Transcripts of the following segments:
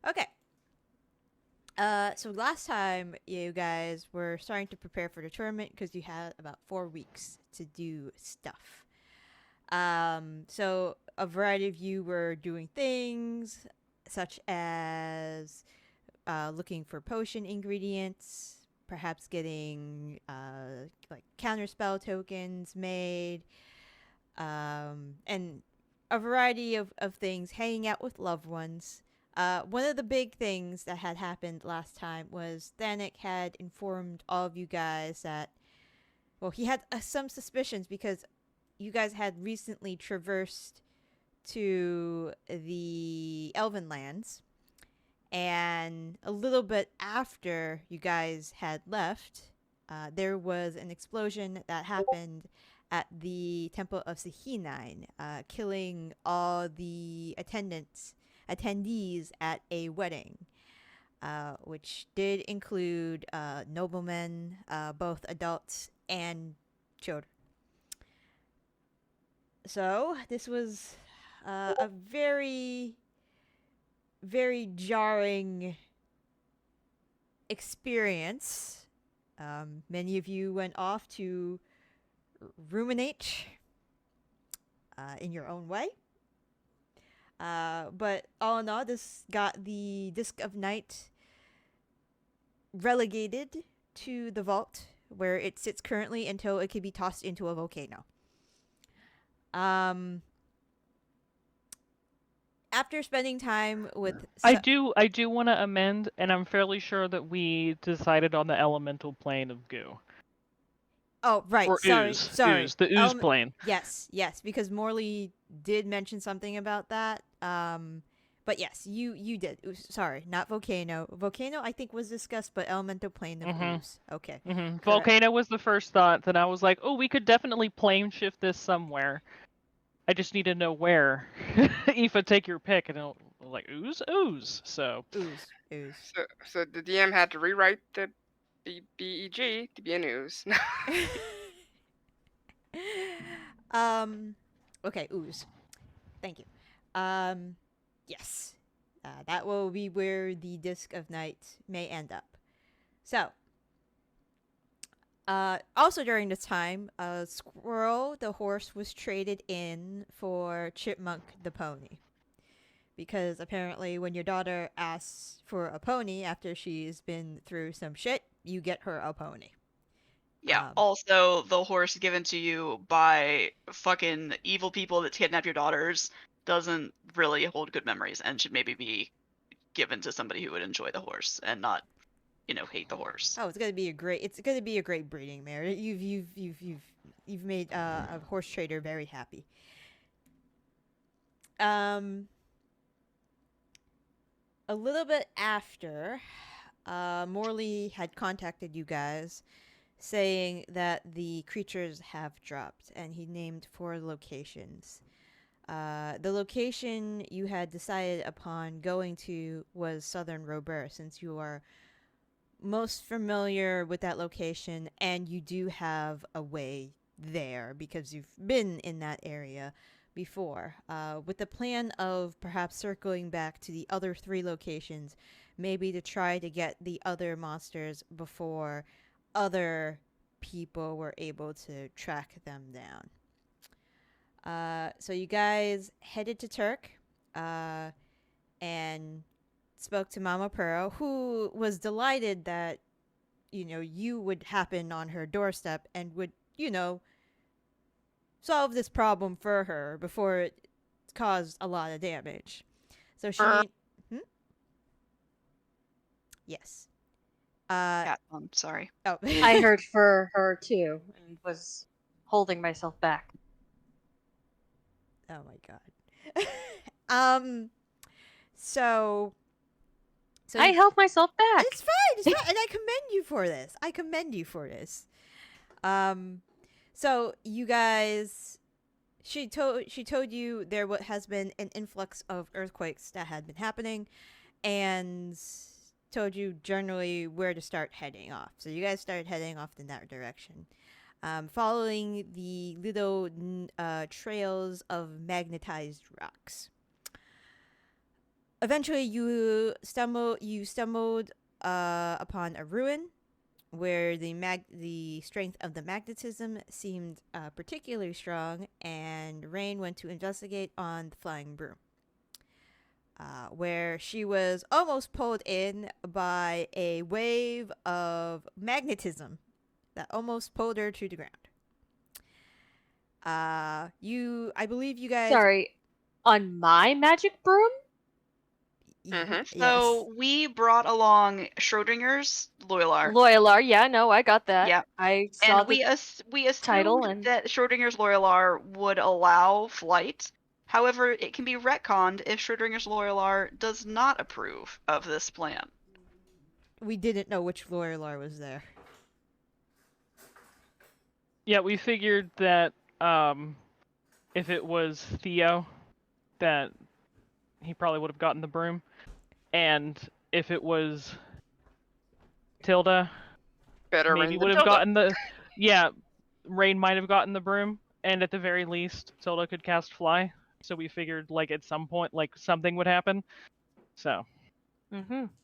Okay. So last time you guys were starting to prepare for the tournament because you had about 4 weeks to do stuff. So a variety of you were doing things such as looking for potion ingredients, perhaps getting like counterspell tokens made, and a variety of things, hanging out with loved ones. One of the big things that had happened last time was Thanic had informed all of you guys that, well, he had some suspicions because you guys had recently traversed to the Elven lands, and a little bit after you guys had left, there was an explosion that happened at the Temple of Sehanine, killing all the attendees at a wedding, which did include noblemen, both adults and children. So this was a very, very jarring experience. Many of you went off to ruminate in your own way. But all in all, this got the Disc of Night relegated to the vault where it sits currently until it can be tossed into a volcano. Um, After spending time with I do want to amend, and I'm fairly sure that we decided on the elemental plane of goo. oh right, Or ooze. sorry, Ooze. The ooze plane. yes, because Morley did mention something about that. But yes, you did. Sorry, not volcano. Volcano I think was discussed, but elemental plane of ooze. Okay, correct. Volcano was the first thought. Then I was like, oh, we could definitely plane shift this somewhere. I just need to know where. Aoife, take your pick. And I'll like, ooze? Ooze. So. Ooze. So the DM had to rewrite the BEG to be a news. Okay, ooze. Thank you. Yes. That will be where the Disc of Night may end up. So, also during this time, Squirrel, the horse, was traded in for Chipmunk, the pony. Because apparently, when your daughter asks for a pony after she's been through some shit, you get her a pony. Yeah. Also, the horse given to you by fucking evil people that kidnap your daughters doesn't really hold good memories and should maybe be given to somebody who would enjoy the horse and not, hate the horse. Oh, it's gonna be a great breeding mare. You've made a horse trader very happy. Um, a little bit after, Morley had contacted you guys, saying that the creatures have dropped, and he named 4 locations. The location you had decided upon going to was Southern Robert, since you are most familiar with that location and you do have a way there because you've been in that area before. With the plan of perhaps circling back to the other 3 locations, maybe to try to get the other monsters before other people were able to track them down. So you guys headed to Turk, and spoke to Mama Pearl, who was delighted that, you would happen on her doorstep and would, solve this problem for her before it caused a lot of damage. So she. Hmm? Yes. Yeah, I'm sorry. Oh. I heard for her too and was holding myself back. Oh my god. um. So. I held myself back. It's fine, and I commend you for this. So you guys, she told you there has been an influx of earthquakes that had been happening, and told you generally where to start heading off. So you guys started heading off in that direction, following the little trails of magnetized rocks. Eventually, you stumbled upon a ruin where the strength of the magnetism seemed particularly strong, and Raine went to investigate on the flying broom, where she was almost pulled in by a wave of magnetism that almost pulled her to the ground. I believe you guys. Sorry, on my magic broom? Yes. So we brought along Schrodinger's Loyalar. Loyalar, yeah, no, I got that. Yeah. I saw And we assumed title and- that Schrodinger's Loyalar would allow flight. However, it can be retconned if Schrodinger's Loyalar does not approve of this plan. We didn't know which Lorelor was there. Yeah, we figured that if it was Theo, that he probably would have gotten the broom, and if it was Tilda, Better maybe ring would than have Tilda. gotten the. Yeah, Raine might have gotten the broom, and at the very least, Tilda could cast fly. So we figured, like, at some point, like, something would happen. So.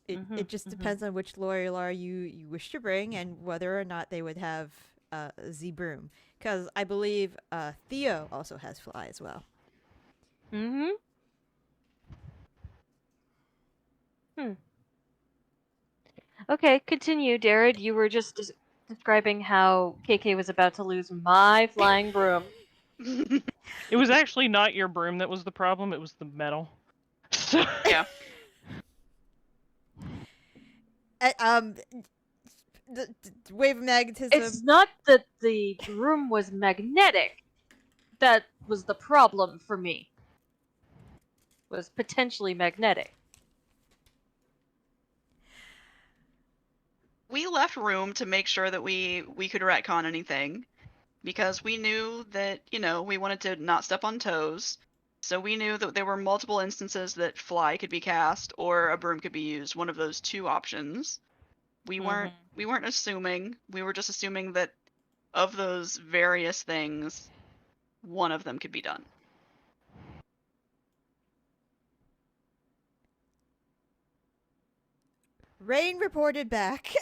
It just depends on which Lorelor you wish to bring and whether or not they would have the broom. Because I believe Theo also has fly as well. Okay, continue, Darren. You were just describing how KK was about to lose my flying broom. It was actually not your broom that was the problem, it was the metal. So... Yeah. The wave of magnetism. It's not that the broom was magnetic. That was the problem for me. Was potentially magnetic. We left room to make sure that we could retcon anything, because we knew that, we wanted to not step on toes. So we knew that there were multiple instances that fly could be cast or a broom could be used, one of those two options. We weren't assuming, we were just assuming that of those various things, one of them could be done. Raine reported back.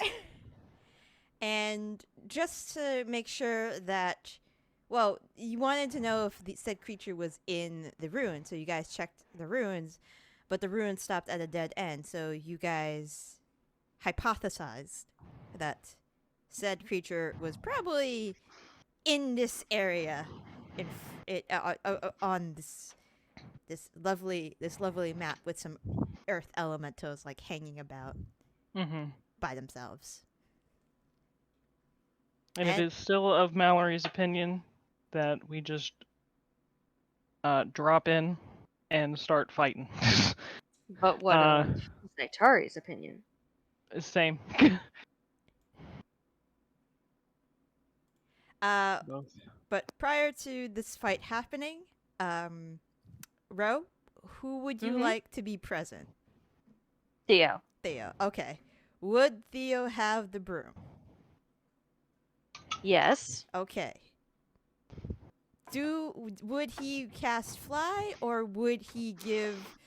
And just to make sure that, well, you wanted to know if the said creature was in the ruin, so you guys checked the ruins, but the ruins stopped at a dead end, so you guys hypothesized that said creature was probably in this area, on this lovely map with some earth elementals like hanging about by themselves. And it is still of Mallory's opinion that we just drop in and start fighting. But what Zaitari's opinion? Same. But prior to this fight happening, Ro, who would you like to be present? Theo. Theo, okay. Would Theo have the broom? Yes. Okay. Would he cast fly, or would he give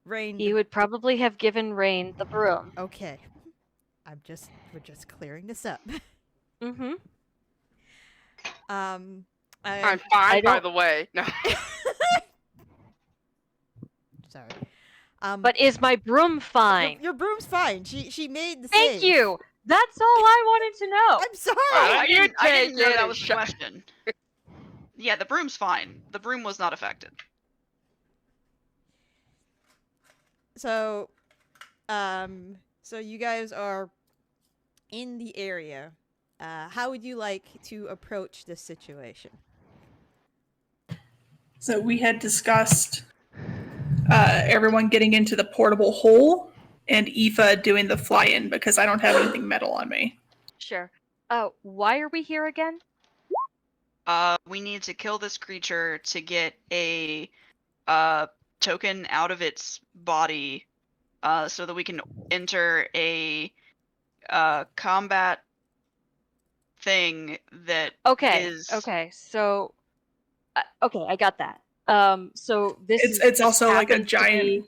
Raine? He would probably have given Raine the broom. Okay. We're just clearing this up. I'm fine, by the way. No. Sorry. But is my broom fine? Your broom's fine. She made the Thank save. you. That's all I wanted to know. I'm sorry. I didn't know that was the question. Yeah, the broom's fine. The broom was not affected. So, so you guys are in the area. How would you like to approach this situation? So we had discussed everyone getting into the portable hole and Aoife doing the fly-in because I don't have anything metal on me. Sure. Why are we here again? We need to kill this creature to get a token out of its body, so that we can enter a combat thing that is... Okay, so... okay, I got that. So this it's also like a giant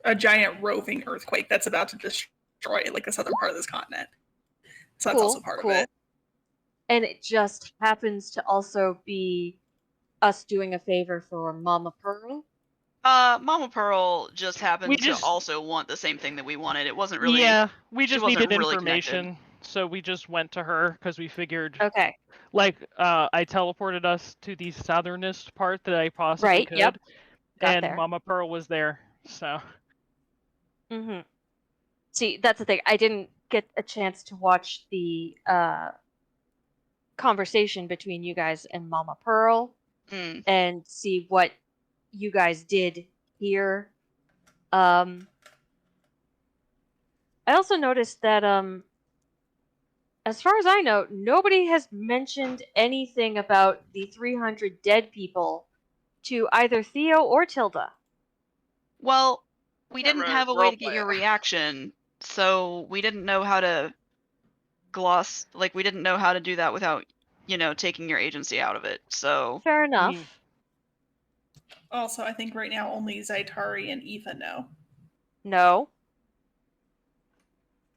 a giant roving earthquake that's about to destroy like the southern part of this continent. So that's also part of it. And it just happens to also be us doing a favor for Mama Pearl. Mama Pearl just happened to also want the same thing that we wanted. It wasn't really. Yeah, we just needed really information, connected. so we just went to her because we figured. Okay. Like, I teleported us to the southernest part that I possibly could. Yep. Got and there. Mama Pearl was there, so. Mm-hmm. See, that's the thing. I didn't get a chance to watch the conversation between you guys and Mama Pearl and see what you guys did here. I also noticed that as far as I know, nobody has mentioned anything about the 300 dead people to either Theo or Tilda. Well, we didn't have a way to get your reaction, so we didn't know how to we didn't know how to do that without, taking your agency out of it, so. Fair enough. Also, I think right now only Zaitari and Aoife know. No.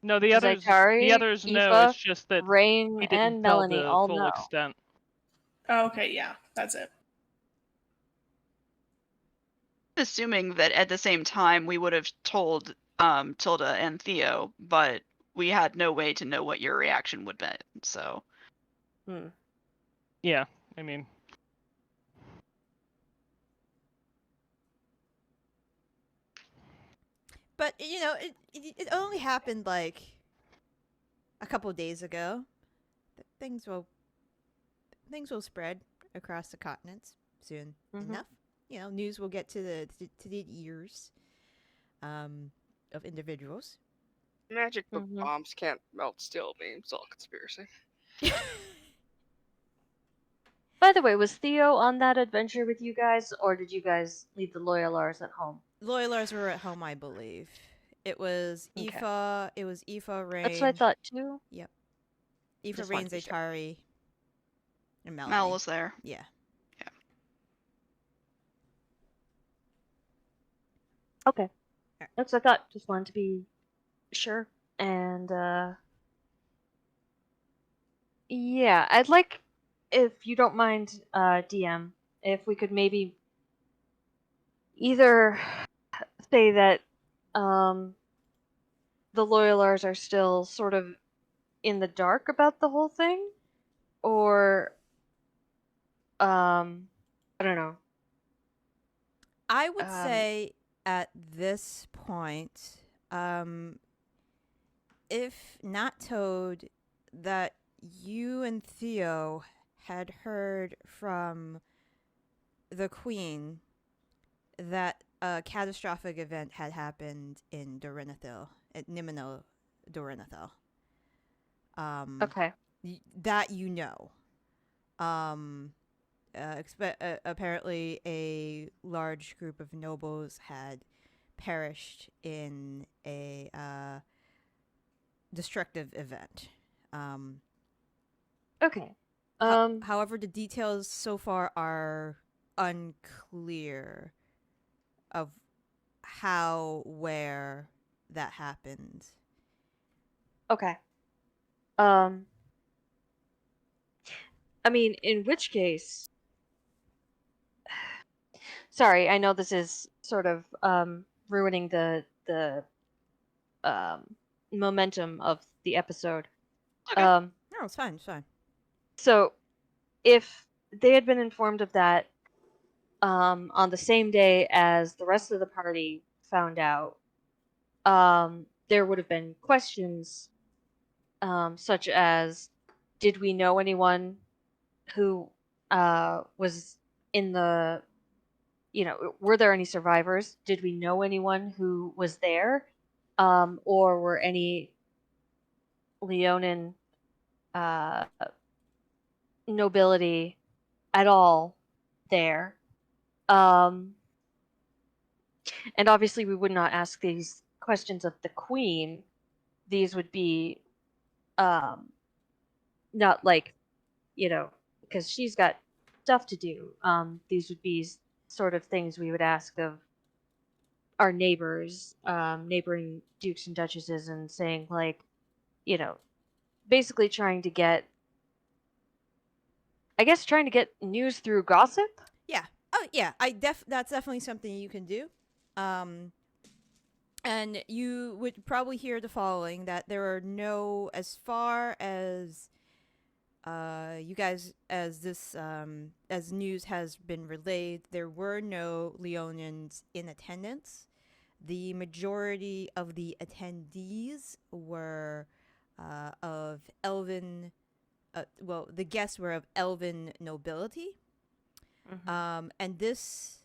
No, the others. Zaitari, the others know. Aoife, It's just that Raine we didn't and tell Melanie the all full know. extent. Oh, okay, yeah, that's it. Assuming that at the same time we would have told Tilda and Theo, but we had no way to know what your reaction would be, so. Yeah, I mean. But it only happened like a couple days ago. Things will spread across the continents soon enough. News will get to the ears of individuals. Magic bombs can't melt steel beams. It's all conspiracy. By the way, was Theo on that adventure with you guys, or did you guys leave the Loyalars at home? Loyalars were at home, I believe. It was Aoife. It was Aoife, Raine. That's what I thought too. Yep. Aoife, Raine, Zaitari, and Melanie. Mel was there. Yeah. Okay. That's what I thought. Just wanted to be sure. And yeah, I'd like, if you don't mind, DM, if we could maybe either say that the Loyalars are still sort of in the dark about the whole thing, or I don't know. I would say at this point, if not told, that you and Theo had heard from the Queen that a catastrophic event had happened in Dorinethil, at Nimino Dorinethil. Okay. That apparently a large group of nobles had perished in a destructive event. Okay. However, the details so far are unclear of how, where that happened. Okay. I mean, in which case, sorry, I know this is sort of ruining the momentum of the episode. Okay. No, it's fine. It's fine. So, if they had been informed of that on the same day as the rest of the party found out, there would have been questions such as, did we know anyone who was in the, were there any survivors? Did we know anyone who was there? Or were any Leonin nobility at all there? And obviously we would not ask these questions of the Queen. These would be not like, because she's got stuff to do. These would be sort of things we would ask of our neighbors, neighboring dukes and duchesses, and saying like, basically trying to get, I guess, trying to get news through gossip. Yeah. Oh, yeah. That's definitely something you can do. And you would probably hear the following: that there are no, as far as you guys, as this as news has been relayed, there were no Leonians in attendance. The majority of the attendees were of elven. Well, the guests were of elven nobility. And this.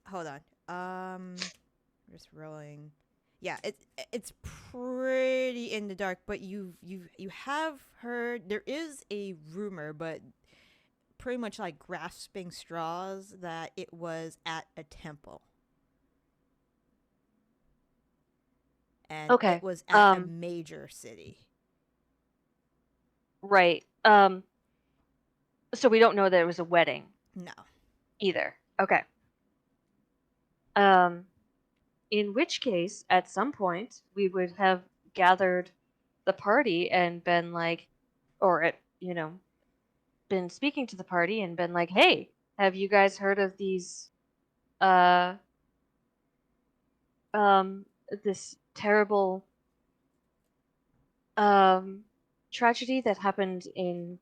Hold on. Just rolling. Yeah, it's pretty in the dark, but you have heard, there is a rumor, but pretty much like grasping straws, that it was at a temple. And Okay. it was at a major city. Right. So we don't know that it was a wedding No. either. Okay. In which case, at some point, we would have gathered the party and been like, or been speaking to the party and been like, hey, have you guys heard of these, this terrible, tragedy that happened in,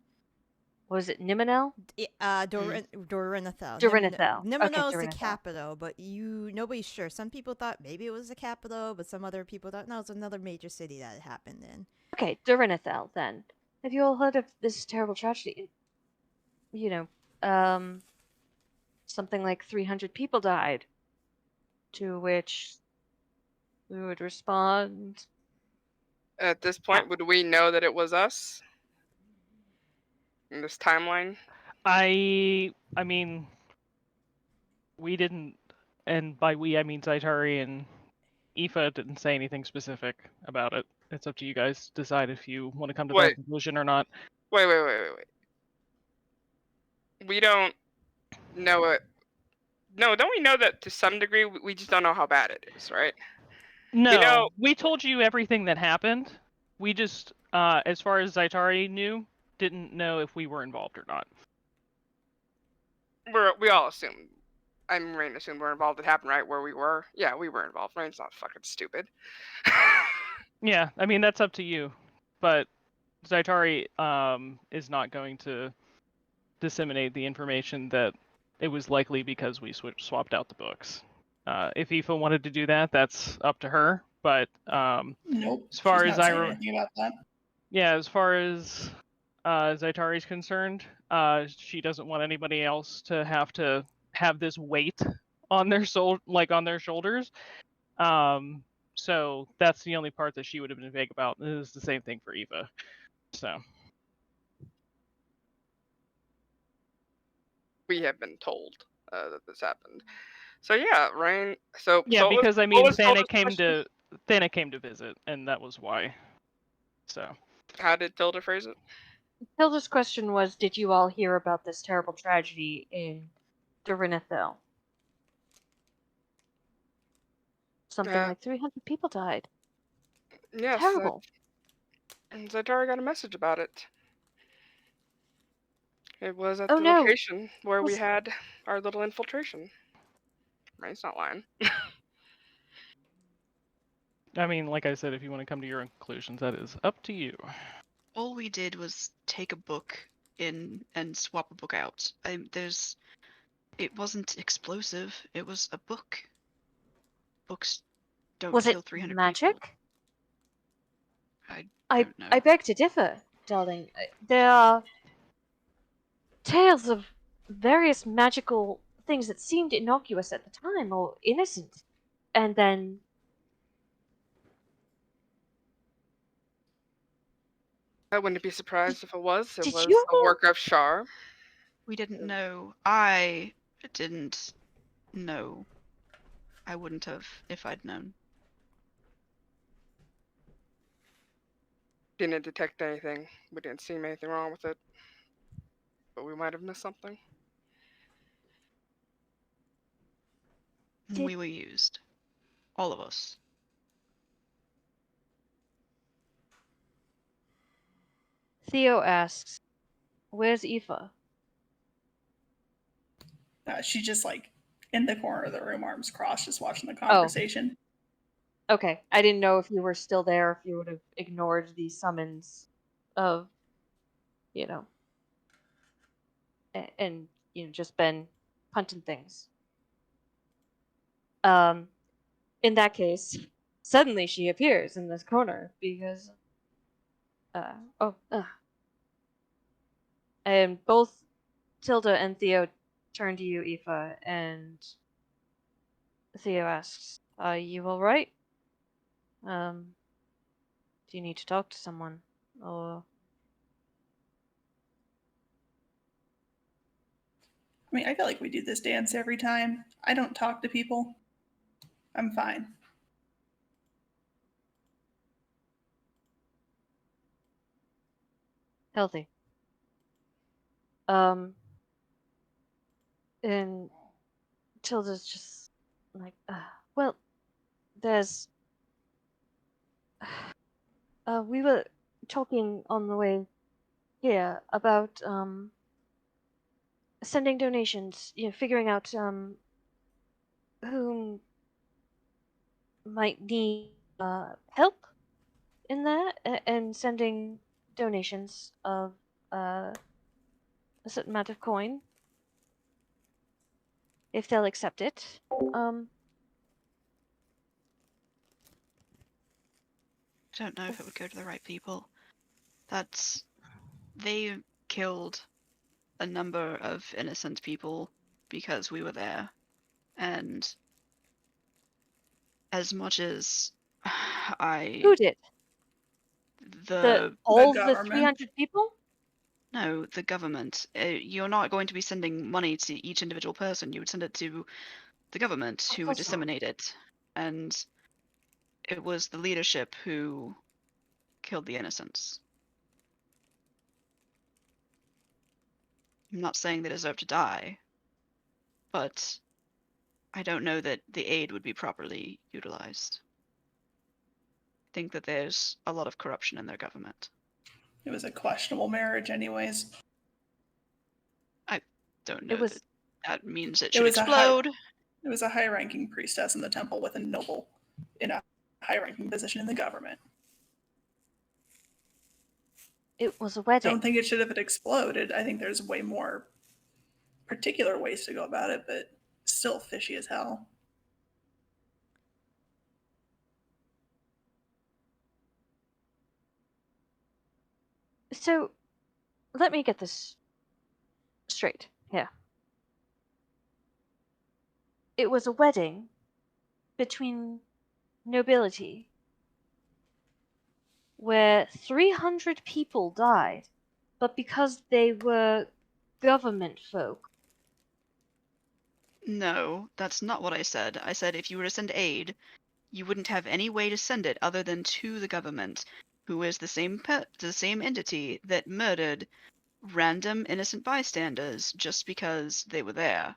what was it, Nimenel? Dorinethel. Dorinethel. Nimenel Okay, is the Dorinethel. capital, but nobody's sure. Some people thought maybe it was the capital, but some other people thought no, it's another major city that it happened in. Okay, Dorinethel, then. Have you all heard of this terrible tragedy? Something like 300 people died. To which we would respond. At this point, would we know that it was us? In this timeline? I mean, we didn't, and by we I mean Zaitari and Aoife didn't say anything specific about it. It's up to you guys to decide if you want to come to that conclusion or not. Wait. We don't know it. No, don't we know that to some degree? We just don't know how bad it is, right? No, we told you everything that happened. We just, as far as Zaitari knew, didn't know if we were involved or not. We all assumed. Raine assumed we're involved. It happened right where we were. Yeah, we were involved. Raine's not fucking stupid. Yeah, I mean, that's up to you. But Zaitari is not going to disseminate the information that it was likely because we swapped out the books. If Aoife wanted to do that, that's up to her. But nope, as far she's as not saying anything about that. Yeah, as far as Zaitari's concerned, she doesn't want anybody else to have this weight on their on their shoulders. So that's the only part that she would have been vague about. It is the same thing for Aoife. So we have been told that this happened. So yeah, Raine. So yeah, so because I mean, Thanic came to visit, and that was why. So how did Tilda phrase it? Tilda's question was, did you all hear about this terrible tragedy in Dorinethel? Something like 300 people died. Yes. Terrible. Zaitari got a message about it. It was at the location where we had our little infiltration. Raine's not lying. I mean, like I said, if you want to come to your own conclusions, that is up to you. All we did was take a book in and swap a book out. It wasn't explosive. It was a book. Books don't kill 300 magic? people. I don't know. I beg to differ, darling. There are tales of various magical things that seemed innocuous at the time, or innocent, and then I wouldn't be surprised if it was. It was a work of Shar. We didn't know. I didn't know. I wouldn't have if I'd known. Didn't detect anything. We didn't see anything wrong with it. But we might have missed something. We were used. All of us. Theo asks, "Where's Aoife?" She's just like in the corner of the room, arms crossed, just watching the Oh. conversation. Okay, I didn't know if you were still there, if you would have ignored the summons of, you know, and just been punting things. In that case, suddenly she appears in this corner because, and both Tilda and Theo turn to you, Aoife, and Theo asks, "Are you all right? Do you need to talk to someone, or?" I mean, I feel like we do this dance every time. I don't talk to people. I'm fine. Healthy. And Tilda's just like, well, there's. We were talking on the way here about sending donations. Figuring out who might need help in that, and sending donations of a certain amount of coin if they'll accept it. I don't know if it would go to the right people. They killed a number of innocent people because we were there. And as much as Who did? All the government. 300 people? No, the government. You're not going to be sending money to each individual person. You would send it to the government, Of who would course not. disseminate it. And it was the leadership who killed the innocents. I'm not saying they deserve to die, but I don't know that the aid would be properly utilized. I think that there's a lot of corruption in their government. It was a questionable marriage, anyways. I don't know that means it should was explode. It was a high-ranking priestess in the temple with a noble in a high-ranking position in the government. It was a I wedding. don't think it should have exploded. I think there's way more particular ways to go about it, but still fishy as hell. So, let me get this straight here. It was a wedding between nobility where 300 people died, but because they were government folk. No, that's not what I said. I said if you were to send aid, you wouldn't have any way to send it other than to the government, who is the same entity that murdered random innocent bystanders just because they were there.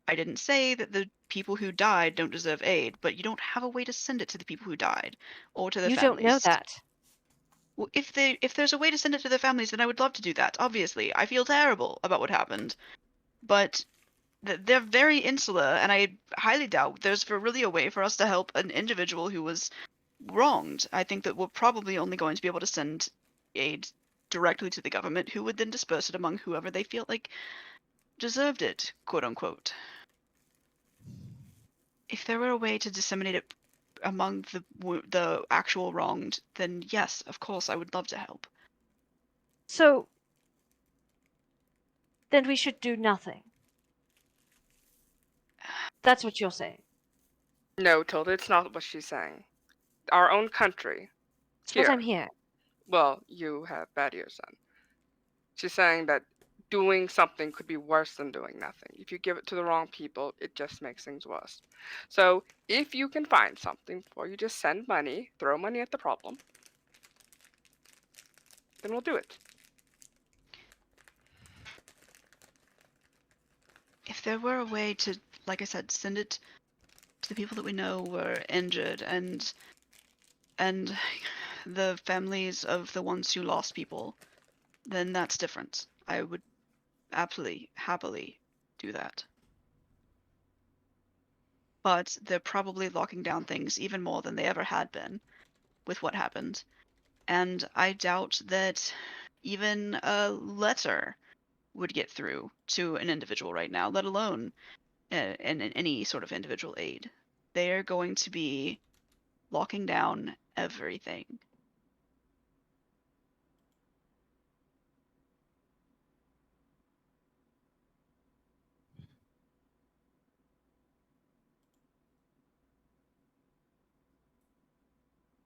I didn't say that the people who died don't deserve aid, but you don't have a way to send it to the people who died or to their You families. don't know that. Well, if there's a way to send it to their families, then I would love to do that. Obviously, I feel terrible about what happened, but they're very insular, and I highly doubt there's really a way for us to help an individual who was wronged. I think that we're probably only going to be able to send aid directly to the government, who would then disperse it among whoever they feel like deserved it, quote unquote. If there were a way to disseminate it among the actual wronged, then yes, of course, I would love to help. So, then we should do nothing. That's what you're saying. No, Tilda, it's not what she's saying. Our own country. That's what I'm hearing. Well, you have bad ears then. She's saying that doing something could be worse than doing nothing. If you give it to the wrong people, it just makes things worse. So if you can find something before you just send money, throw money at the problem, then we'll do it. If there were a way to, like I said, send it the people that we know were injured, and the families of the ones who lost people, then that's different. I would absolutely, happily do that. But they're probably locking down things even more than they ever had been with what happened. And I doubt that even a letter would get through to an individual right now, let alone any sort of individual aid. They are going to be locking down everything.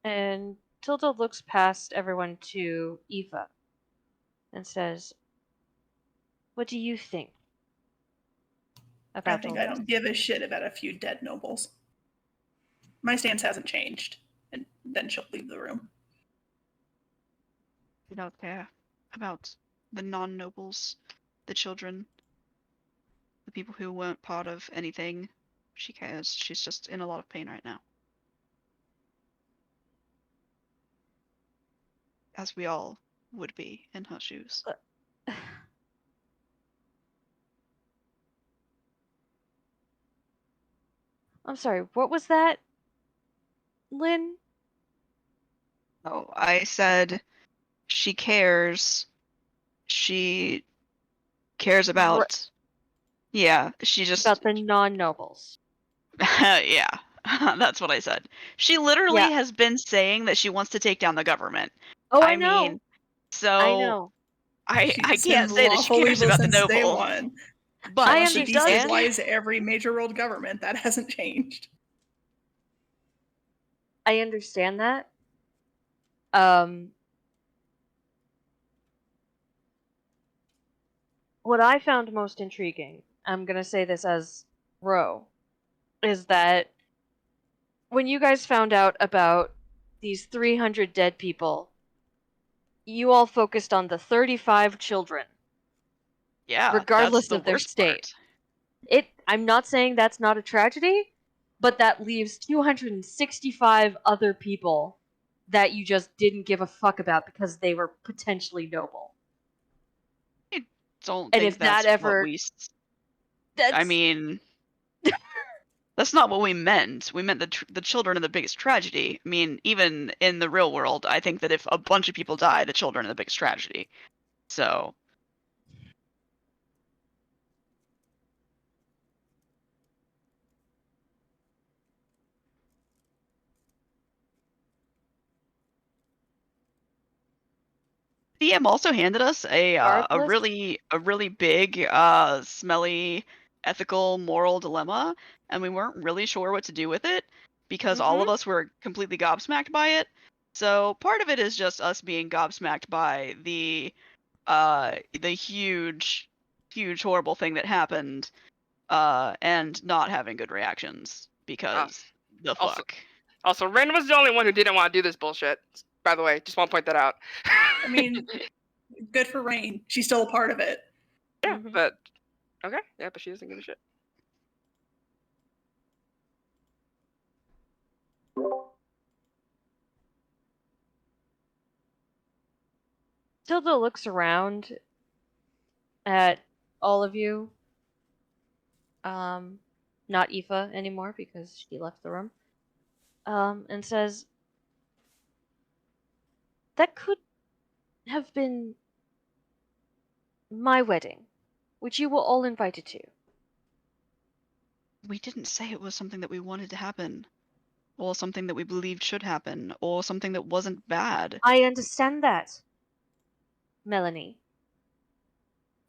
And Tilda looks past everyone to Aoife and says, "What do you think I about think all I this?" don't give a shit about a few dead nobles. My stance hasn't changed. And then she'll leave the room. You don't care about the non-nobles, the children, the people who weren't part of anything. She cares. She's just in a lot of pain right now. As we all would be in her shoes. I'm sorry, what was that, Lynn? Oh, I said she cares. She cares about... Yeah, she just... About the non-nobles. Yeah, that's what I said. She literally Yeah. has been saying that she wants to take down the government. Oh, I mean, know. so I know. I She's can't been say that she lawful cares evil about the since day nobles. one. But I She she does. understand. destabilize every major world government. That hasn't changed. I understand that. What I found most intriguing, I'm gonna say this as Ro, is that when you guys found out about these 300 dead people, you all focused on the 35 children, Yeah, that's regardless the of their worst state. part. I'm not saying that's not a tragedy, but that leaves 265 other people that you just didn't give a fuck about because they were potentially noble. I don't And think if that that's what ever... we... That's... I mean, that's not what we meant. We meant the children are the biggest tragedy. I mean, even in the real world, I think that if a bunch of people die, the children are the biggest tragedy. So... DM also handed us a Regardless? really big, smelly, ethical, moral dilemma, and we weren't really sure what to do with it because all of us were completely gobsmacked by it. So part of it is just us being gobsmacked by the huge, horrible thing that happened, and not having good reactions because the Also, fuck. Also, Raine was the only one who didn't want to do this bullshit. By the way, just want to point that out. I mean, good for Raine. She's still a part of it. Yeah, but okay, yeah, but she doesn't give a shit. Tilda looks around at all of you. Not Aoife anymore because she left the room. And says, "That could have been my wedding, which you were all invited to." We didn't say it was something that we wanted to happen, or something that we believed should happen, or something that wasn't bad. I understand that, Melanie.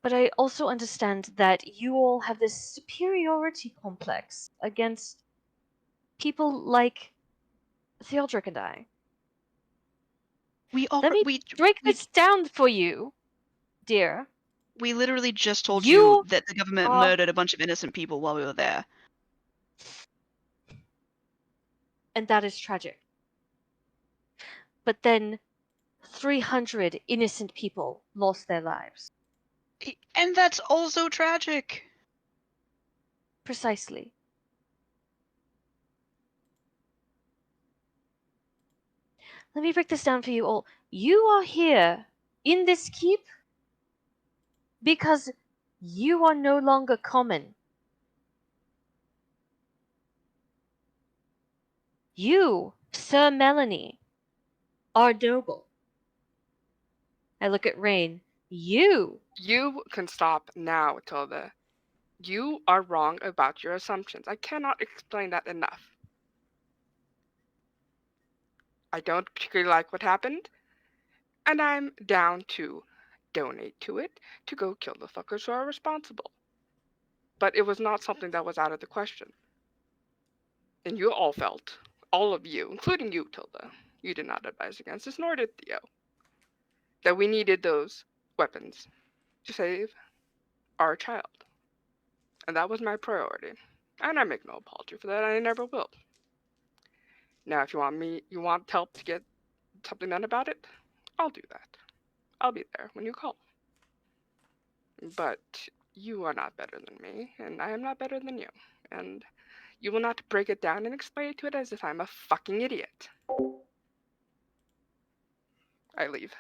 But I also understand that you all have this superiority complex against people like Theodric and I. Let me break this down for you, dear. We literally just told you that the government are... murdered a bunch of innocent people while we were there. And that is tragic. But then 300 innocent people lost their lives. And that's also tragic. Precisely. let me break this down for you all. You are here in this keep because you are no longer common. You, Sir Melanie, are noble. I look at Raine. You can stop now, Tilda. You are wrong about your assumptions. I cannot explain that enough. I don't particularly like what happened, and I'm down to donate to it to go kill the fuckers who are responsible. But it was not something that was out of the question. And you all felt, all of you, including you, Tilda, you did not advise against this, nor did Theo, that we needed those weapons to save our child. And that was my priority. And I make no apology for that, and I never will. Now, if you want help to get something done about it, I'll do that. I'll be there when you call. But you are not better than me, and I am not better than you. And you will not break it down and explain it to it as if I'm a fucking idiot. I leave.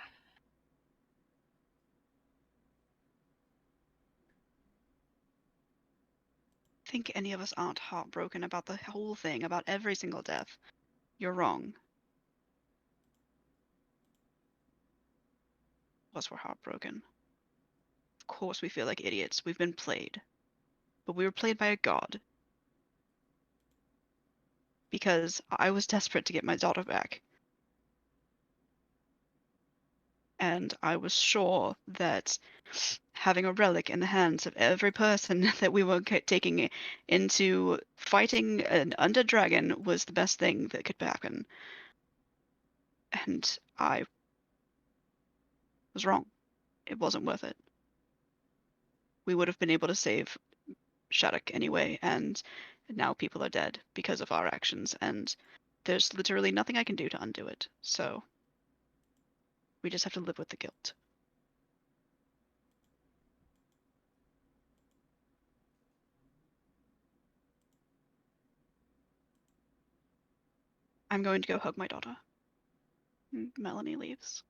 I think any of us aren't heartbroken about the whole thing, about every single death. You're wrong. Plus, we're heartbroken. Of course we feel like idiots. We've been played. But we were played by a god. Because I was desperate to get my daughter back. And I was sure that having a relic in the hands of every person that we were taking into fighting an undead dragon was the best thing that could happen. And I was wrong. It wasn't worth it. We would have been able to save Shaddoc anyway, and now people are dead because of our actions, and there's literally nothing I can do to undo it, so we just have to live with the guilt. I'm going to go hug my daughter. Melanie leaves.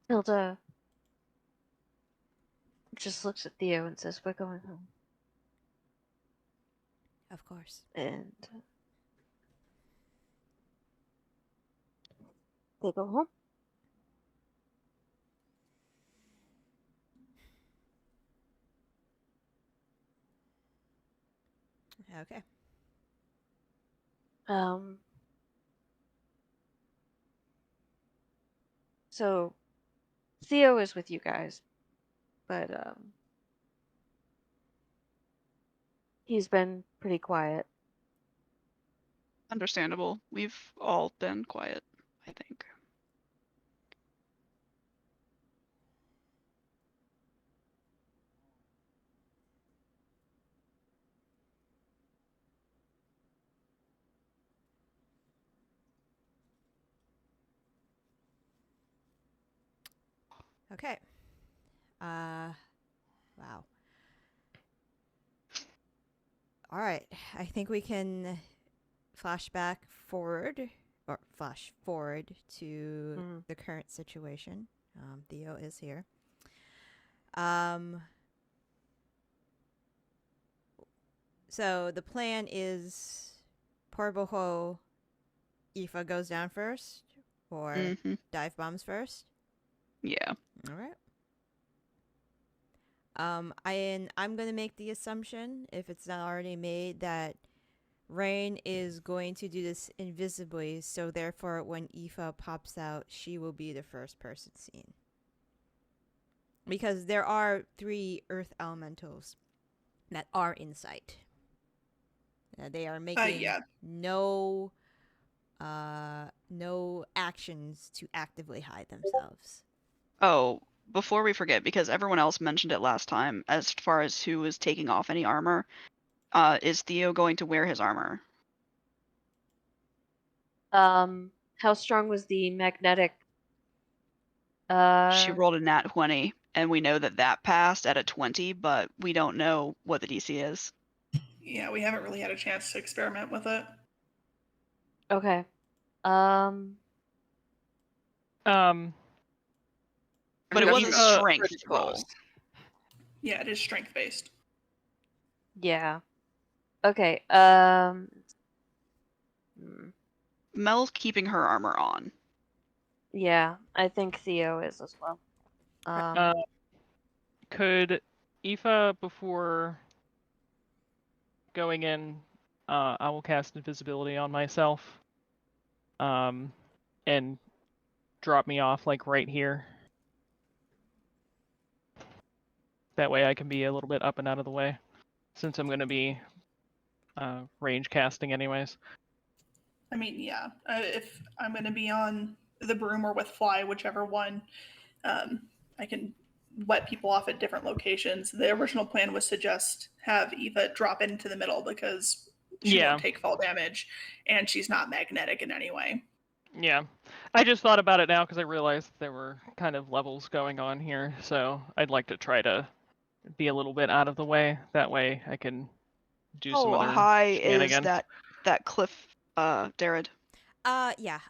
Hilda just looks at Theo and says, "We're going home." Of course. And they go home. Okay. So Theo is with you guys, but he's been pretty quiet. Understandable. We've all been quiet, I think. Okay. Wow. All right. I think we can flash forward to the current situation. Theo is here. So the plan is Porboho Aoife goes down first, or dive bombs first. Yeah. All right. I'm gonna make the assumption, if it's not already made, that Raine is going to do this invisibly, so therefore when Aoife pops out, she will be the first person seen. Because there are 3 earth elementals that are in sight. They are making no actions to actively hide themselves. Oh, before we forget, because everyone else mentioned it last time, as far as who was taking off any armor, Is Theo going to wear his armor? How strong was the magnetic? She rolled a nat 20, and we know that that passed at a 20, but we don't know what the DC is. Yeah, we haven't really had a chance to experiment with it. Okay. But it was a Pretty strength roll. close. Yeah, it is strength based. Yeah. Okay. Mel's keeping her armor on. Yeah, I think Theo is as well. Could Aoife, before going in, I will cast invisibility on myself, and drop me off like right here. That way I can be a little bit up and out of the way, since I'm going to be range casting anyways. I mean, yeah. If I'm going to be on the broom or with fly, whichever one, I can let people off at different locations. The original plan was to just have Eva drop into the middle because she won't take fall damage, and she's not magnetic in any way. Yeah, I just thought about it now because I realized there were kind of levels going on here, so I'd like to try to be a little bit out of the way. That way I can do some other high is shenanigans. that cliff, Darryd? Yeah.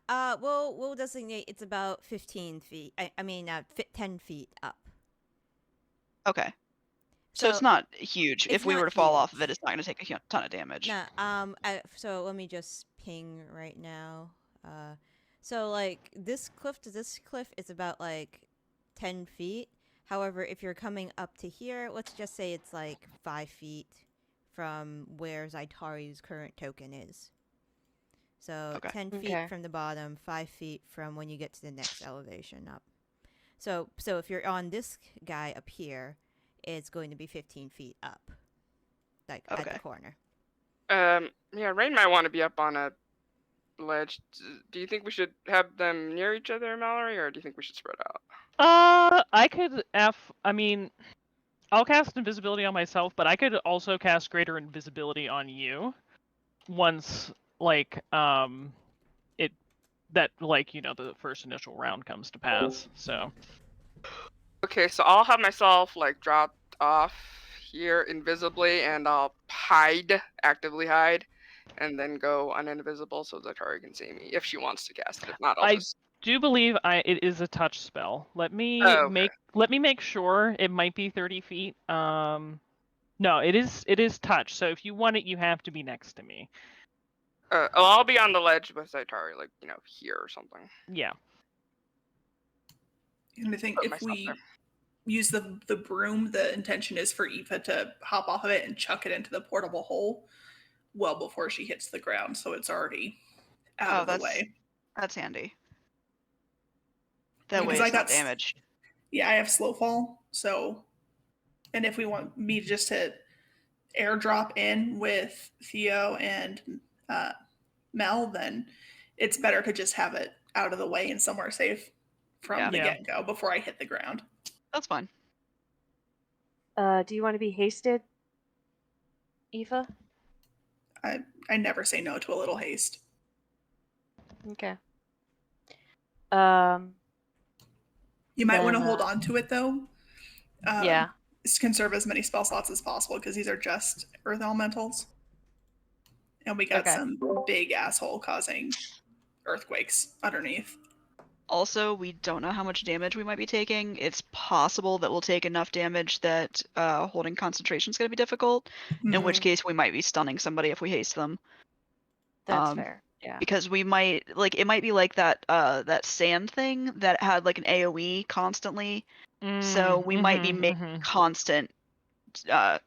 We'll designate it's about 15 feet. I mean, 10 feet up. Okay. So it's not huge. It's if we not were to fall huge. off of it, it's not going to take a ton of damage. Nah. So let me just ping right now. So like this cliff to this cliff is about like 10 feet. However, if you're coming up to here, let's just say it's like 5 feet from where Zaitari's current token is. So 10 feet from the bottom, 5 feet from when you get to the next elevation up. So if you're on this guy up here, it's going to be 15 feet up, like at the corner. Yeah, Raine might want to be up on a ledge. Do you think we should have them near each other, Mallory, or do you think we should spread out? I could I mean, I'll cast invisibility on myself, but I could also cast greater invisibility on you once, like, the first initial round comes to pass. So. Okay, so I'll have myself like dropped off here invisibly, and I'll actively hide, and then go uninvisible so Zaitari can see me if she wants to cast it. If not, I'll just. Do believe it is a touch spell. Let me make sure. It might be 30 feet. No, it is touch. So if you want it, you have to be next to me. I'll be on the ledge with Zaitari, like here or something. Yeah. And I think if we use the broom, the intention is for Aoife to hop off of it and chuck it into the portable hole well before she hits the ground, so it's already out of the way. That's handy. That way it's not damaged. Yeah, I have slow fall, so, and if we want me just to airdrop in with Theo and Mel, then it's better to just have it out of the way and somewhere safe from the get-go before I hit the ground. That's fine. Do you want to be hasted, Aoife? I never say no to a little haste. Okay. You might want to hold on to it, though. Yeah. Conserve as many spell slots as possible, because these are just earth elementals. And we got some big asshole causing earthquakes underneath. Also, we don't know how much damage we might be taking. It's possible that we'll take enough damage that holding concentration is going to be difficult, in which case we might be stunning somebody if we haste them. That's fair. Yeah. Because we might, it might be like that sand thing that had like an AoE constantly. So we might be making constant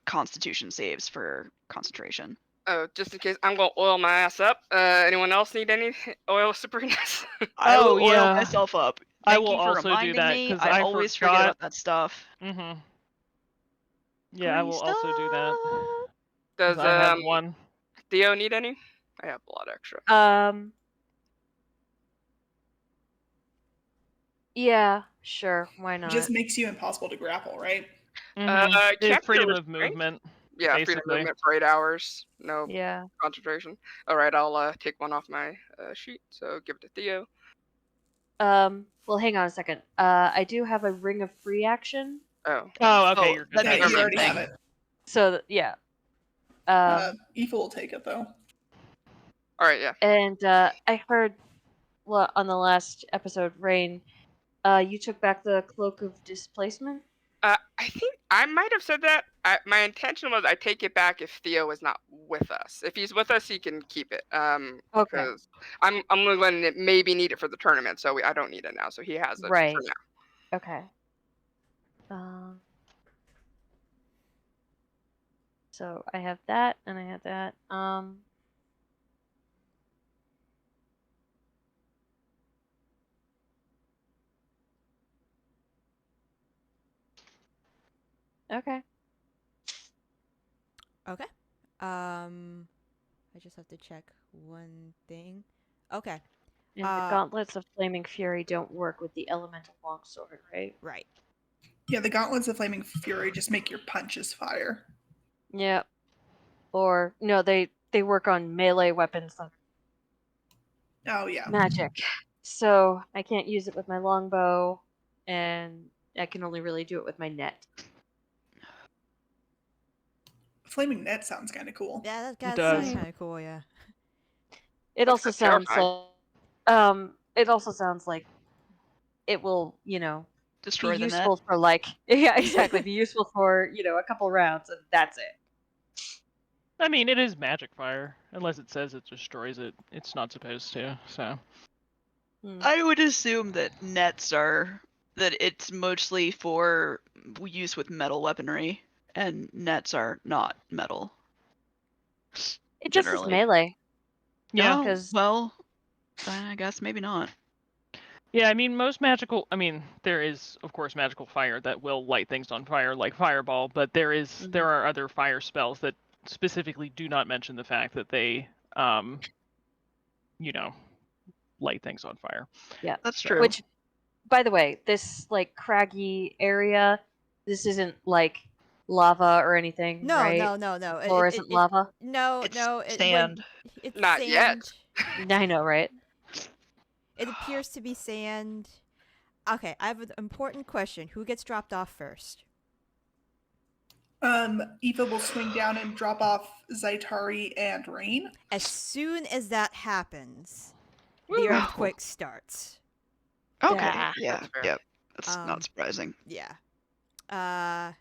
constitution saves for concentration. Oh, just in case, I'm gonna oil my ass up. Anyone else need any oil Sabrinas? I will oil myself up. Thank you for reminding me. I always forget about that stuff. Mm-hmm. Yeah, I will also do that. Does I have one. Theo need any? I have a lot extra. Yeah, sure. Why not? It just makes you impossible to grapple, right? Freedom of movement. Yeah, freedom basically. movement for 8 hours. No Yeah. concentration. All right, I'll take one off my sheet. So give it to Theo. Well, hang on a second. I do have a ring of free action. Oh, Oh, okay, Oh, you're good. that'd Yeah, be the you same already have thing. it. So yeah. Aoife will take it though. all right, yeah. And I heard on the last episode, Raine, you took back the cloak of displacement. I think I might have said that. My intention was I take it back if Theo is not with us. If he's with us, he can keep it. Okay. Because I'm going to maybe need it for the tournament, so I don't need it now. So he has it Right. for now. Okay. So I have that, and I have that. Okay. Okay. I just have to check one thing. Okay. And the gauntlets of flaming fury don't work with the elemental longsword, right? Right. Yeah, the gauntlets of flaming fury just make your punches fire. Yep. Or no, they work on melee weapons like Oh yeah. magic. So I can't use it with my longbow, and I can only really do it with my net. Flaming net sounds kind of cool. Yeah, It that does. sounds kind of cool. Yeah. It That's also sounds terrifying. like it also sounds like it will, Destroy be the net. useful for like yeah, exactly. Be useful for, a couple rounds and that's it. I mean, it is magic fire. Unless it says it destroys it. It's not supposed to, so. I would assume that that it's mostly for use with metal weaponry, and nets are not metal. It just is Generally. melee. Yeah. Oh, 'cause- well, I guess maybe not. Yeah, I mean, there is, of course, magical fire that will light things on fire, like Fireball, but there are other fire spells that specifically do not mention the fact that they, light things on fire. Yeah. That's true. Which, by the way, this like craggy area, this isn't like lava or anything, No, right? no. Or isn't lava? No, It's no. sand. It's Not sand. yet. I know, right? It appears to be sand. Okay, I have an important question. Who gets dropped off first? Aoife will swing down and drop off Zaitari and Raine. As soon as that happens, Woo. the earthquake starts. Okay. Yeah. Yeah. That's fair. Yep. That's Um, not surprising. Yeah. Out.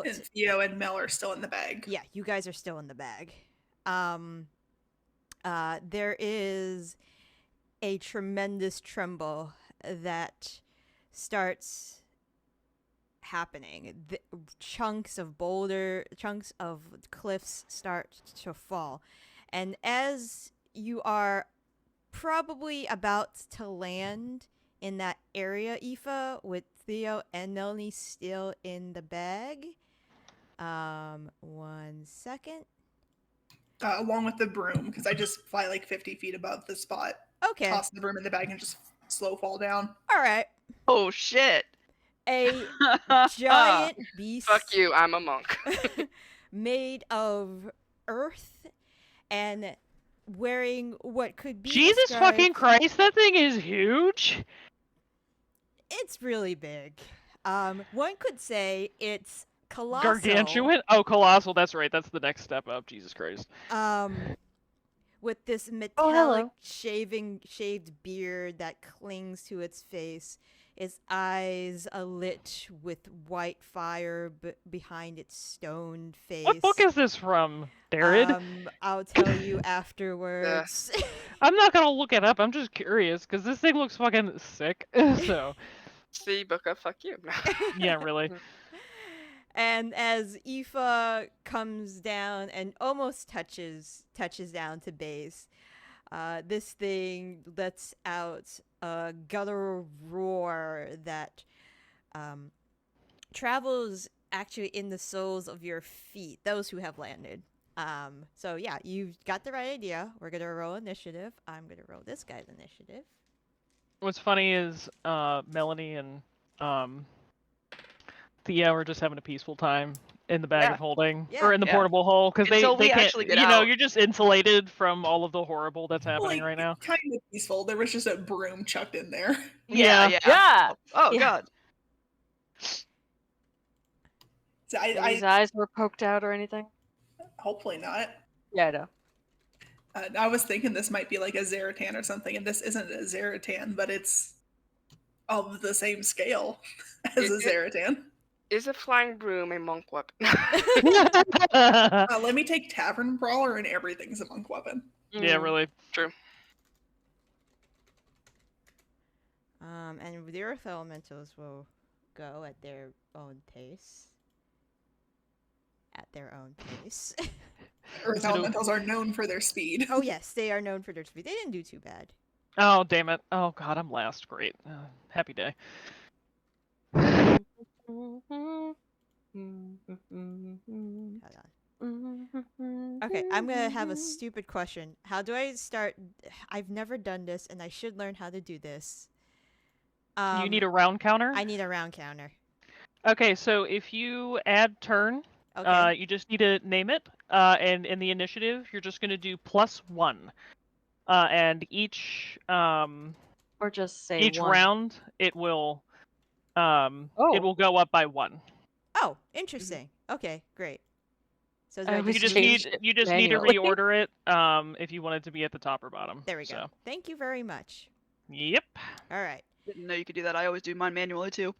And Theo and Mel are still in the bag. Yeah, you guys are still in the bag. There is a tremendous tremble that starts happening. Chunks of cliffs start to fall. And as you are probably about to land in that area, Aoife, with Theo and Melanie still in the bag. 1 second. Along with the broom, because I just fly like 50 feet above the spot. Okay. Toss the broom in the bag and just slow fall down. All right. Oh shit. A giant beast. Fuck you, I'm a monk. Made of earth and wearing what could be Jesus described- fucking Christ, that thing is huge! It's really big. One could say it's colossal. Gargantuan? Oh, colossal, that's right, that's the next step up, Jesus Christ. With this hello. metallic shaved beard that clings to its face, its eyes alit with white fire behind its stone face. What book is this from, Darren? I'll tell you afterwards. I'm not gonna look it up, I'm just curious, because this thing looks fucking sick, so... See, Booka, fuck you. Yeah, really. And as Aoife comes down and almost touches down to base, this thing lets out a guttural roar that travels actually in the soles of your feet, those who have landed. So yeah, you've got the right idea. We're gonna roll initiative. I'm gonna roll this guy's initiative. What's funny is Melanie and Theo are just having a peaceful time in the bag Yeah. of holding Yeah. or in the Yeah. portable hole because Until they we can't. actually get You know, out. you're just insulated from all of the horrible that's happening Like, right now. kind of peaceful. There was just a broom chucked in there. Yeah. Yeah. Oh Yeah. god. So Nobody's I eyes were poked out or anything. hopefully not. Yeah, I know. I was thinking this might be like a Zaratan or something, and this isn't a Zaratan, but it's of the same scale as a Zaratan. Is a flying broom a monk weapon? Let me take Tavern Brawler, and everything's a monk weapon. Yeah, really. True. And the earth elementals will go at their own pace. At their own pace. Earth elementals are known for their speed. Oh yes, they are known for their speed. They didn't do too bad. Oh damn it! Oh god, I'm last. Great. Happy day. Hold on. Okay, I'm gonna have a stupid question. How do I start? I've never done this, and I should learn how to do this. You need a round counter? I need a round counter. Okay, so if you add turn, Okay. you just need to name it, and in the initiative, you're just going to do +1. And each Or just say each one. round, it will go up by 1. Oh, interesting. Okay, great. So do I I always You just just change need it you just need to manually. reorder it if you want it to be at the top or bottom. There we go. So, Thank you very much. yep. All right. Didn't know you could do that. I always do mine manually too.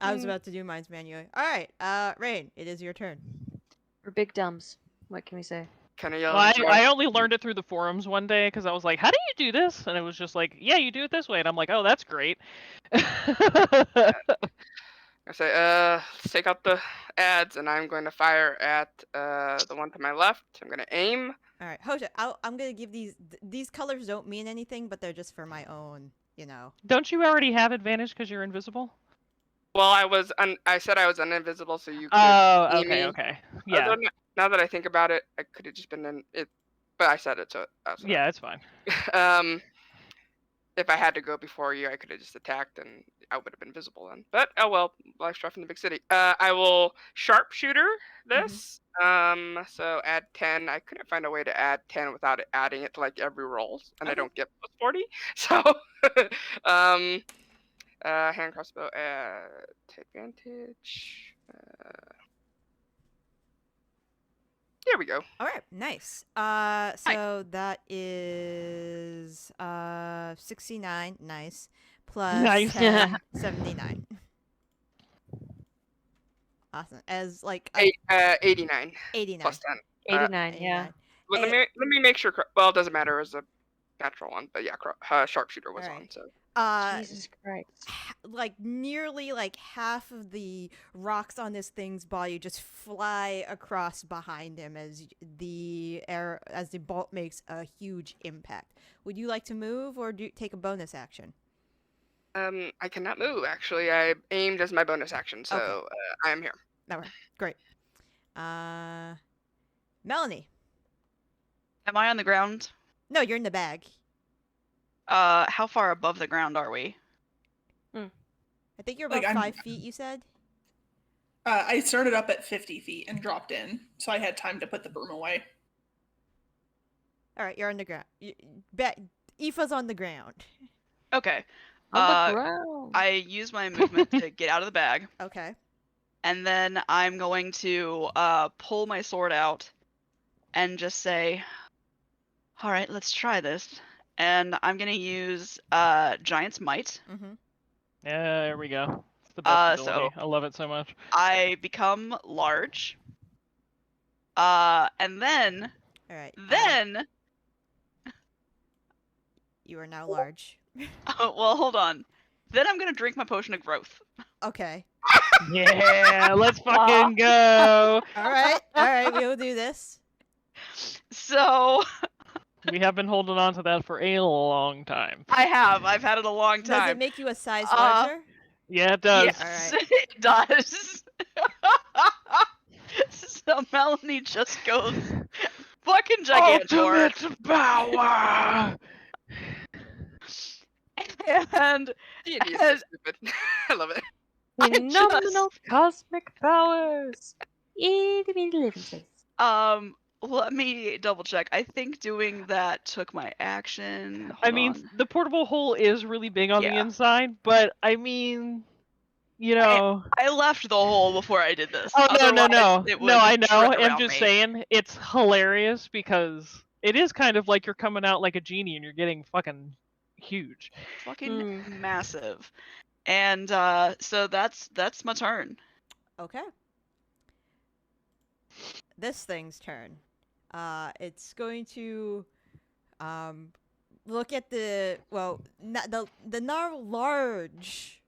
I was about to do mine's manually. All right, Raine, it is your turn. We're big dumbs. What can we say? Can I yell? Well, I only learned it through the forums one day because I was like, "How do you do this?" And it was just like, "Yeah, you do it this way." And I'm like, "Oh, that's great." I say, let's take out the ads, and I'm going to fire at the one to my left. I'm going to aim. All right, Hoja, I'm gonna give these colors don't mean anything, but they're just for my own, you know. Don't you already have advantage because you're invisible? Well, I said I was invisible, so you could Oh, see okay, me. okay. Yeah. Although, now that I think about it, I could have just been in it, but I said it, so that's Yeah, it's fine. if I had to go before you, I could have just attacked, and I would have been visible then. But oh well, life's rough in the big city. I will sharpshooter this. So add 10. I couldn't find a way to add 10 without adding it to like every roll, and I don't get plus 40. So, hand crossbow at advantage. There we go. All right, nice. So that is 69, nice, plus Nice. 10, 79. Awesome. As like 89 89. plus 10. 89, yeah. Well, let me make sure. Well, it doesn't matter. It was a natural one, but yeah, sharpshooter was Alright. on. So Jesus Christ. Like nearly like half of the rocks on this thing's body just fly across behind him as the bolt makes a huge impact. Would you like to move or take a bonus action? I cannot move. Actually, I aimed as my bonus action, so Okay. I am here. All right, great. Melanie. Am I on the ground? No, you're in the bag. How far above the ground are we? I think you're Like, about I'm- 5 feet, you said? I started up at 50 feet and dropped in, so I had time to put the broom away. All right, you're on the ground. Aoife's on the ground. Okay. On the ground. I use my movement to get out of the bag, Okay. and then I'm going to pull my sword out and just say, "All right, let's try this." And I'm gonna use Giant's Might. Mm-hmm. Yeah, there we go. It's the best ability. I love it so much. I become large. And then All right. You are now large. well, hold on. Then I'm gonna drink my potion of growth. Okay. Yeah, let's fucking go. All right, we will do this. So We have been holding on to that for a long time. I've had it a long time. Does it make you a size larger? Yeah, it does. Yes, Alright. it does. So Melanie just goes fucking gigantor. Ultimate power. And D&D is so stupid. I love it. Phenomenal cosmic powers. Itty bitty living space. Let me double check. I think doing that took my action. I Hold mean, on. the portable hole is really big on the Yeah. inside, but I mean, you know. I left the hole before I did this. Oh no Otherwise, it would I know. trip I'm around just me. saying it's hilarious because it is kind of like you're coming out like a genie and you're getting fucking huge. Fucking massive. And so that's my turn. Okay. This thing's turn. It's going to look at the now large,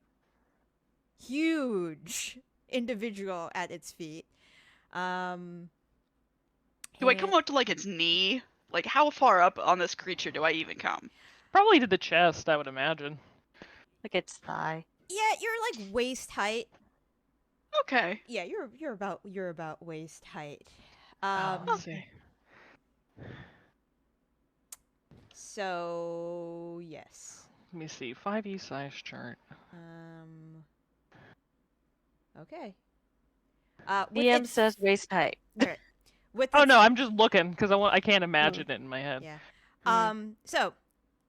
huge individual at its feet. Do I and- come up to like its knee? Like how far up on this creature do I even come? Probably to the chest, I would imagine. Like its thigh. Yeah, you're like waist height. Okay. Yeah, you're about waist height. Let's see. So yes. Let me see. 5e size chart. Okay. With DM its- says waist height. Right. With Oh its- no, I'm just looking because I can't imagine it in my head. Yeah. So,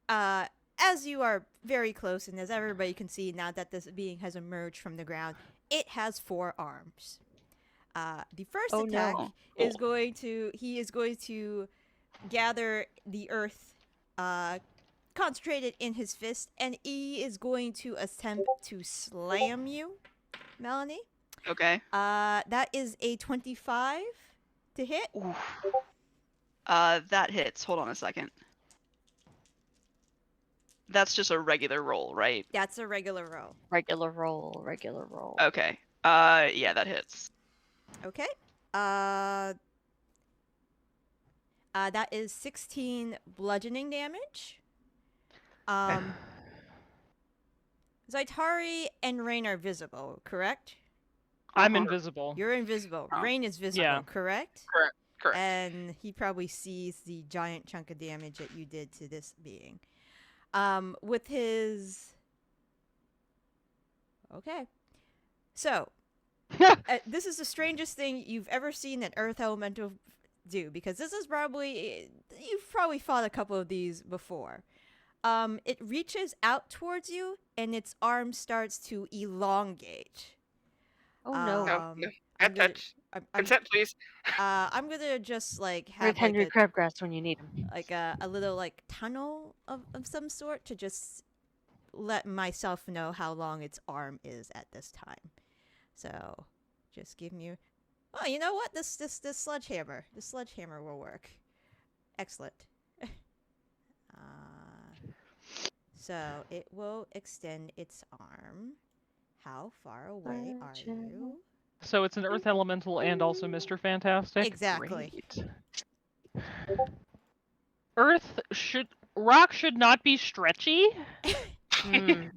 as you are very close, and as everybody can see now that this being has emerged from the ground, it has 4 arms. The first Oh, attack no. is going to gather the earth, concentrated in his fist, and he is going to attempt to slam you, Melanie. Okay. That is a 25 to hit. Oof. That hits. Hold on a second. That's just a regular roll, right? That's a regular roll. Regular roll. Okay. Yeah, that hits. Okay. That is 16 bludgeoning damage. Zaitari and Raine are visible, correct? I'm invisible. You're invisible. Oh. Raine is visible, Yeah. correct? Correct. And he probably sees the giant chunk of damage that you did to this being. With his... Okay. So, this is the strangest thing you've ever seen an Earth Elemental do, because this is probably... You've probably fought a couple of these before. It reaches out towards you, and its arm starts to elongate. Oh no. No. I'm gonna- Touch. I'm Consent, please. I'm gonna just like Very have tender like crabgrass when you need them. a little like tunnel of some sort to just let myself know how long its arm is at this time. So just give me. Oh, you know what? This sledgehammer. This sledgehammer will work. Excellent. So it will extend its arm. How far away are you? So it's an earth elemental and also Mr. Fantastic. Exactly. Great. Rock should not be stretchy.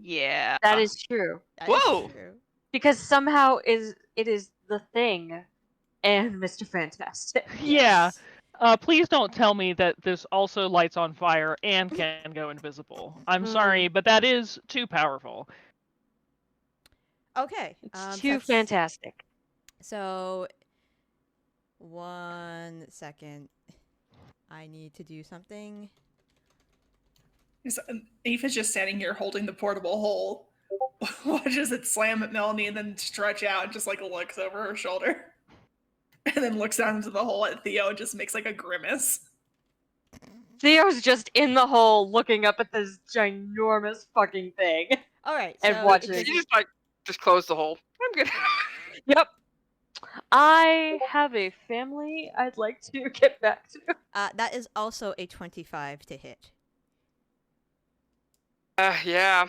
Yeah. That is true. That is Whoa! true. Because somehow it is the thing and Mr. Fantastic. Yeah. Please don't tell me that this also lights on fire and can go invisible. I'm sorry, but that is too powerful. Okay. It's too fantastic. So, 1 second. I need to do something. Aoife's just standing here holding the portable hole, watches it slam at Melanie, and then stretch out and just like looks over her shoulder. And then looks down into the hole at Theo and just makes like a grimace. Theo's just in the hole looking up at this ginormous fucking thing. All right. And so watching. it- You just close the hole. I'm good. Yep. I have a family I'd like to get back to. that is also a 25 to hit. Yeah.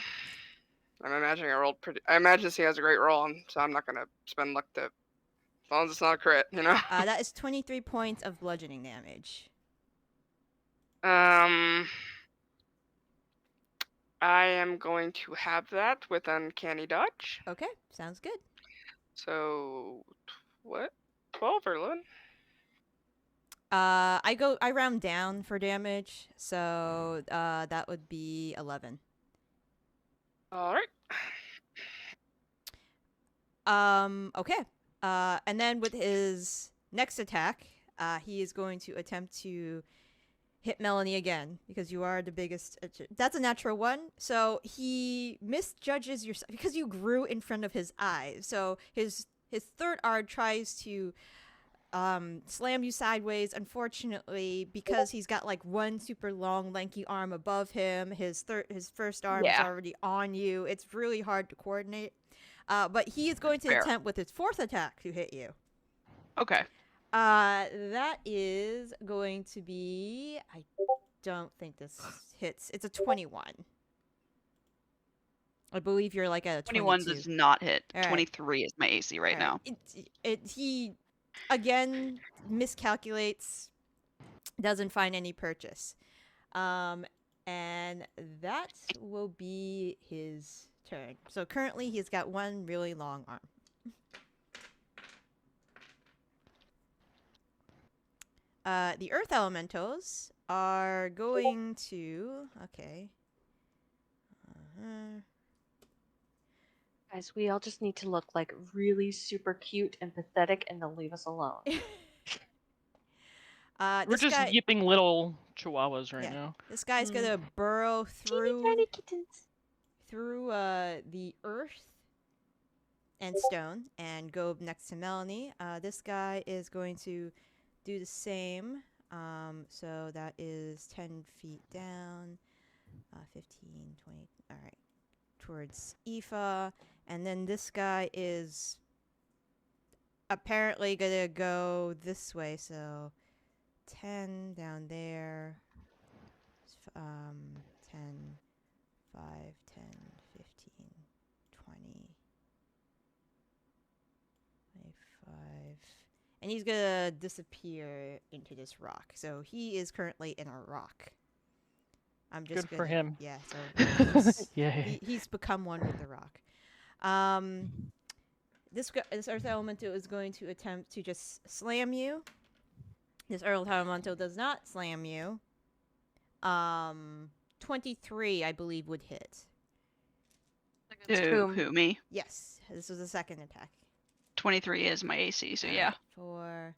I'm imagining I rolled pretty. I imagine he has a great roll, so I'm not gonna spend luck to. As long as it's not a crit, you know. That is 23 points of bludgeoning damage. I am going to have that with Uncanny Dodge. Okay, sounds good. So, what? 12 or 11? I round down for damage, so that would be 11. All right. Okay. And then with his next attack, he is going to attempt to hit Melanie again because you are the biggest. That's a natural one. So he misjudges yourself because you grew in front of his eyes. So his third arm tries to slam you sideways. Unfortunately, because he's got like one super long lanky arm above him, his first arm is already on you. It's really hard to coordinate. But he is going to attempt with his fourth attack to hit you. Okay. That is going to be. I don't think this hits. It's a 21. I believe you're like a 21 22. does not hit. All right. 23 is my AC right now. He again miscalculates, doesn't find any purchase. And that will be his turn. So currently he's got one really long arm. The earth elementals are going to... Okay. Guys, we all just need to look like really super cute and pathetic, and they'll leave us alone. We're just yipping little chihuahuas right now. This guy's gonna burrow through Teeny tiny kittens. through the earth and stone and go next to Melanie. This guy is going to do the same. So that is 10 feet down, 15, 20. All right, towards Aoife, and then this guy is apparently gonna go this way. So 10 down there. 10, 5, 10, 15, 20, 25. And he's gonna disappear into this rock. So he is currently in a rock. I'm just Good for him. Yeah, so Yay. he's become one with the rock. This earth elemental is going to attempt to just slam you. This earth elemental does not slam you. 23, I believe, would hit. Who, me? Yes, this was the second attack. 23 is my AC, so yeah. For,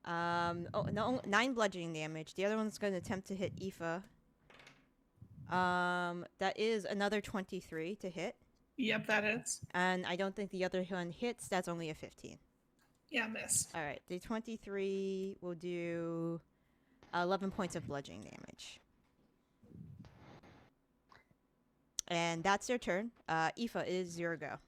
no, 9 bludgeoning damage. The other one's going to attempt to hit Aoife. That is another 23 to hit. Yep, that hits. And I don't think the other one hits. That's only a 15. Yeah, miss. All right, the 23 will do 11 points of bludgeoning damage. And that's their turn. Aoife, it is your go.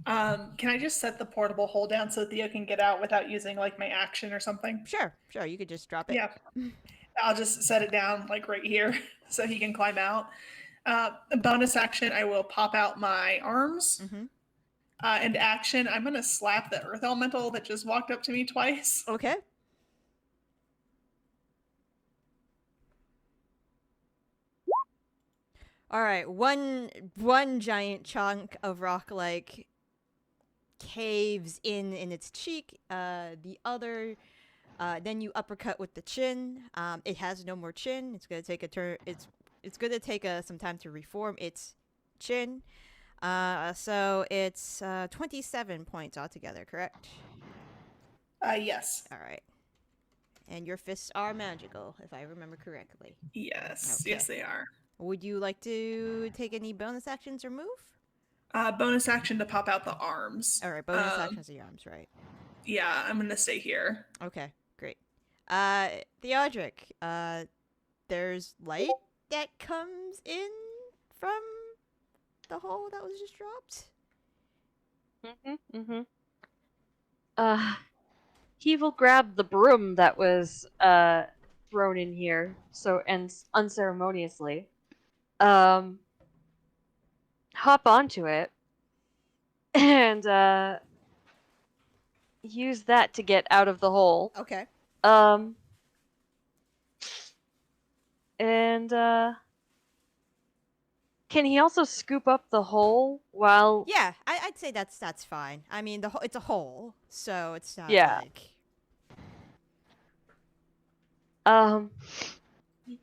Can I just set the portable hold down so Theo can get out without using like my action or something? Sure. You could just drop it. Yeah. I'll just set it down like right here so he can climb out. Bonus action, I will pop out my arms. Mm-hmm. And action, I'm going to slap the earth elemental that just walked up to me twice. Okay. All right, one giant chunk of rock like caves in its cheek. The other, then you uppercut with the chin. It has no more chin. It's gonna take a turn. It's gonna take some time to reform its chin. So it's 27 points altogether, correct? Yes. All right. And your fists are magical, if I remember correctly. Yes. Okay. Yes, they are. Would you like to take any bonus actions or move? Bonus action to pop out the arms. All right, bonus actions the arms, right? Yeah, I'm gonna stay here. Okay, great. Theodric, there's light that comes in from the hole that was just dropped. He will grab the broom that was thrown in here, and unceremoniously, hop onto it, and use that to get out of the hole. Okay. And can he also scoop up the hole while? Yeah, I'd say that's fine. I mean, it's a hole, so it's not like.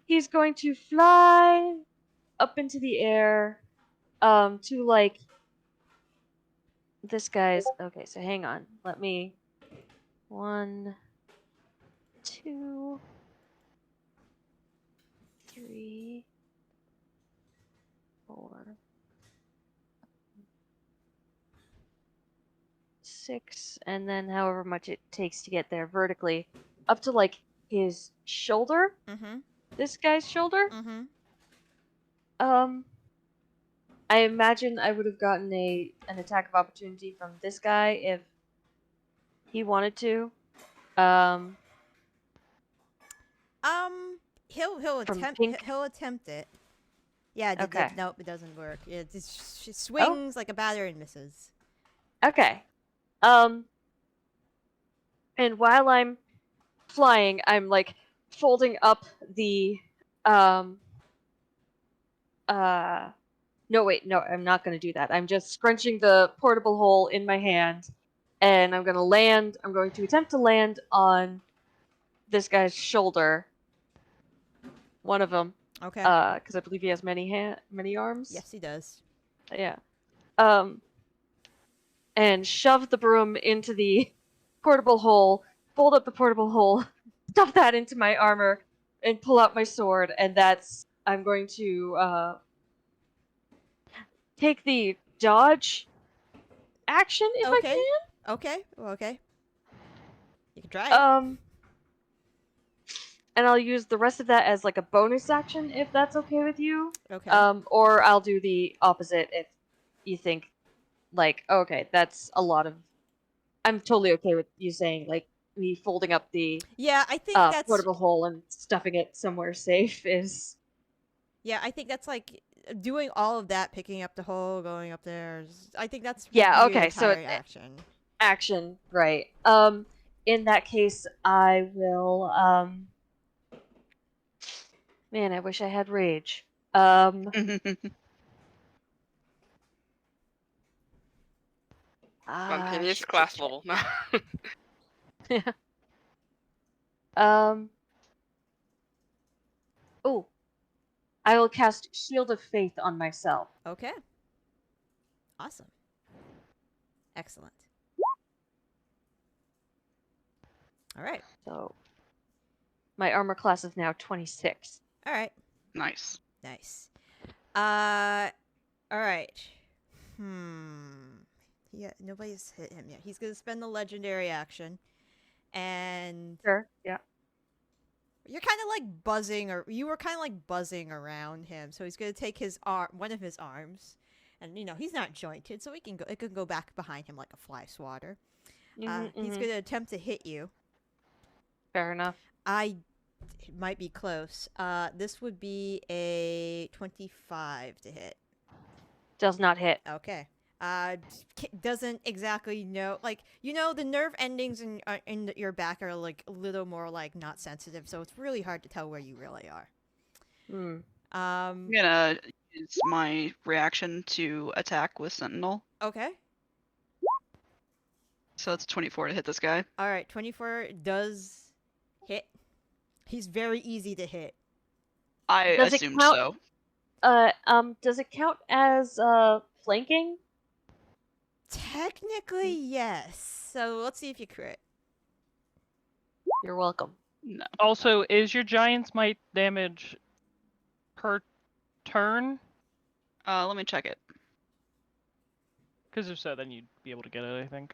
He's going to fly up into the air, to like this guy's okay. So hang on. Let me. 1, 2, 3, 4, 6, and then however much it takes to get there vertically, up to like his shoulder. Mm-hmm. This guy's shoulder. Mm-hmm. I imagine I would have gotten an attack of opportunity from this guy if he wanted to. He'll From attempt pink. he'll attempt it. Yeah, Okay. nope, it doesn't work. It just she Oh. swings like a batter and misses. Okay. And while I'm flying, I'm like folding up the no wait, no, I'm not gonna do that. I'm just scrunching the portable hole in my hand, and I'm going to attempt to land on this guy's shoulder. One of them. Okay. Because I believe he has many arms. Yes, he does. Yeah. And shove the broom into the portable hole, fold up the portable hole, stuff that into my armor, and pull out my sword, and I'm going to take the dodge action if I Okay. can. Okay. Well, okay. You can try it. And I'll use the rest of that as like a bonus action if that's okay with you. Okay. Or I'll do the opposite if you think like, okay, that's a lot of. I'm totally okay with you saying like me folding up the Yeah, I think that's portable hole and stuffing it somewhere safe is. Yeah, I think that's like doing all of that, picking up the hole, going up there. I think that's would Yeah, be your okay, so entire action. Action, right. In that case, I will. Man, I wish I had rage. Spontaneous Shit, class shit. level. No. Oh, I will cast Shield of Faith on myself. Okay. Awesome. Excellent. All right. So, my armor class is now 26. All right. Nice. Nice. All right. Yeah, nobody's hit him yet. He's gonna spend the legendary action, and Sure. Yeah. you're kind of like buzzing, or you were kind of like buzzing around him. So he's gonna take one of his arms, and he's not jointed, so it can go back behind him like a fly swatter. He's gonna attempt to hit you. Fair enough. It might be close. This would be a 25 to hit. Does not hit. Okay. Doesn't exactly know, like, the nerve endings in your back are like a little more like not sensitive, so it's really hard to tell where you really are. I'm gonna use my reaction to attack with Sentinel. Okay. So that's 24 to hit this guy. All right, 24 does hit. He's very easy to hit. I assumed so. Does it count as flanking? Technically, yes. So let's see if you crit. You're welcome. No. Also, is your Giant's Might damage per turn? Let me check it. Because if so, then you'd be able to get it, I think.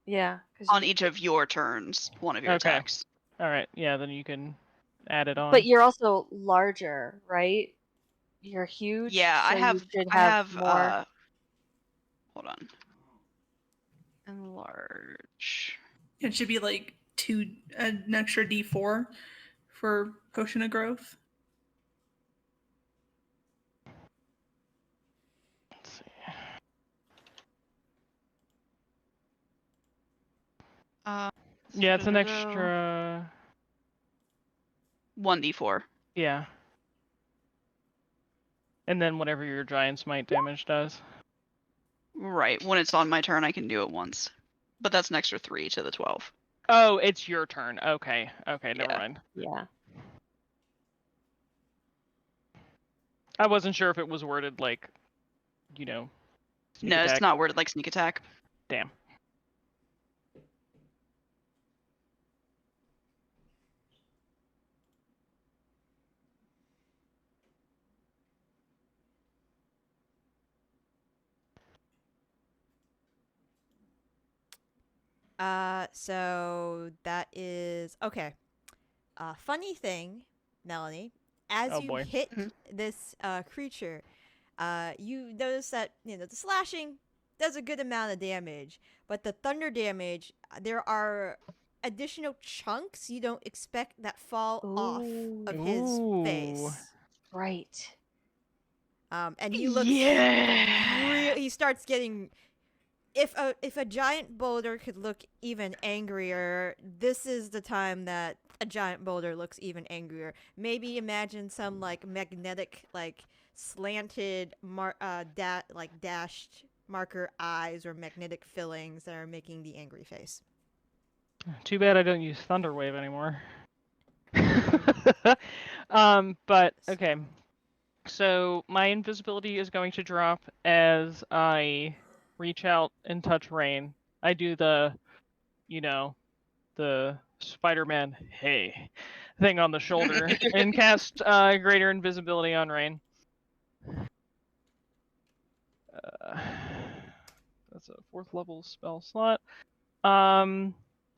Yeah. On each of your turns, one of your attacks. All right. Yeah, then you can add it on. But you're also larger, right? You're huge. Yeah, so I have. You should I have more. Hold on. Enlarge. It should be like an extra D4 for potion of growth. Let's see. Yeah, it's an extra 1d4. Yeah. And then whatever your Giant's Might damage does. Right. When it's on my turn, I can do it once. But that's an extra 3 to the 12. Oh, it's your turn. Okay. Okay, never Yeah. mind. Yeah. I wasn't sure if it was worded like, No, attack. it's not worded like sneak attack. Damn. So that is okay. Funny thing, Melanie, as Oh you boy. hit this creature, you notice that the slashing does a good amount of damage, but the thunder damage, there are additional chunks you don't expect that fall off of his Ooh. face. Right. And he looks Yeah. he starts getting. If a giant boulder could look even angrier, this is the time that a giant boulder looks even angrier. Maybe imagine some like magnetic, like slanted, dashed marker eyes or magnetic fillings that are making the angry face. Too bad I don't use Thunderwave anymore. But okay. So my invisibility is going to drop as I reach out and touch Raine. I do the Spider-Man hey thing on the shoulder and cast greater invisibility on Raine. That's a 4th level spell slot. And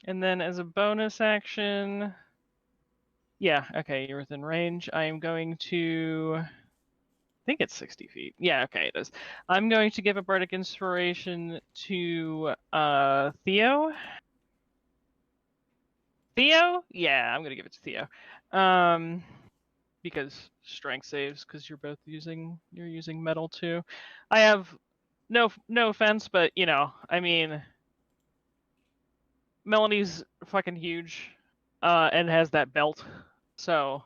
then as a bonus action, yeah, okay, you're within range. I am going to. I think it's 60 feet. Yeah, okay, it is. I'm going to give a bardic inspiration to Theo. Theo? Yeah, I'm gonna give it to Theo. Because strength saves, because you're using metal too. I have no offense, but I mean, Melanie's fucking huge, and has that belt, so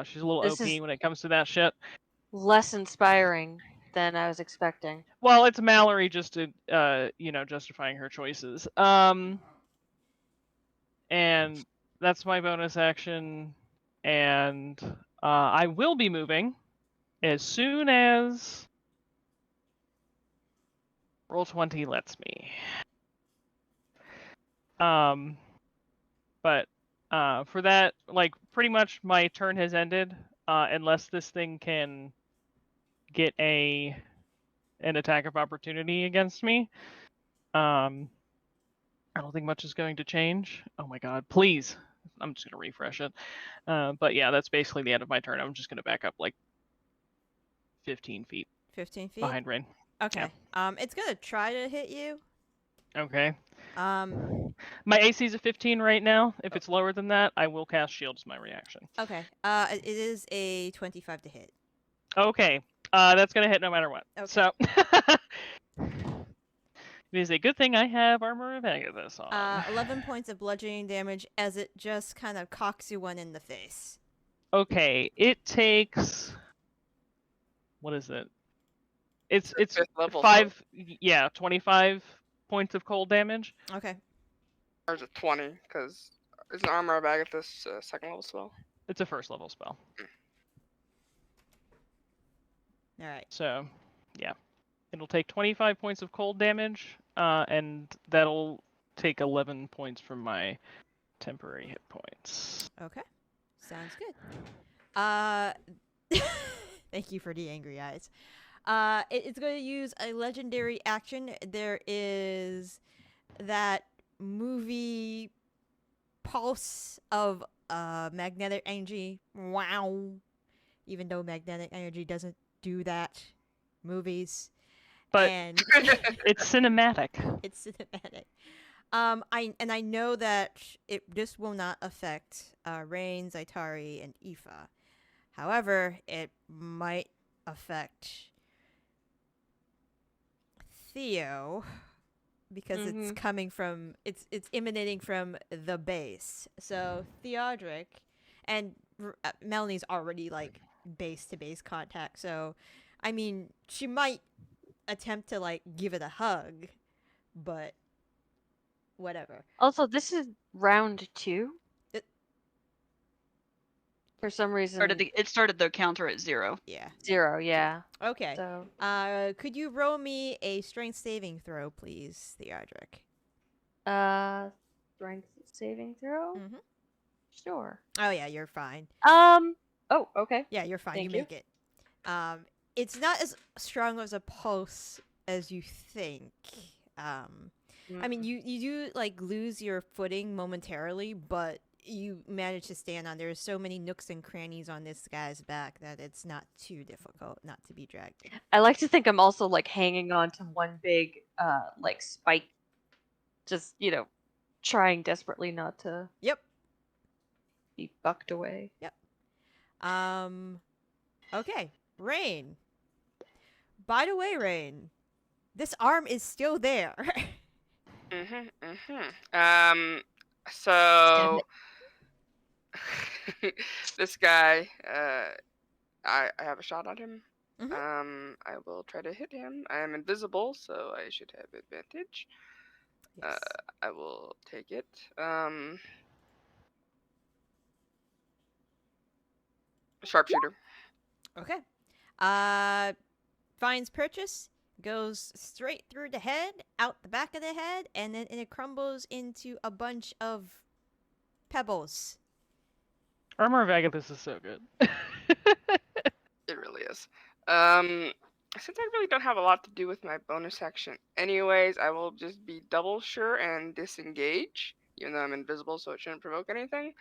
she's a little This OP is when it comes to that shit. less inspiring than I was expecting. Well, it's Mallory just to justifying her choices. And that's my bonus action, and I will be moving as soon as Roll20 lets me. But for that, like, pretty much my turn has ended, unless this thing can get an attack of opportunity against me. I don't think much is going to change. Oh my god, please. I'm just going to refresh it. But yeah, that's basically the end of my turn. I'm just going to back up like 15 feet 15 feet? behind Raine. Okay. It's gonna try to hit you. Okay. Um, My AC is a 15 right now. If it's lower than that, I will cast Shield as my reaction. okay. It is a 25 to hit. Okay. That's going to hit no matter what. Okay. So it is a good thing I have Armor of Agathis on. 11 points of bludgeoning damage as it just kind of cocks you one in the face. Okay, it takes. What is it? It's 5th level, 5. Yeah, 25 points of cold damage. Okay. Or is it 20? Because isn't Armor of Agathis 2nd level spell? It's a 1st level spell. All right. So, yeah, it'll take 25 points of cold damage, and that'll take 11 points from my temporary hit points. Okay. Sounds good. Thank you for the angry eyes. It's going to use a legendary action. There is that movie pulse of magnetic energy. Wow. Even though magnetic energy doesn't do that. Movies. But and it's cinematic. It's cinematic. I know that this will not affect Raine, Zaitari, and Aoife. However, it might affect Theo because it's coming from it's emanating from the base. So Theodric and Melanie's already like base to base contact. So I mean, she might attempt to like give it a hug, but whatever. Also, this is round 2. For some reason, It started the counter at 0. Yeah. 0. Yeah. Okay. So Could you roll me a strength saving throw, please, Theodric? strength saving throw. Mm-hmm. Sure. Oh yeah, you're fine. Oh, okay. Yeah, you're fine. Thank You you. make it. It's not as strong as a pulse as you think. I mean, you do like lose your footing momentarily, but you manage to stand on. There's so many nooks and crannies on this guy's back that it's not too difficult not to be dragged. I like to think I'm also like hanging on to one big like spike, just trying desperately not to Yep. be bucked away. Yep. Okay, Raine. By the way, Raine, this arm is still there. So this guy, I have a shot on him. Mhm. I will try to hit him. I am invisible, so I should have advantage. Yes. I will take it. Sharpshooter. Okay. Finds purchase, goes straight through the head, out the back of the head, and then it crumbles into a bunch of pebbles. Armor of Agathis is so good. It really is. Since I really don't have a lot to do with my bonus action anyways, I will just be double sure and disengage, even though I'm invisible, so it shouldn't provoke anything.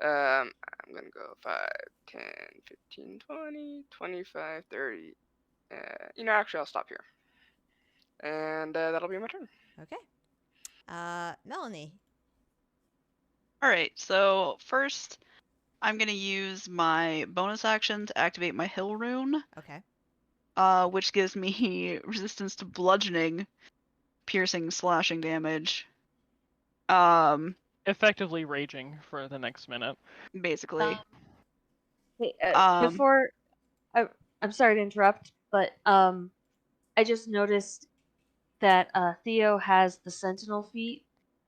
I'm gonna go 5, 10, 15, 20, 25, 30. Actually, I'll stop here. And that'll be my turn. Okay. Melanie. Alright, so first, I'm going to use my bonus action to activate my Hill Rune. Okay. Which gives me resistance to bludgeoning, piercing, slashing damage. Effectively raging for the next minute. Basically. Hey, before, I'm sorry to interrupt, but I just noticed that Theo has the Sentinel feat,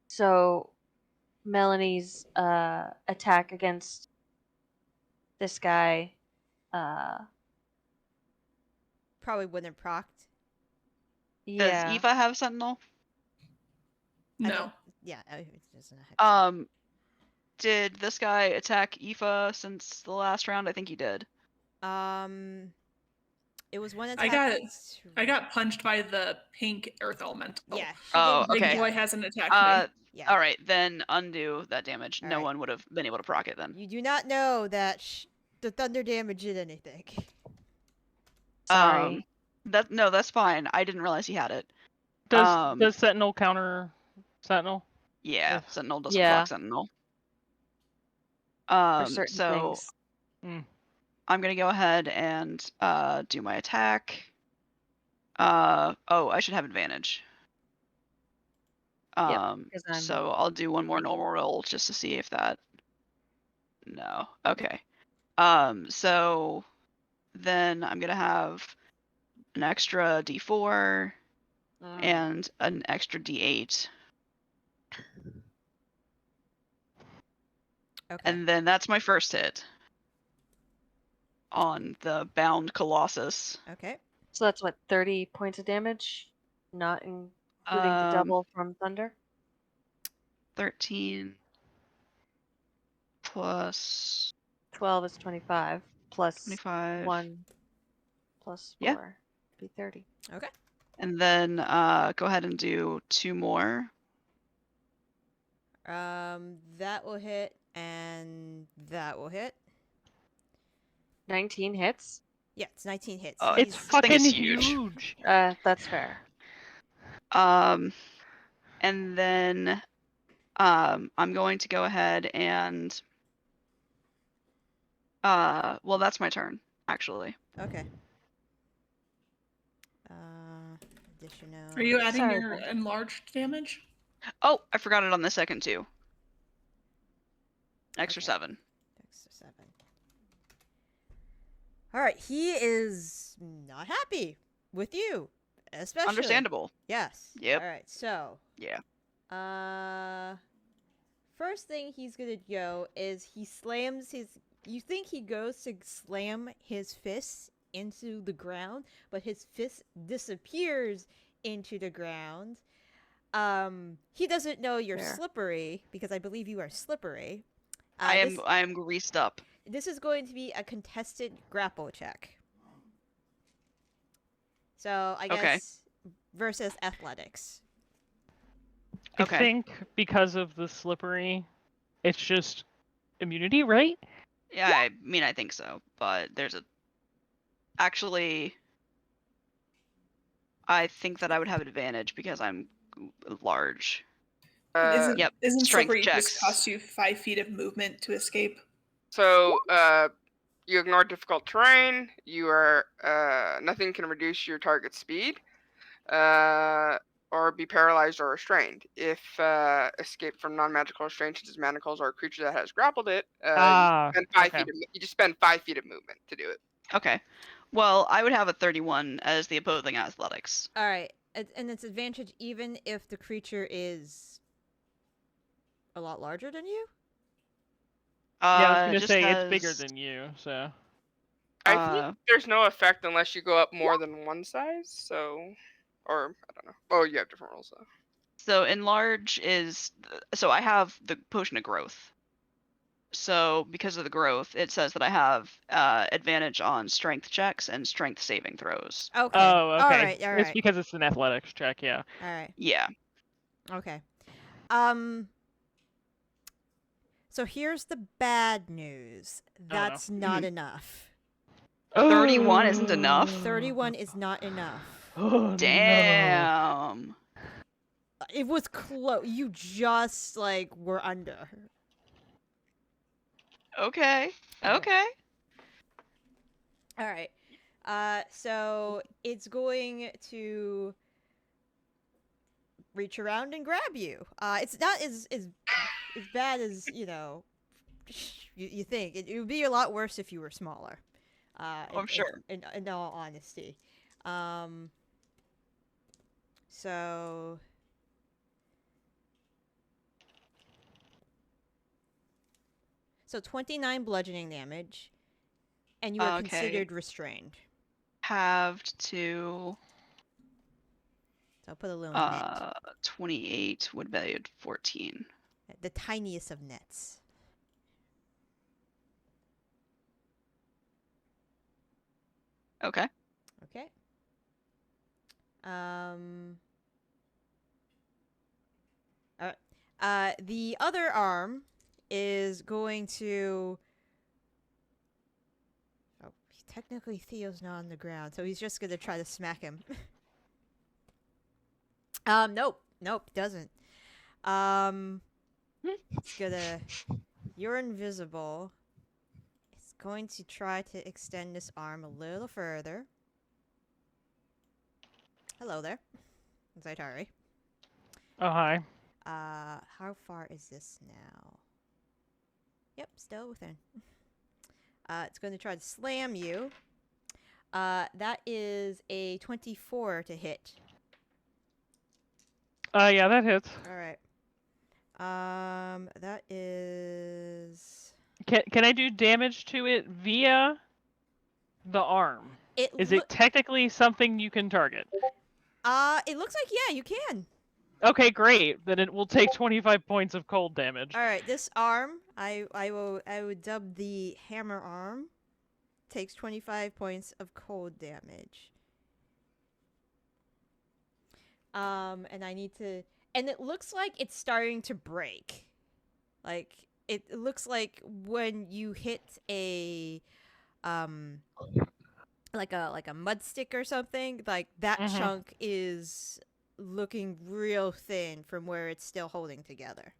so Melanie's attack against this guy, Probably wouldn't have procced. Does yeah. Aoife have Sentinel? No. Yeah, it doesn't have Did this guy attack Aoife since the last round? I think he did. It was one I attack. got punched by the pink earth elemental. Yeah. Oh, Big okay. boy hasn't attacked me. Yeah. Alright, then undo that damage. All No right. one would have been able to proc it then. You do not know that the thunder damage did anything. Sorry. That's fine. I didn't realize he had it. Does Sentinel counter Sentinel? Yeah, Sentinel doesn't Yeah. proc Sentinel. For certain so things. I'm gonna go ahead and do my attack. I should have advantage. Yep, 'cause I'm So I'll do one more normal roll just to see if that. No. Okay. So then I'm gonna have an extra D4 and an extra D8. Okay. And then that's my first hit on the bound Colossus. Okay. So that's what, 30 points of damage, not including the double from thunder. 13 plus 12 is 25 plus 25. 1 plus 4 Yeah. be 30. Okay. And then go ahead and do 2 more. That will hit, and that will hit. 19 hits. Yeah, it's 19 hits. Oh, It's This thing fucking is huge. huge. That's fair. And then I'm going to go ahead and well, that's my turn actually. Okay. Additional. Are you adding Sorry, your Ben. enlarged damage? Oh, I forgot it on the second too. Extra Okay. 7. Extra 7. All right, he is not happy with you, especially. Understandable. Yes. Yep. All right, so. Yeah. First thing he's gonna go is he slams his You think he goes to slam his fist into the ground, but his fist disappears into the ground. He doesn't know you're Fair. slippery because I believe you are slippery. I am greased up. This is going to be a contested grapple check. So I guess versus athletics. I Okay. think because of the slippery, it's just immunity, right? Yeah, I mean, I think so, but there's a. Actually, I think that I would have advantage because I'm large. Uh, Yep, Isn't strength slippery checks. just cost you 5 feet of movement to escape? so you ignore difficult terrain. You are nothing can reduce your target's speed, or be paralyzed or restrained. If escape from non-magical restraints such as manacles or a creature that has grappled it, you just spend 5 feet of movement to do it. Okay. Well, I would have a 31 as the opposing athletics. All right, and it's advantage even if the creature is a lot larger than you. Yeah, I was gonna Just say has, it's bigger than you, so. I think there's no effect unless you go up more than one size. So, or I don't know. Oh, you have different rules though. So enlarge is so I have the potion of growth. So because of the growth, it says that I have advantage on strength checks and strength saving throws. Okay. Oh, okay. All right. It's because it's an athletics check, yeah. All right. Yeah. Okay. So here's the bad news. That's not enough. 31 isn't enough? 31 is not enough. Oh, Damn. No. It was close. You just were under. Okay. Okay. All right. So it's going to reach around and grab you. It's not as bad as you think. It would be a lot worse if you were smaller. I'm sure. In all honesty. So. So 29 bludgeoning damage, and you are considered restrained. Halved to. So I'll put a little net. 28 would be 14. The tiniest of nets. Okay. Okay. The other arm is going to. Oh, technically Theo's not on the ground, so he's just gonna try to smack him. Nope, doesn't. It's gonna. You're invisible. It's going to try to extend this arm a little further. Hello there, Zaitari. Oh, hi. How far is this now? Yep, still within. It's going to try to slam you. That is a 24 to hit. Yeah, that hits. All right. That is. Can I do damage to it via the arm? Is it technically something you can target? It looks like you can. Okay, great. Then it will take 25 points of cold damage. All right, this arm, I would dub the hammer arm. Takes 25 points of cold damage. And I need to, and it looks like it's starting to break. Like it looks like when you hit a like a mud stick or something, like that chunk is looking real thin from where it's still holding together.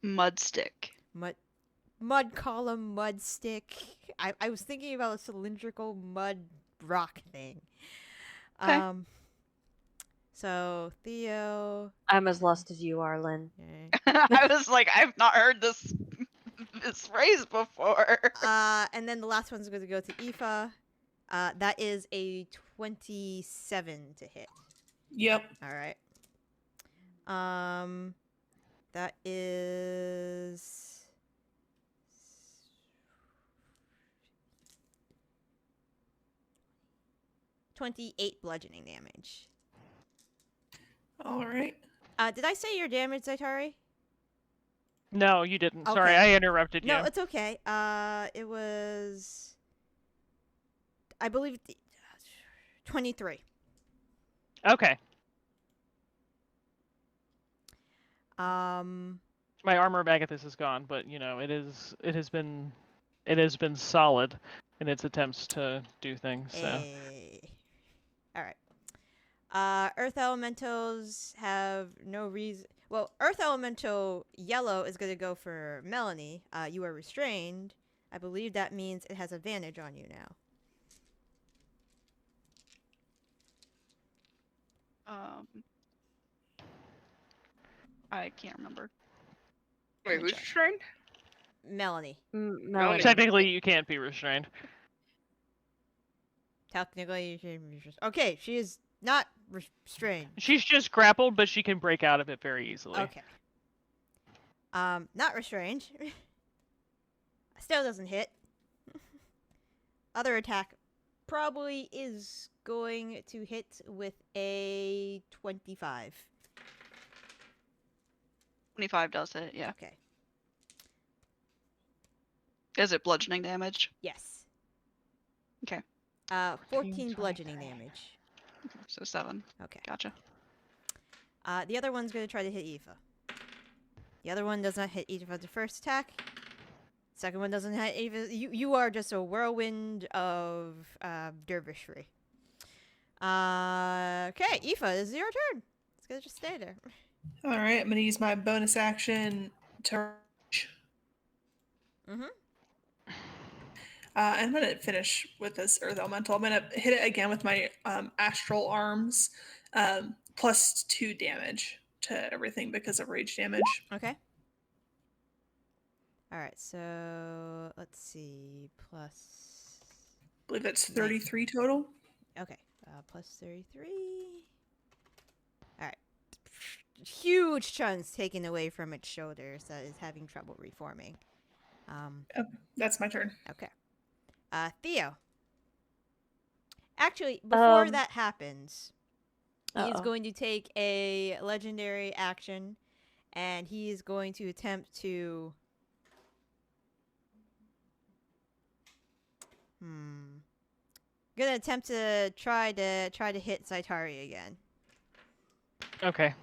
Mud stick. Mud column, mud stick. I was thinking about a cylindrical mud rock thing. Okay. So Theo, I'm as lost as you are, Lynn. okay. I was like, I've not heard this phrase before. And then the last one's going to go to Aoife. That is a 27 to hit. Yep. All right. That is 28 bludgeoning damage. All right. Did I say your damage, Zaitari? No, you didn't. Sorry, Okay. I interrupted you. No, it's okay. It was, I believe, 23. Okay. My armor of Agathis is gone, but it has been solid in its attempts to do things. So. Hey. All right. Earth elementals have no reason. Well, Earth elemental yellow is going to go for Melanie. You are restrained. I believe that means it has advantage on you now. I can't remember. Wait, who's restrained? Melanie. Melanie. Technically, you can't be restrained. Technically, you should be restrained. Okay, she is not restrained. She's just grappled, but she can break out of it very easily. Okay. Not restrained. Still doesn't hit. Other attack probably is going to hit with a 25. 25 does hit, yeah. Okay. Is it bludgeoning damage? Yes. Okay. 14 bludgeoning damage. So 7. Okay. Gotcha. The other one's going to try to hit Aoife. The other one does not hit Aoife the first attack. Second one doesn't hit Aoife. You are just a whirlwind of dervishry. Okay, Aoife, this is your turn. It's going to just stay there. All right, I'm going to use my bonus action to reach. Mm-hmm. I'm going to finish with this Earth Elemental. I'm going to hit it again with my Astral Arms, plus 2 damage to everything because of rage damage. Okay. All right, so let's see. Plus. I believe that's 33 total. Okay, plus 33. All right. Huge chunks taken away from its shoulders that is having trouble reforming. That's my turn. Okay. Theo. Actually, before that happens, he is going to take a legendary action, and he is going to attempt to... Gonna attempt to try to hit Zaitari again. Okay.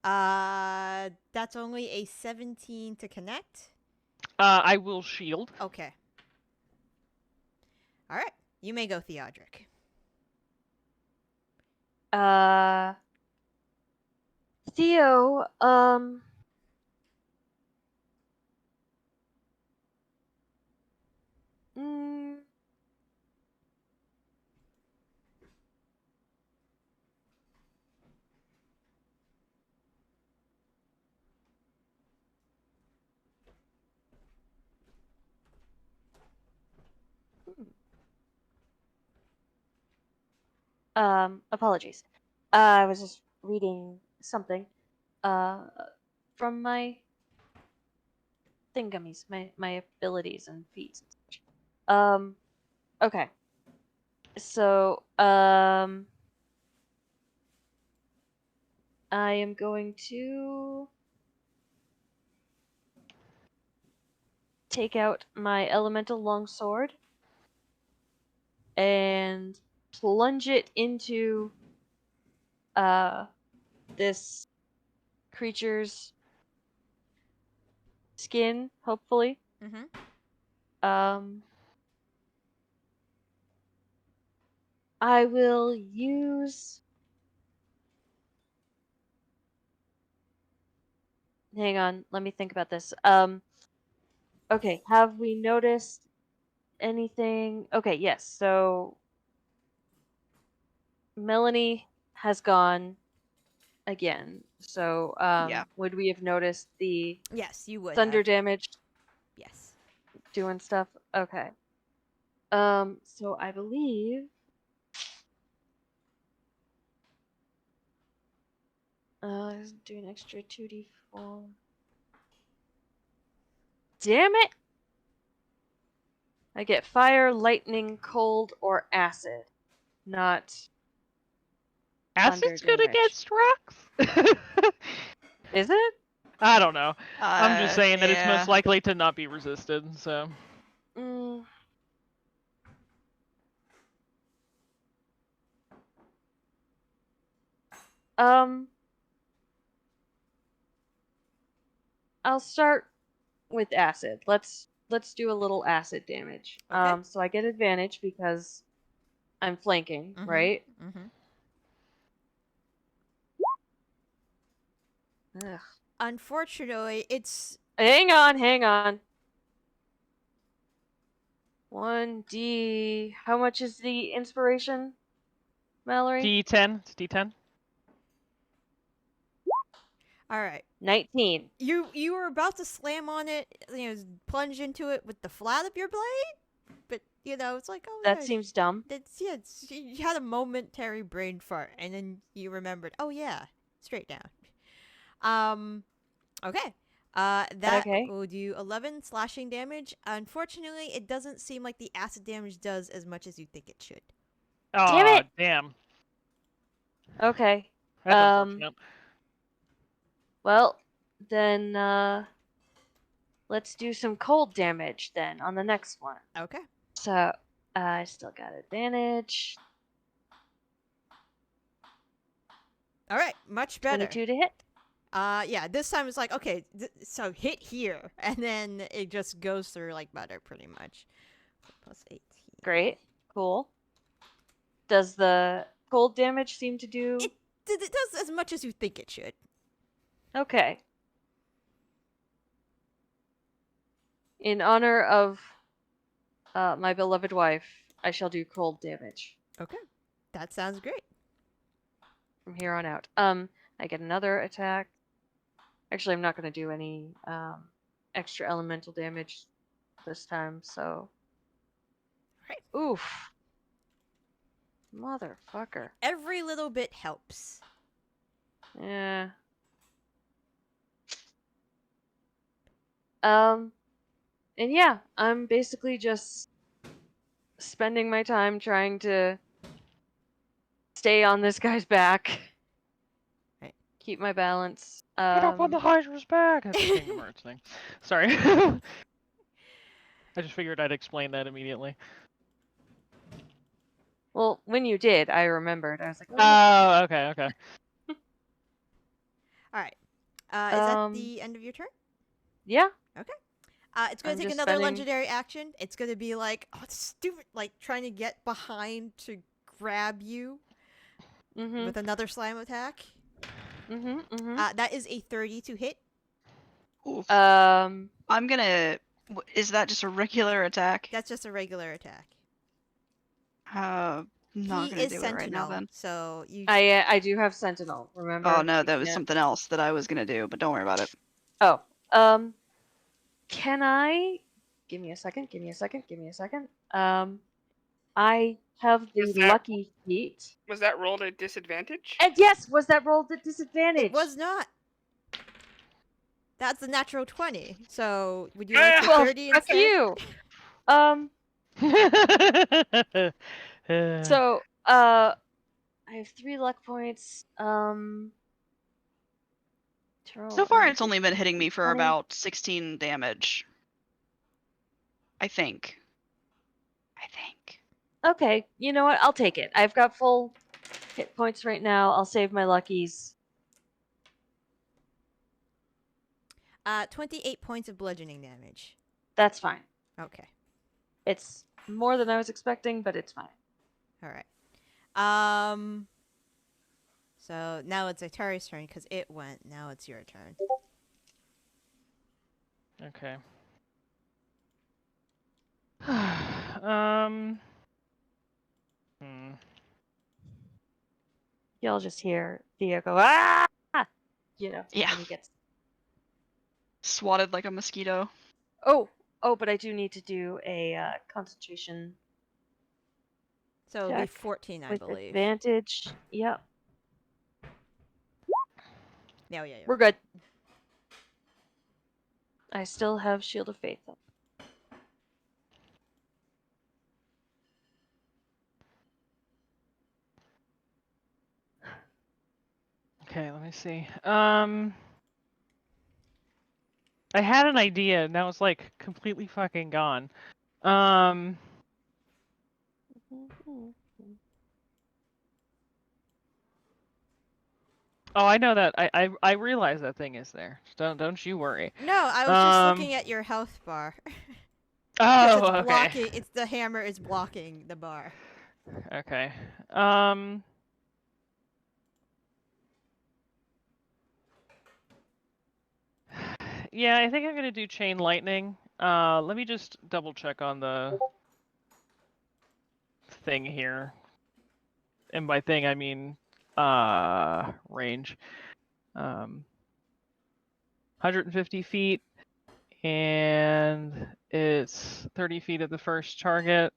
That's only a 17 to connect. I will shield. Okay. All right. You may go, Theodric. Theo, apologies. I was just reading something from my thingummies, my abilities and feats and such. Okay. So, I am going to take out my elemental longsword and plunge it into this creature's skin, hopefully. I will use... Hang on, let me think about this. Okay, have we noticed anything? Okay, yes, so Melanie has gone again. So, Yeah. would we have noticed the Yes, you would thunder have. damage Yes. doing stuff? Okay. So I believe do an extra 2d4. Damn it! I get fire, lightning, cold, or acid. Not Acid's good damage. against rocks? Is it? I don't know. I'm just saying that it's Yeah. most likely to not be resisted, so. Mm. I'll start with acid. Let's do a little acid damage. Okay. So I get advantage because I'm flanking, right? Mm-hmm. Ugh. Unfortunately, it's Hang on. 1d. How much is the inspiration, Mallory? D10. It's D10. all right. 19. You were about to slam on it, plunge into it with the flat of your blade, but it's like, oh That yeah, seems dumb. you had a momentary brain fart, and then you remembered, oh yeah, straight down. Okay. That Okay. will do 11 slashing damage. Unfortunately, it doesn't seem like the acid damage does as much as you think it should. Damn Oh, it! damn. Okay. That's unfortunate. Well, then let's do some cold damage then on the next one. Okay. So I still got advantage. All right, much better. 22 to hit. Yeah, this time it's like, okay, so hit here, and then it just goes through like butter, pretty much. Plus 18. Great. Cool. Does the cold damage seem to do? It does as much as you think it should. Okay. In honor of my beloved wife, I shall do cold damage Okay, that sounds great. from here on out. I get another attack. Actually, I'm not going to do any extra elemental damage this time, so. Right. Oof. Motherfucker. Every little bit helps. Yeah. And yeah, I'm basically just spending my time trying to stay on this guy's back. Right. Keep my balance. Get up on the Hydra's back! That's a Kingdom Hearts thing. Sorry. I just figured I'd explain that immediately. Well, when you did, I remembered. I was like, Oh, okay. All right. Is that the end of your turn? Yeah. Okay. It's going I'm to take just another spending- legendary action. It's going to be like, oh, it's stupid, like trying to get behind to grab you with another slam attack. That is a 30 to hit. Oof. Um, I'm gonna. Is that just a regular attack? That's just a regular attack. Not He gonna is do Sentinel, it right now then. so you. I do have Sentinel. Remember? Oh no, that was Yeah. something else that I was gonna do, but don't worry about it. Oh. Can I? Give me a second. I have the Was that- lucky feat. Was that rolled at disadvantage? And yes, was that rolled at disadvantage? It was not. That's the natural 20. So would you Yeah, like the well, 30 fuck instead? you. So, So, I have 3 luck points. So far, it's only been hitting me for 20. about 16 damage. I think. Okay, you know what? I'll take it. I've got full hit points right now. I'll save my luckies. 28 points of bludgeoning damage. That's fine. Okay. It's more than I was expecting, but it's fine. All right. So now it's Zaitari's turn because it went. Now it's your turn. okay. You'll just hear Theo go, ah! You know, Yeah. when he gets. Swatted like a mosquito. Oh, but I do need to do a concentration So it'll be check 14, I with believe. advantage. Yep, Yeah. we're good. I still have Shield of Faith up. see. I had an idea, now it's like completely fucking gone. Oh, I know that. I realize that thing is there. Don't you worry. No, I was just looking at your health bar. Oh, It's okay. blocking. It's the hammer is blocking the bar. Okay. Yeah, I think I'm gonna do chain lightning. Let me just double check on the thing here. And by thing I mean range. 150 feet, and it's 30 feet at the first target.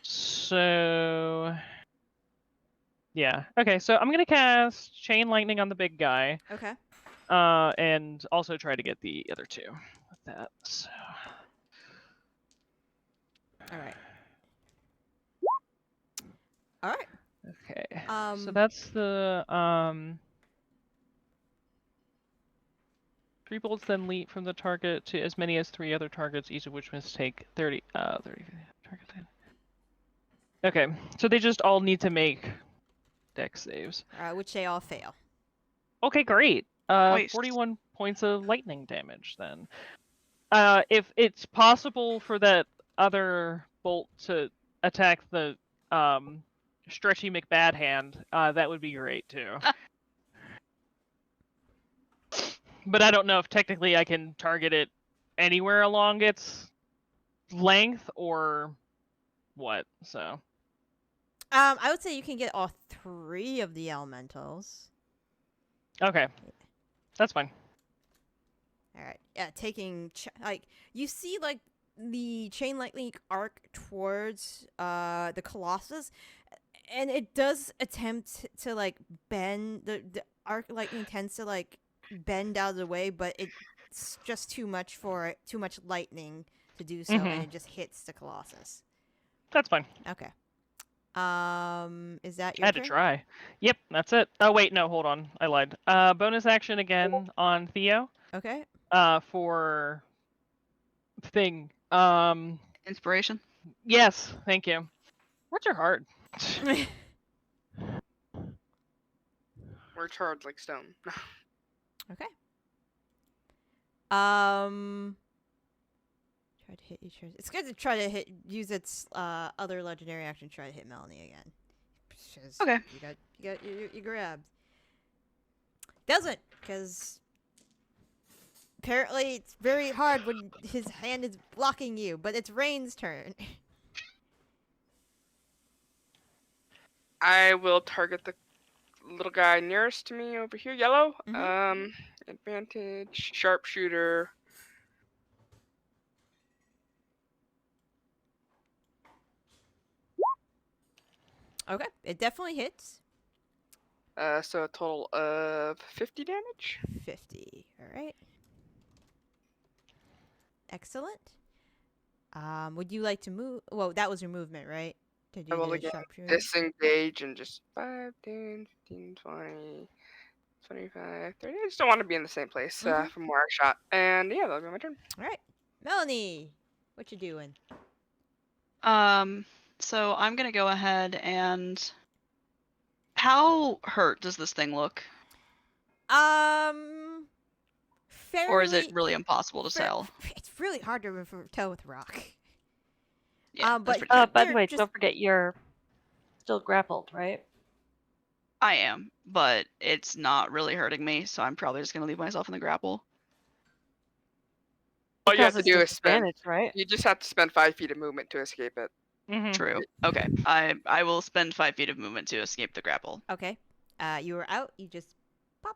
So yeah. Okay, so I'm gonna cast chain lightning on the big guy. Okay. And also try to get the other two with that. So. All right. All right. Okay. So Um. that's the 3 bolts then leap from the target to as many as 3 other targets, each of which must take 30 targets. Okay, so they just all need to make dex saves. Which they all fail. Okay, great. Nice. 41 points of lightning damage then. If it's possible for that other bolt to attack the stretchy McBad hand, that would be great too. But I don't know if technically I can target it anywhere along its length or what. So I would say you can get all 3 of the elementals. okay, that's fine. All right. Yeah, taking like you see like the chain lightning arc towards the Colossus, and it does attempt to like bend the arc lightning tends to like bend out of the way, but it's just too much for it, too much lightning to do so, and it just hits the Colossus. That's fine. Okay. Is that your I had turn? to try. Yep, that's it. Oh wait, no, hold on, I lied. Bonus action again on Theo. Okay. For thing. Inspiration. Yes, thank you. Words are hard. We're charged like stone. Okay. Try to hit each. It's good to try to use its other legendary action. Try to hit Melanie again. Okay. You grabbed. Doesn't, because apparently it's very hard when his hand is blocking you. But it's Raine's turn. I will target the little guy nearest to me over here, yellow. Mhm. Advantage, sharpshooter. Okay, it definitely hits. So a total of 50 damage. 50. All right. Excellent. Would you like to move? Well, that was your movement, right? To I do will the again sharpshooter. disengage and just 5, 10, 15, 20, 25, 30. I just don't want to be in the same place from where I shot. And yeah, that'll be my turn. All right, Melanie, what you doing? So I'm gonna go ahead and. How hurt does this thing look? Fairly. Or is it really impossible to tell? It's really hard to tell with rock. Yeah, but by the way, don't forget you're still grappled, right? I am, but it's not really hurting me, so I'm probably just gonna leave myself in the grapple. All you have to do is spend. Right? You just have to spend 5 feet of movement to escape it. True. Okay. I will spend 5 feet of movement to escape the grapple. Okay. You were out. You just pop.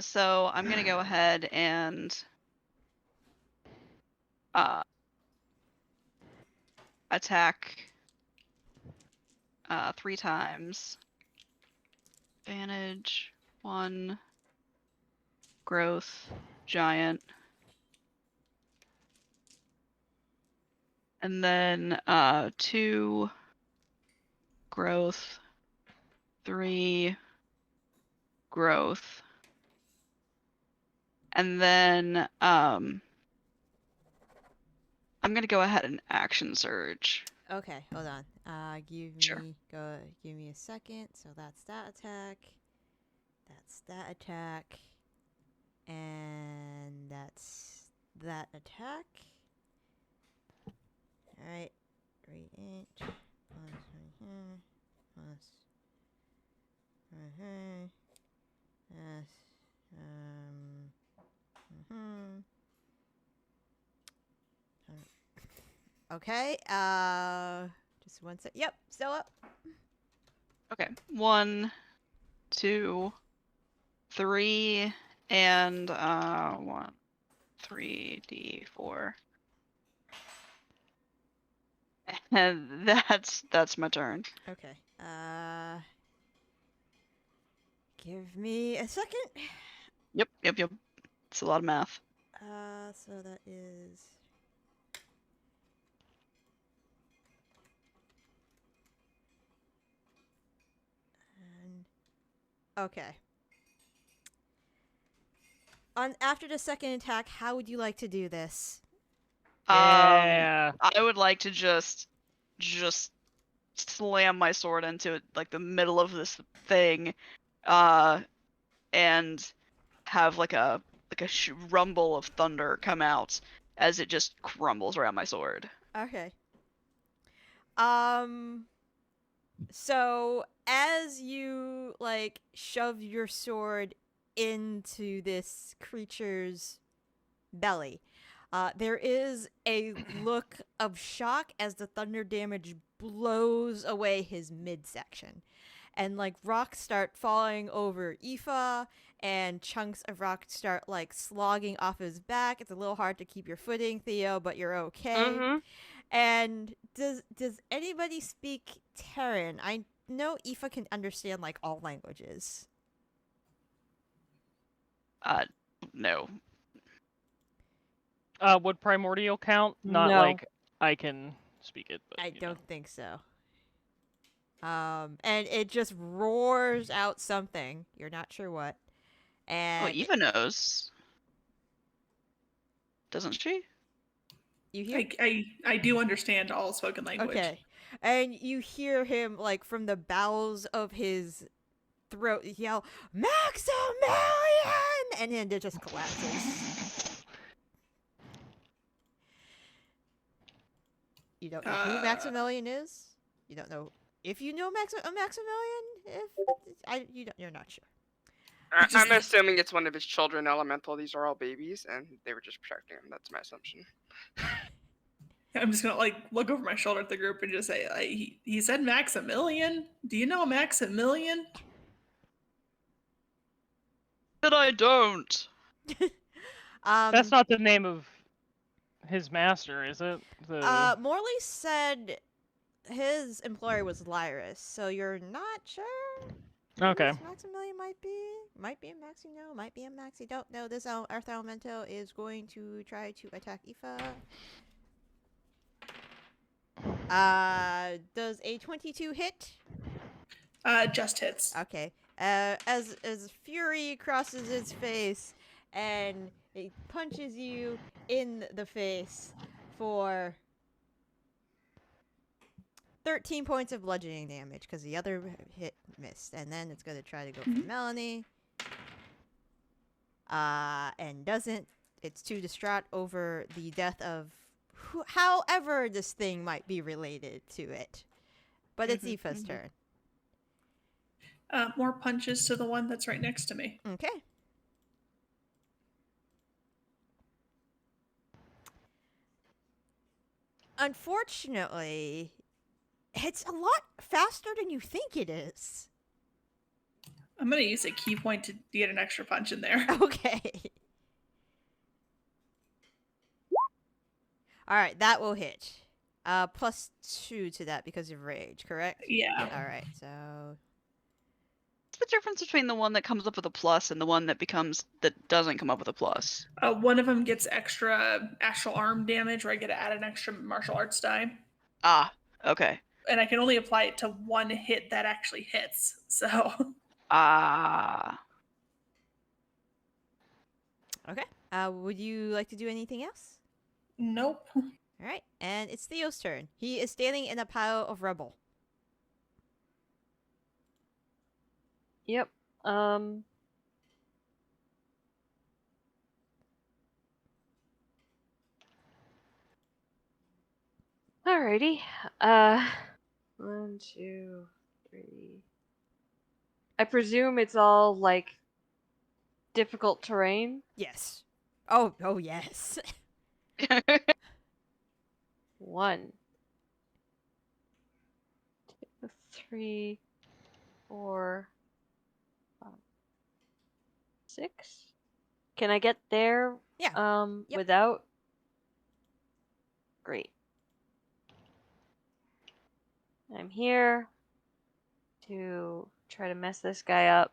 So I'm gonna go ahead and attack 3 times. Advantage 1. Growth. Giant. And then 2 growth, 3 growth. And then I'm gonna go ahead and action surge. Okay, hold on. Sure. Give me a second. So that's that attack. That's that attack. And that's that attack. Alright. Radiant. Plus. Okay, just one sec. Yep, still up. Okay, 1, 2, 3, and 1, 3d4. And that's my turn. Okay, give me a second. Yep. It's a lot of math. So that is... Okay. After the second attack, how would you like to do this? Yeah. I would like to just slam my sword into like the middle of this thing, and have like a rumble of thunder come out as it just crumbles around my sword. Okay. So as you like shove your sword into this creature's belly, there is a look of shock as the thunder damage blows away his midsection. And like rocks start falling over Aoife, and chunks of rock start like slogging off his back. It's a little hard to keep your footing, Theo, but you're okay. Mm-hmm. And does anybody speak Terran? I know Aoife can understand like all languages. No. Would primordial count? Not No. like I can speak it, but I you know. don't think so. And it just roars out something. You're not sure what. And Eva knows. Doesn't she? you hear? I do understand all spoken language. Okay. And you hear him like from the bowels of his throat yell, "Maximilian!" And then it just collapses. You don't know who Maximilian is? You don't know if you know Maximilian? You're not sure. I'm assuming it's one of his children, elemental. These are all babies, and they were just protecting him. That's my assumption. I'm just gonna like look over my shoulder at the group and just say, he said Maximilian. Do you know Maximilian? But I don't. That's not the name of his master, is it? Morley said his employer was Lyris, so you're not sure? Okay. Maximilian might be a Maxi, no, might be a Maxi, don't know. This Earth Elemental is going to try to attack Aoife. Does a 22 hit? Just hits. Okay. As fury crosses its face, and it punches you in the face for 13 points of bludgeoning damage, because the other hit missed. And then it's going to try to go for Melanie. And doesn't. It's too distraught over the death of however this thing might be related to it. But it's Aoife's turn. More punches to the one that's right next to me. Okay. Unfortunately, it's a lot faster than you think it is. I'm going to use a key point to get an extra punch in there. Okay. Alright, that will hit. +2 to that because of rage, correct? Yeah. Alright, so... What's the difference between the one that comes up with a plus and the one that doesn't come up with a plus? One of them gets extra astral arm damage, where I get to add an extra martial arts die. Ah, okay. and I can only apply it to one hit that actually hits. So Okay. Would you like to do anything else? nope. All right, and it's Theo's turn. He is standing in a pile of rubble. Yep. Alrighty. 1, 2, 3. I presume it's all like difficult terrain. Yes. Oh yes. 1, 2, 3, 4, 5, 6. Can I get there? Yeah. Yep. Without? Great. I'm here to try to mess this guy up.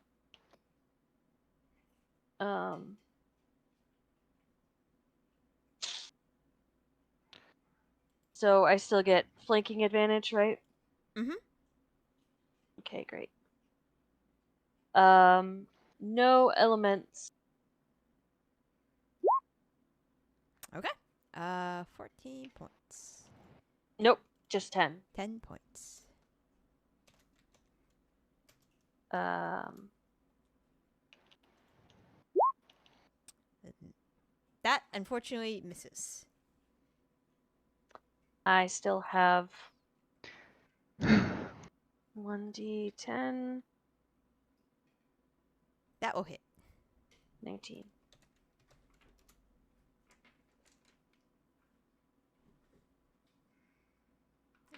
So I still get flanking advantage, right? Mhm. Okay, great. No elements. Okay. 14 points. Nope, just 10. 10 points. That unfortunately misses. I still have 1d10, That will hit. 19.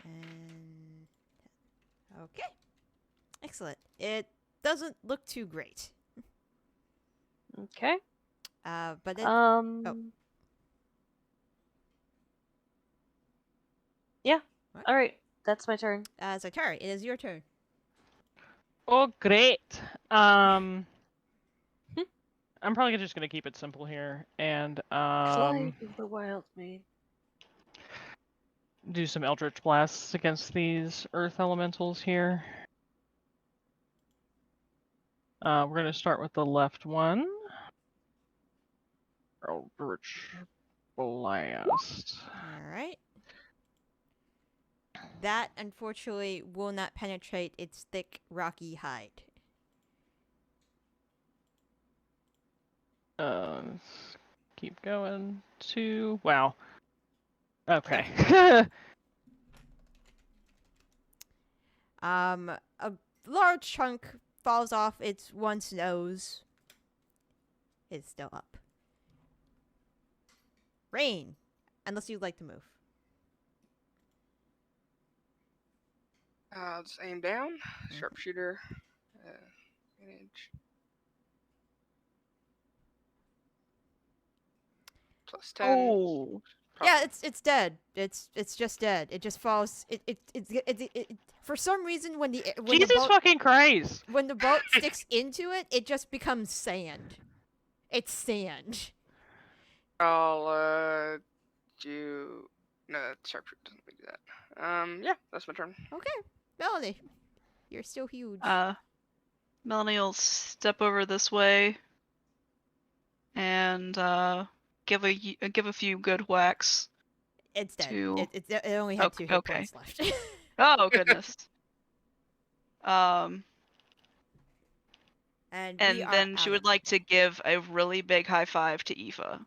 And okay. Excellent. It doesn't look too great. Okay. But it Yeah. What? All right. That's my turn. Zaitari, it is your turn. Oh, great. I'm probably just gonna keep it simple here and Flight of the Wild Maid. do some Eldritch Blasts against these Earth Elementals here. We're gonna start with the left one. Eldritch Blast. All right. That unfortunately will not penetrate its thick, rocky hide. Keep going. 2. Wow. Okay. A large chunk falls off its once nose. It's still up. Raine, unless you'd like to move. I'll just aim down. Sharpshooter. Advantage. Plus 10. Oh. Yeah, it's dead. It's just dead. It just falls. It for some reason when the Jesus fucking Christ. when the boat sticks into it, it just becomes sand. It's sand. I'll do. No, sharpshooter doesn't let me do that. Yeah, that's my turn. Okay, Melanie, you're still huge. Melanie will step over this way and give a few good whacks. It's dead. To... It only had 2 hit points left. Oh goodness. And then she would like to give a really big high five to Aoife.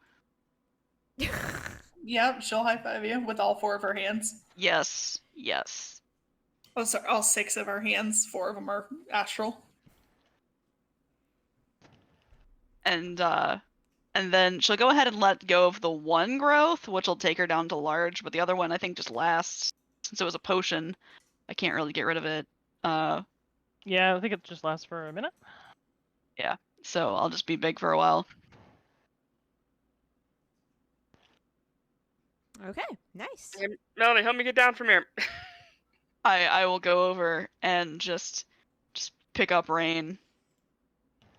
Yep, she'll high five you with all 4 of her hands. Yes, yes. Oh, sorry, all 6 of her hands. 4 of them are astral. And then she'll go ahead and let go of the one growth, which will take her down to large, but the other one I think just lasts. Since it was a potion, I can't really get rid of it. Yeah, I think it just lasts for a minute. Yeah, so I'll just be big for a while. Okay, nice. Hey, Melanie, help me get down from here. I will go over and just pick up Raine.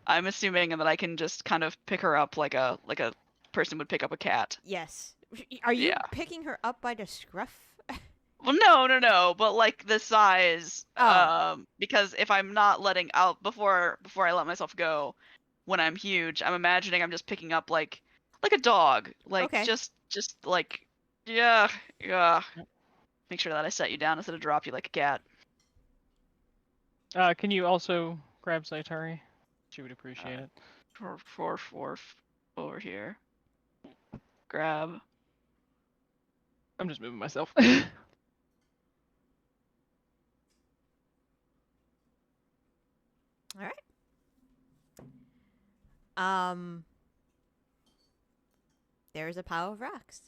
I'm assuming that I can just kind of pick her up like a person would pick up a cat. Yes. Are you Yeah. picking her up by the scruff? Well, no, but like the size. Because if I'm not letting out before I let myself go, when I'm huge, I'm imagining I'm just picking up like a dog, like Okay. just like yeah. Make sure that I set you down instead of drop you like a cat. Can you also grab Zaitari? She would appreciate it. Four, over here. Grab. I'm just moving myself. All right. There's a pile of rocks.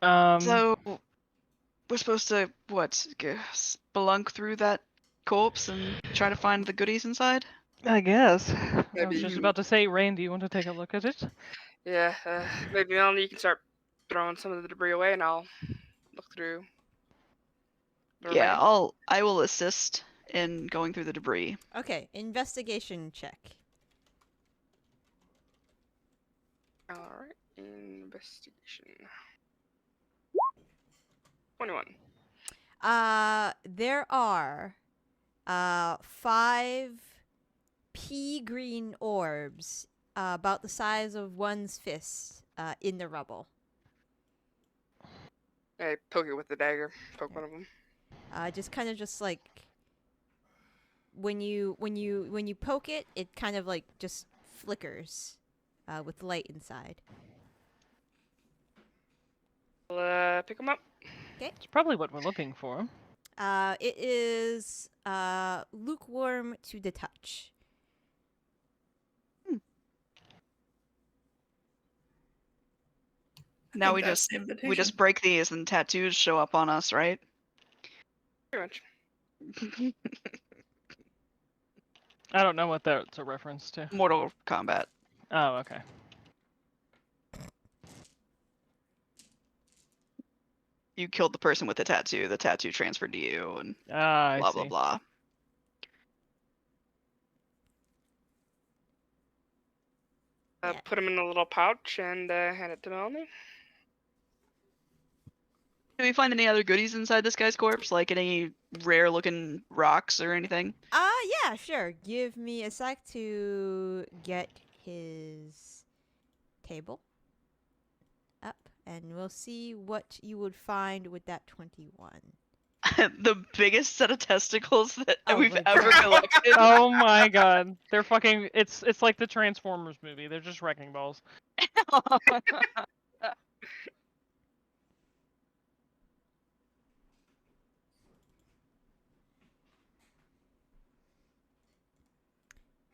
So we're supposed to spelunk through that corpse and try to find the goodies inside? I guess. Maybe I was just you- about to say, Raine, do you want to take a look at it? Yeah, maybe Melanie, you can start throwing some of the debris away, and I'll look through. The Yeah, remains. I will assist in going through the debris. Okay, investigation check. All right, investigation. 21. There are 5 pea green orbs, about the size of one's fist, in the rubble. I poke it with the dagger. Poke one of them. Just kind of just like when you poke it, it kind of like just flickers, with light inside. I'll pick them up. It's probably what we're looking for. It is lukewarm to the touch. Now think that's the we invitation. just break these and tattoos show up on us, right? Pretty much. I don't know what that's a reference to. Mortal Kombat. Oh, okay. You killed the person with the tattoo transferred to you, and I blah see. blah blah. Yeah. Put them in a little pouch and hand it to Melanie. Did we find any other goodies inside this guy's corpse? Like any rare looking rocks or anything? Yeah, sure. Give me a sec to get his table up, and we'll see what you would find with that 21. The biggest set of testicles that Oh we've my ever God. collected. Oh my god. They're fucking it's like the Transformers movie. They're just wrecking balls.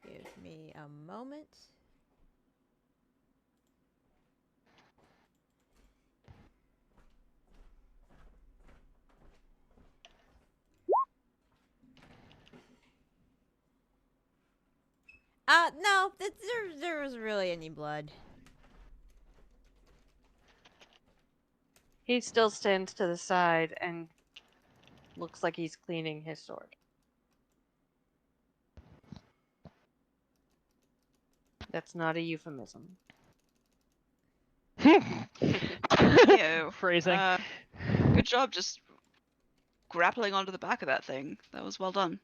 Give me a moment. No, there wasn't really any blood. He still stands to the side and looks like he's cleaning his sword. That's not a euphemism. Ew. Phrasing. Good job just grappling onto the back of that thing. That was well done.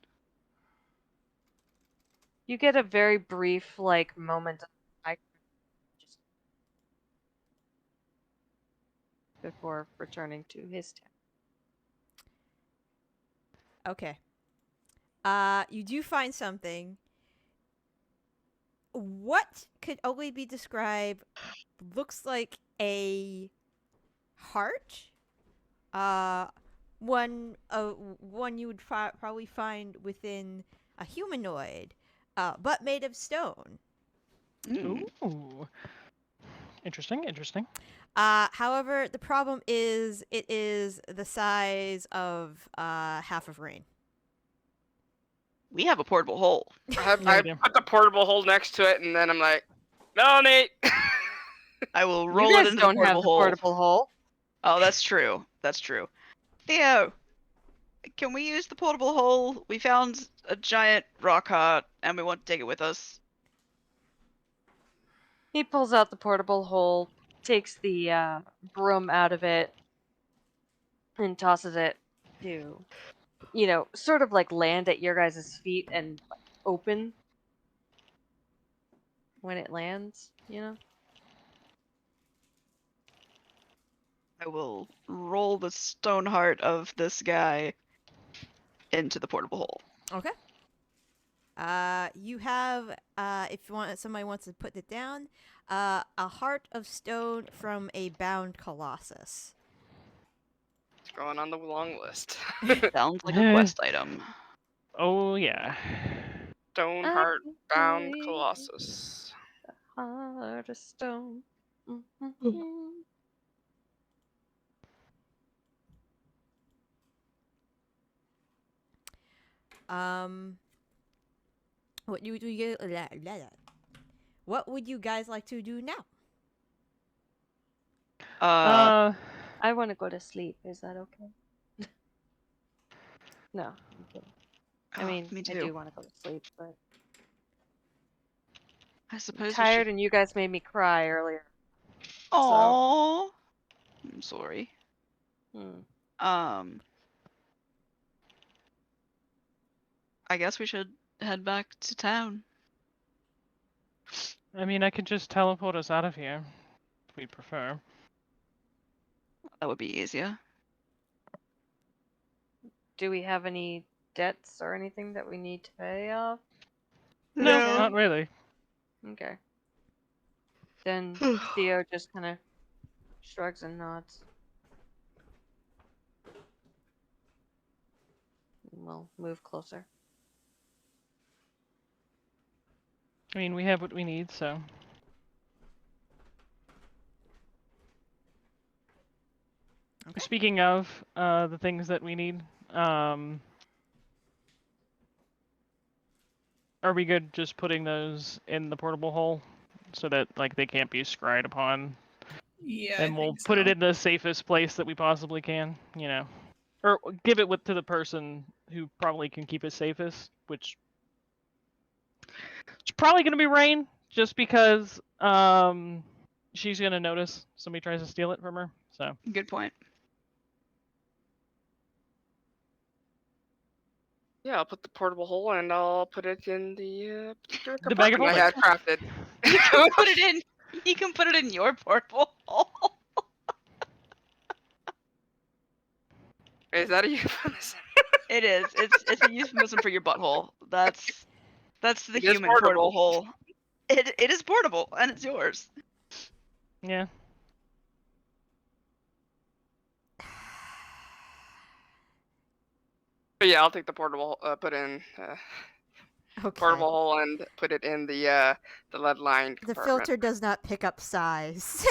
You get a very brief, like, moment of just before returning to his town. Okay. You do find something. What could only be described looks like a heart. One you would probably find within a humanoid, but made of stone. Ooh. Interesting. However, the problem is it is the size of half of Raine. We have a portable hole. I Yeah, we do. put the portable hole next to it, and then I'm like, Melanie! I will roll You it guys into don't the have portable the hole. portable hole. Oh, that's true. That's true. Theo, can we use the portable hole? We found a giant rock heart, and we want to take it with us. He pulls out the portable hole, takes the broom out of it, and tosses it to, sort of like land at your guys' feet and like, open when it lands, I will roll the stone heart of this guy into the portable hole. Okay. You have, if somebody wants to put it down, a heart of stone from a bound colossus. It's going on the long list. Sounds like a quest item. Oh yeah. Stoneheart bound Colossus. Heart of stone. What you do? What would you guys like to do now? I want to go to sleep. Is that okay? No, I'm kidding. I mean, me I too. do want to go to sleep, but I I'm suppose tired, and you guys made me cry earlier. Oh, I'm sorry. Hmm. I guess we should head back to town. I mean, I could just teleport us out of here, if we prefer. That would be easier. Do we have any debts or anything that we need to pay off? No, No. not really. Okay. Then Theo just kind of shrugs and nods. And we'll move closer. I mean, we have what we need, so. Okay. Speaking of the things that we need, are we good just putting those in the portable hole so that like they can't be scryed upon? Yeah, And I we'll think put it so. in the safest place that we possibly can, or give it to the person who probably can keep it safest, which it's probably going to be Raine, just because she's going to notice somebody tries to steal it from her. So Good point. Yeah, I'll put the portable hole and I'll put it in the particular The bag of compartment I had crafted. You can put it in. You can put it in your portable hole. Is that a euphemism? It is. It's a euphemism for your butthole. That's the It is human portable portable. hole. It is portable and it's yours. yeah. But yeah, I'll take the portable, put in Okay. portable hole and put it in the lead-lined The compartment. filter does not pick up size.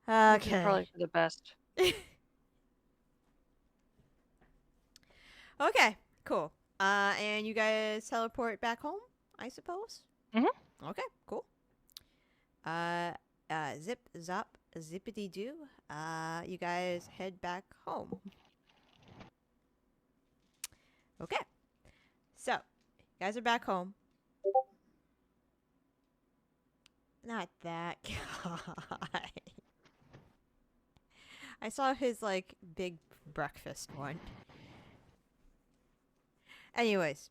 Which is Okay. probably for the best. Okay, cool. And you guys teleport back home, I suppose? Mhm. Okay, cool. Zip, zop, zippity doo. You guys head back home. Okay. So, you guys are back home. Not that guy. I saw his, like, big breakfast one. Anyways,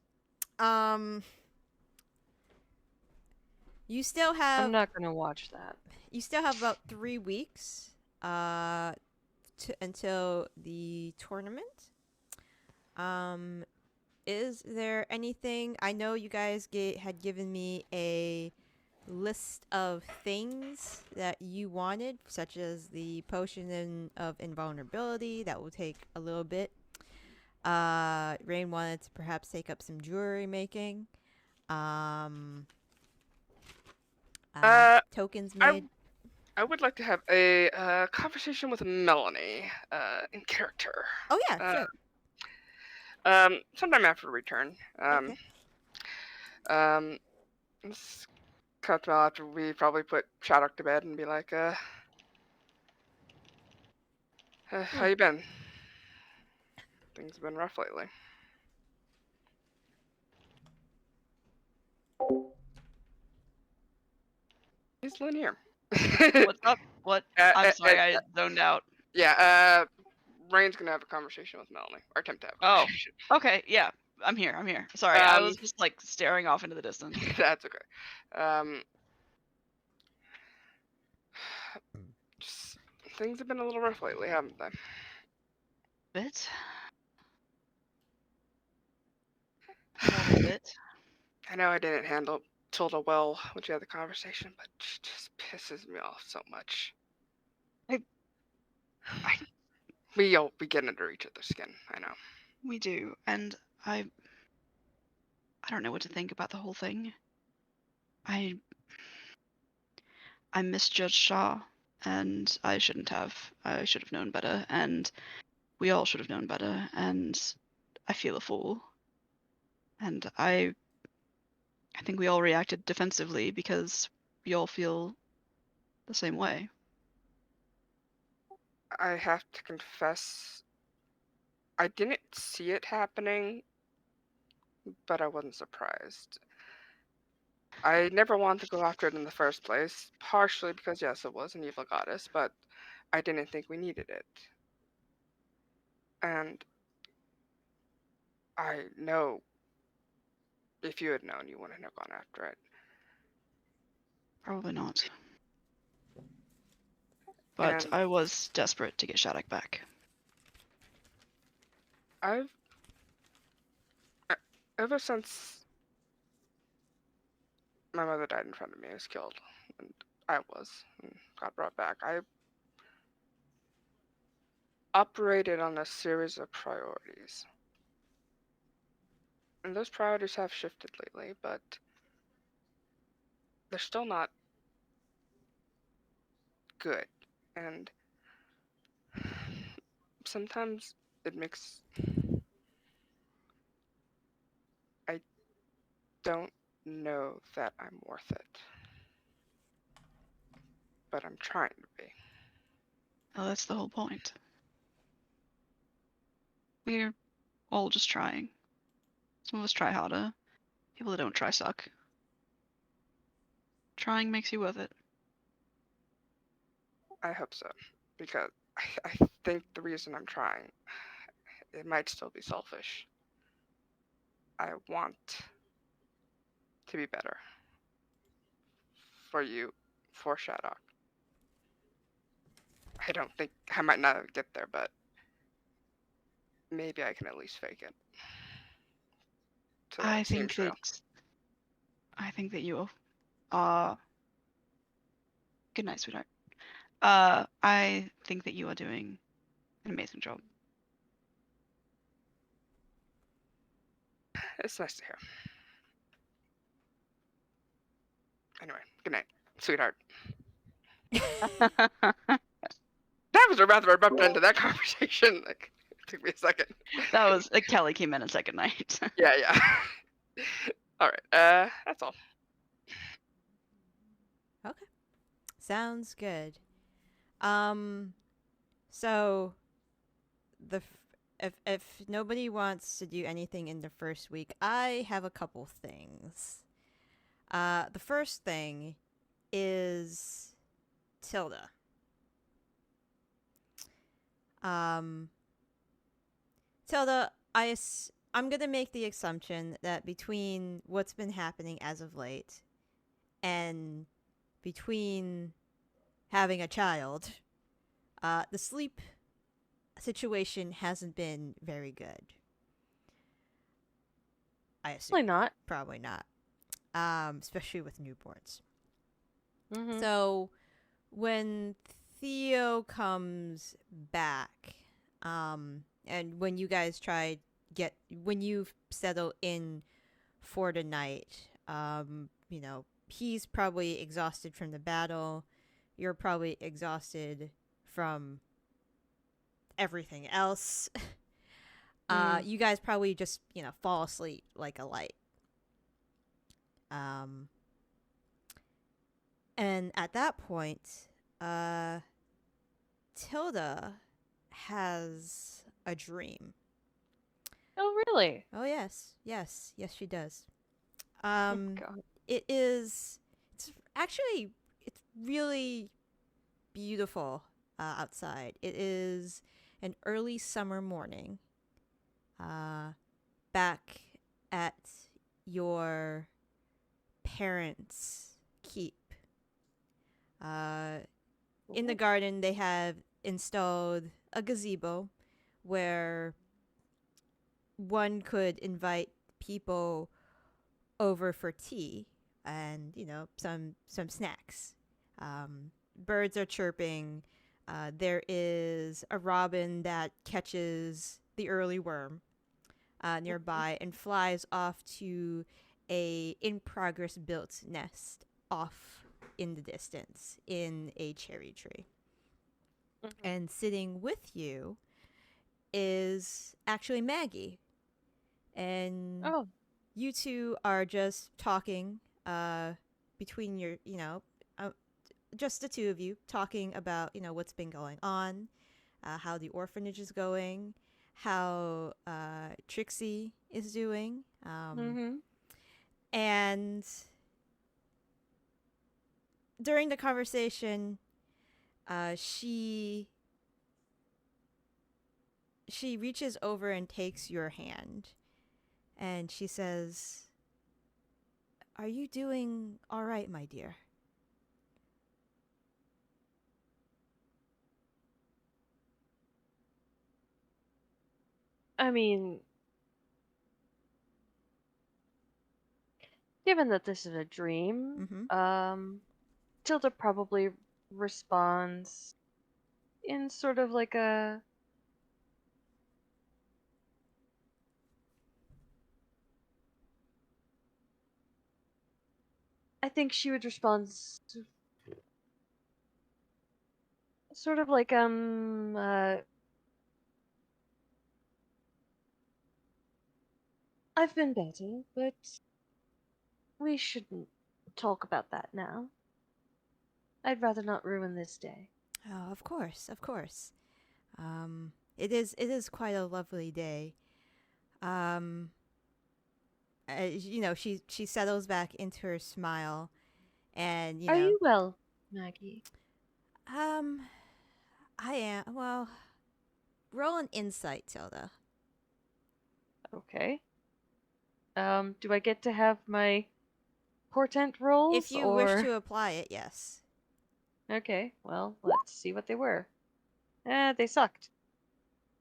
you still have. I'm not gonna watch that. You still have about 3 weeks, until the tournament. Is there anything? I know you guys had given me a list of things that you wanted, such as the potion of invulnerability. That will take a little bit. Raine wanted to perhaps take up some jewelry making. Tokens made. I would like to have a conversation with Melanie in character. Oh yeah, sure. Sometime after return. Okay. This comes after we probably put Shaddoc to bed and be like, how you been? Things have been rough lately. He's Lynn here. What's up? What? I'm sorry, I zoned out. Yeah, Raine's gonna have a conversation with Melanie, or attempt to have a Oh. conversation. Okay, yeah. I'm here. Sorry, I was just like staring off into the distance. That's okay. Just, things have been a little rough lately, haven't they? Bit. More than a bit. I know I didn't handle Tilda well when she had the conversation, but she just pisses me off so much. We get under each other's skin, I know. We do, and I don't know what to think about the whole thing. I misjudged Shar, and I shouldn't have. I should have known better, and we all should have known better, and I feel a fool. And I think we all reacted defensively because we all feel the same way. I have to confess, I didn't see it happening, but I wasn't surprised. I never wanted to go after it in the first place, partially because, yes, it was an evil goddess, but I didn't think we needed it. And I know if you had known, you wouldn't have gone after it. Probably not. But And I was desperate to get Shaddoc back. Ever since my mother died in front of me, was killed, and got brought back, I operated on a series of priorities. And those priorities have shifted lately, but they're still not good. And sometimes it makes... I don't know that I'm worth it. But I'm trying to be. Oh, that's the whole point. We're all just trying. Some of us try harder. People that don't try suck. Trying makes you worth it. I hope so. Because I think the reason I'm trying, it might still be selfish. I want to be better. For you, for Shaddoc. I don't think I might not get there, but maybe I can at least fake it. I think that you are. Good night, sweetheart. I think that you are doing an amazing job. It's nice to hear. Anyway, good night, sweetheart. That was a rather abrupt end to that conversation. Like, it took me a second. That was Kelly came in second night. Yeah. All right. That's all. Okay. Sounds good. So if nobody wants to do anything in the first week, I have a couple things. The first thing is Tilda. Tilda, I'm gonna make the assumption that between what's been happening as of late and between having a child, the sleep situation hasn't been very good. I assume. Probably not. Especially with newborns. Mm-hmm. So when Theo comes back, and when you guys when you settle in for the night, he's probably exhausted from the battle. You're probably exhausted from everything else. You guys probably just, fall asleep like a light. And at that point, Tilda has a dream. Oh, really? Oh, yes, she does. God. It's really beautiful outside. It is an early summer morning. Back at your parents' keep. In the garden, they have installed a gazebo where one could invite people over for tea and some snacks. Birds are chirping. There is a robin that catches the early worm nearby and flies off to a in progress built nest off in the distance in a cherry tree. And sitting with you is actually Maggie. And you two are just talking between your, just the two of you talking about, what's been going on, how the orphanage is going, how Trixie is doing. And during the conversation, she reaches over and takes your hand. And she says, "Are you doing all right, my dear?" I mean, given that this is a dream, Tilda probably responds in sort of like a I think she would respond sort of like I've been better, but we shouldn't talk about that now. I'd rather not ruin this day. Oh, of course, of course. It is quite a lovely day. She settles back into her smile, and Are you well, Maggie? I am. Well, roll an insight, Tilda. Okay. Do I get to have my portent rolls? If you wish to apply it, yes. Okay, well, let's see what they were. They sucked.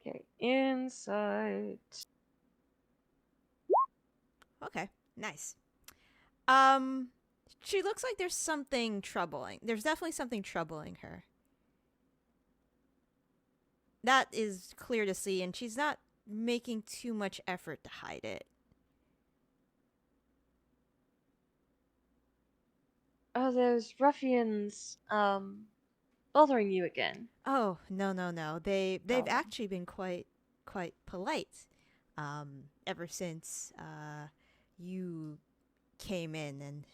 Okay, insight. Okay, nice. She looks like there's something troubling. There's definitely something troubling her. That is clear to see, and she's not making too much effort to hide it. Oh, those ruffians, bothering you again. Oh, no. They've actually been quite polite. Ever since you came in and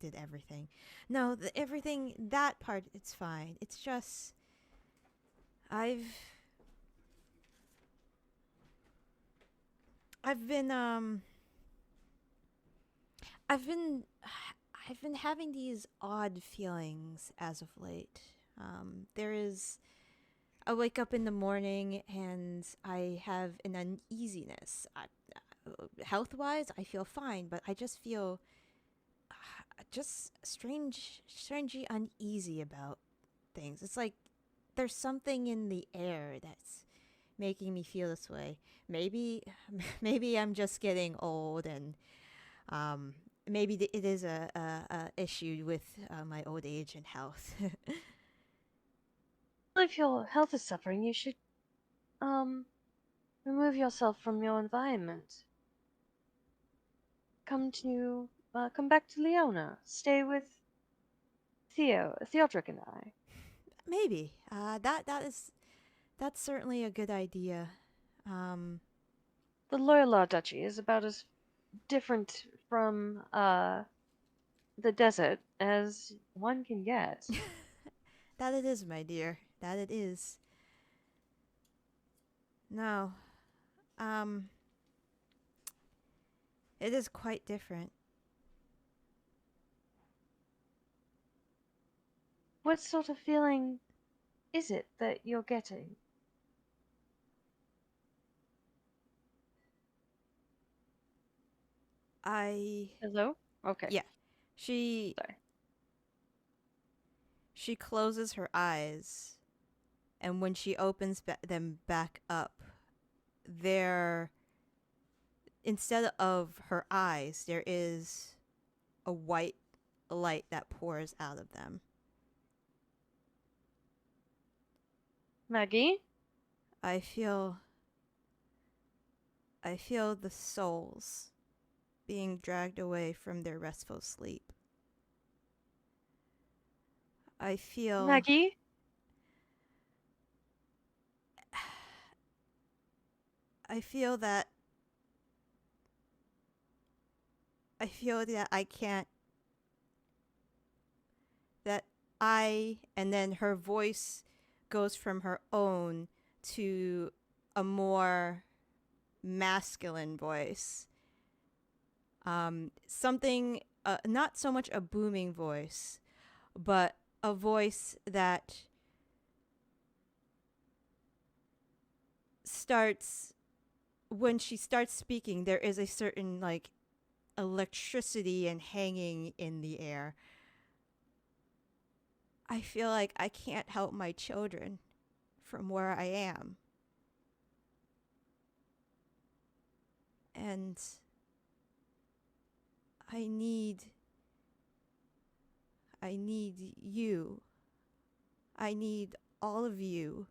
did everything. No, everything, that part, it's fine. It's just I've been I've been having these odd feelings as of late. I wake up in the morning and I have an uneasiness. Health-wise, I feel fine, but I just feel just strangely uneasy about things. It's like there's something in the air that's making me feel this way. Maybe I'm just getting old, and maybe it is a issue with my old age and health. If your health is suffering, you should, remove yourself from your environment. Come back to Leona. Stay with Theodric and I. Maybe. That's certainly a good idea. The Loyal Duchy is about as different from, the desert as one can get. That it is, my dear. That it is. No. It is quite different. what sort of feeling is it that you're getting? Hello? Okay. Yeah. She Sorry. She closes her eyes, and when she opens them back up, there, instead of her eyes, there is a white light that pours out of them. Maggie? I feel the souls being dragged away from their restful sleep. I feel Maggie? I feel that I can't, that and then her voice goes from her own to a more masculine voice. Something, not so much a booming voice, but a voice that starts, when she starts speaking, there is a certain, like, electricity and hanging in the air. I feel like I can't help my children from where I am. And I need you. I need all of you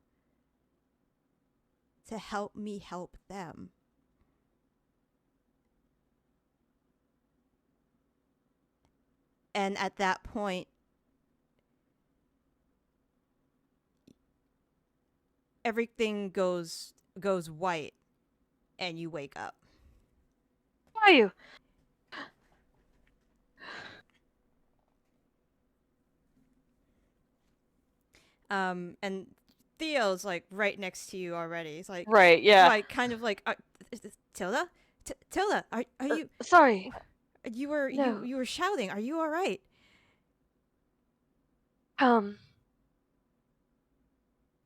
to help me help them. And at that point, everything goes white, and you wake up. Who are you? And Theo's like right next to you already. He's like, Right, yeah. like kind of like, is this Tilda? Tilda, are you? Sorry. You were No. you were shouting. Are you all right?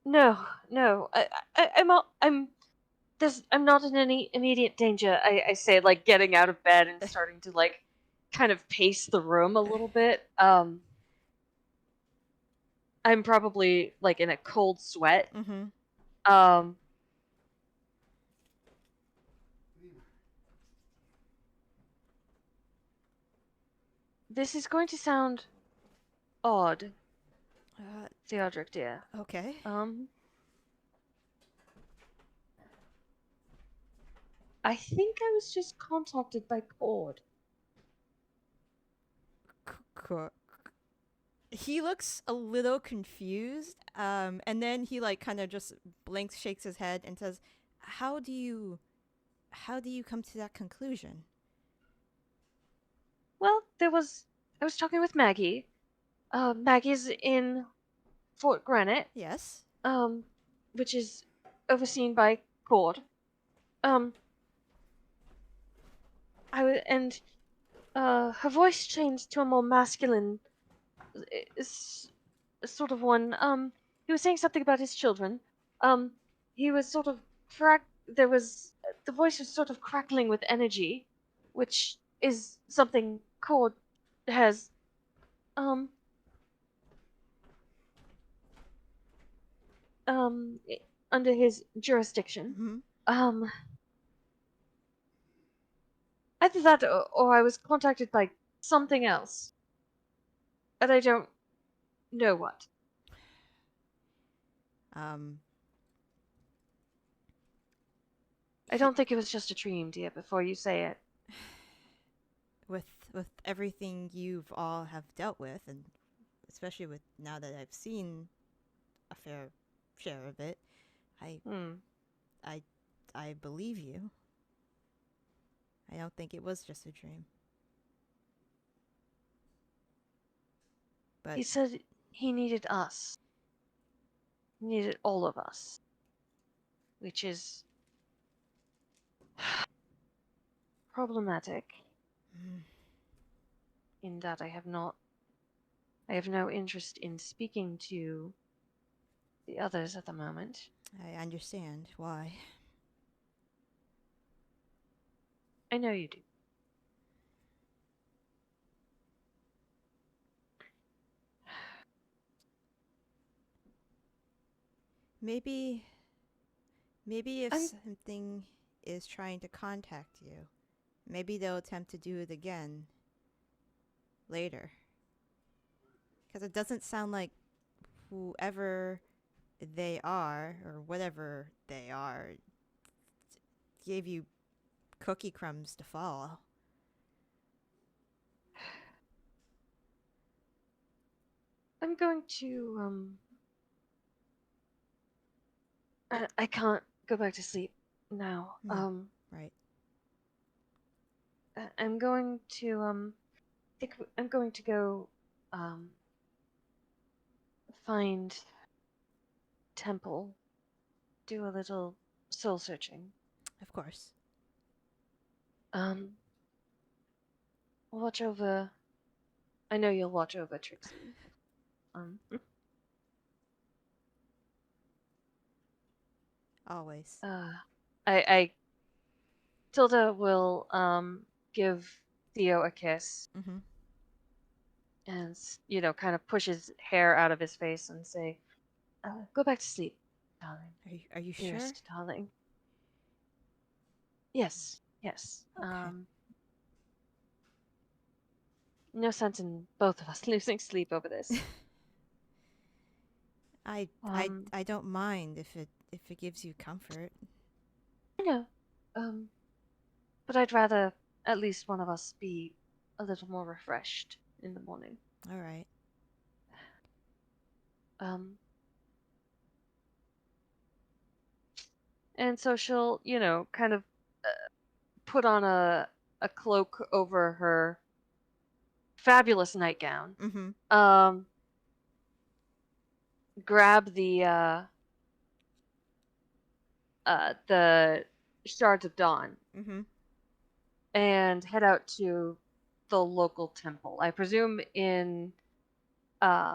No, no. I'm not in any immediate danger. I say, like, getting out of bed and starting to, like, kind of pace the room a little bit. I'm probably, like, in a cold sweat. Mm-hmm. This is going to sound odd, Theodric dear. Okay. I think I was just contacted by Cord. He looks a little confused, and then he like kind of just blinks, shakes his head, and says, how do you come to that conclusion?" Well, I was talking with Maggie. Maggie's in Fort Granite, Yes. which is overseen by Cord. Her voice changed to a more masculine, sort of one. He was saying something about his children. He was sort of the voice was sort of crackling with energy, which is something Cord has, under his jurisdiction. Mm-hmm. Either that or I was contacted by something else. And I don't know what. I don't think it was just a dream, dear, before you say it. With everything you've all have dealt with, and especially with now that I've seen a fair share of it, I believe you. I don't think it was just a dream. But he said he needed us. He needed all of us. Which is problematic. In that I have not I have no interest in speaking to the others at the moment. I understand why. I know you do. Maybe if I'm- something is trying to contact you, maybe they'll attempt to do it again later. Because it doesn't sound like whoever they are, or whatever they are, gave you cookie crumbs to follow. I'm going to, I can't go back to sleep now. No. Right. I'm going to, I'm going to go, find temple, do a little soul searching. Of course. Watch over. I know you'll watch over Trixie. Always. Tilda will give Theo a kiss Mm-hmm. and kind of push his hair out of his face and say, "Go back to sleep, darling. Are you sure? Dearest darling." Yes. Okay. No sense in both of us losing sleep over this. I don't mind if it gives you comfort. I know. But I'd rather at least one of us be a little more refreshed in the morning. All right. And so she'll, kind of put on a cloak over her fabulous nightgown. Mm-hmm. Grab the shards of dawn. Mm-hmm. And head out to the local temple. I presume at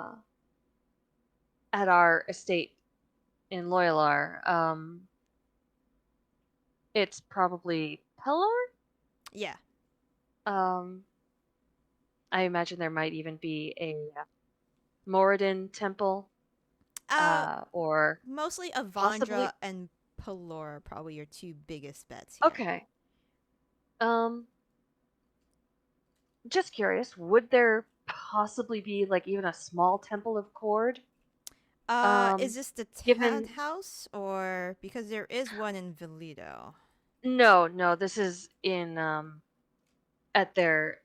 our estate in Loyalar, it's probably Pelor? Yeah. I imagine there might even be a Moradin temple. Or mostly Avandra possibly... and Pelor are probably your two biggest bets here. Okay. Just curious, would there possibly be even a small temple of Cord? Is this the house, or because there is one in Valido? No, this is in at their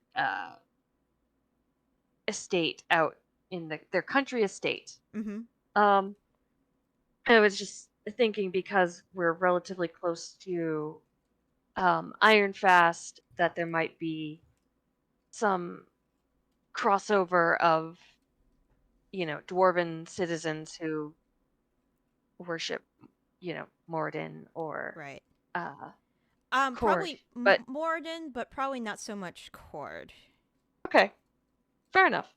estate out in their country estate. Mm-hmm. I was just thinking, because we're relatively close to Ironfast, that there might be some crossover of dwarven citizens who worship Moradin or right. Cord, probably but Moradin, but probably not so much Cord. Okay, fair enough.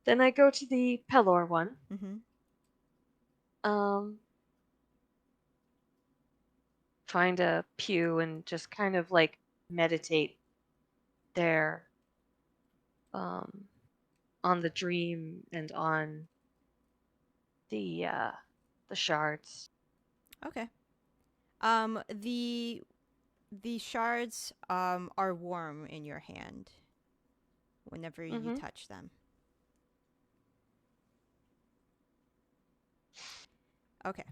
Then I go to the Pelor one. Mm-hmm. Find a pew and just kind of meditate there, on the dream and on the shards. Okay. The shards are warm in your hand whenever you touch them. Okay.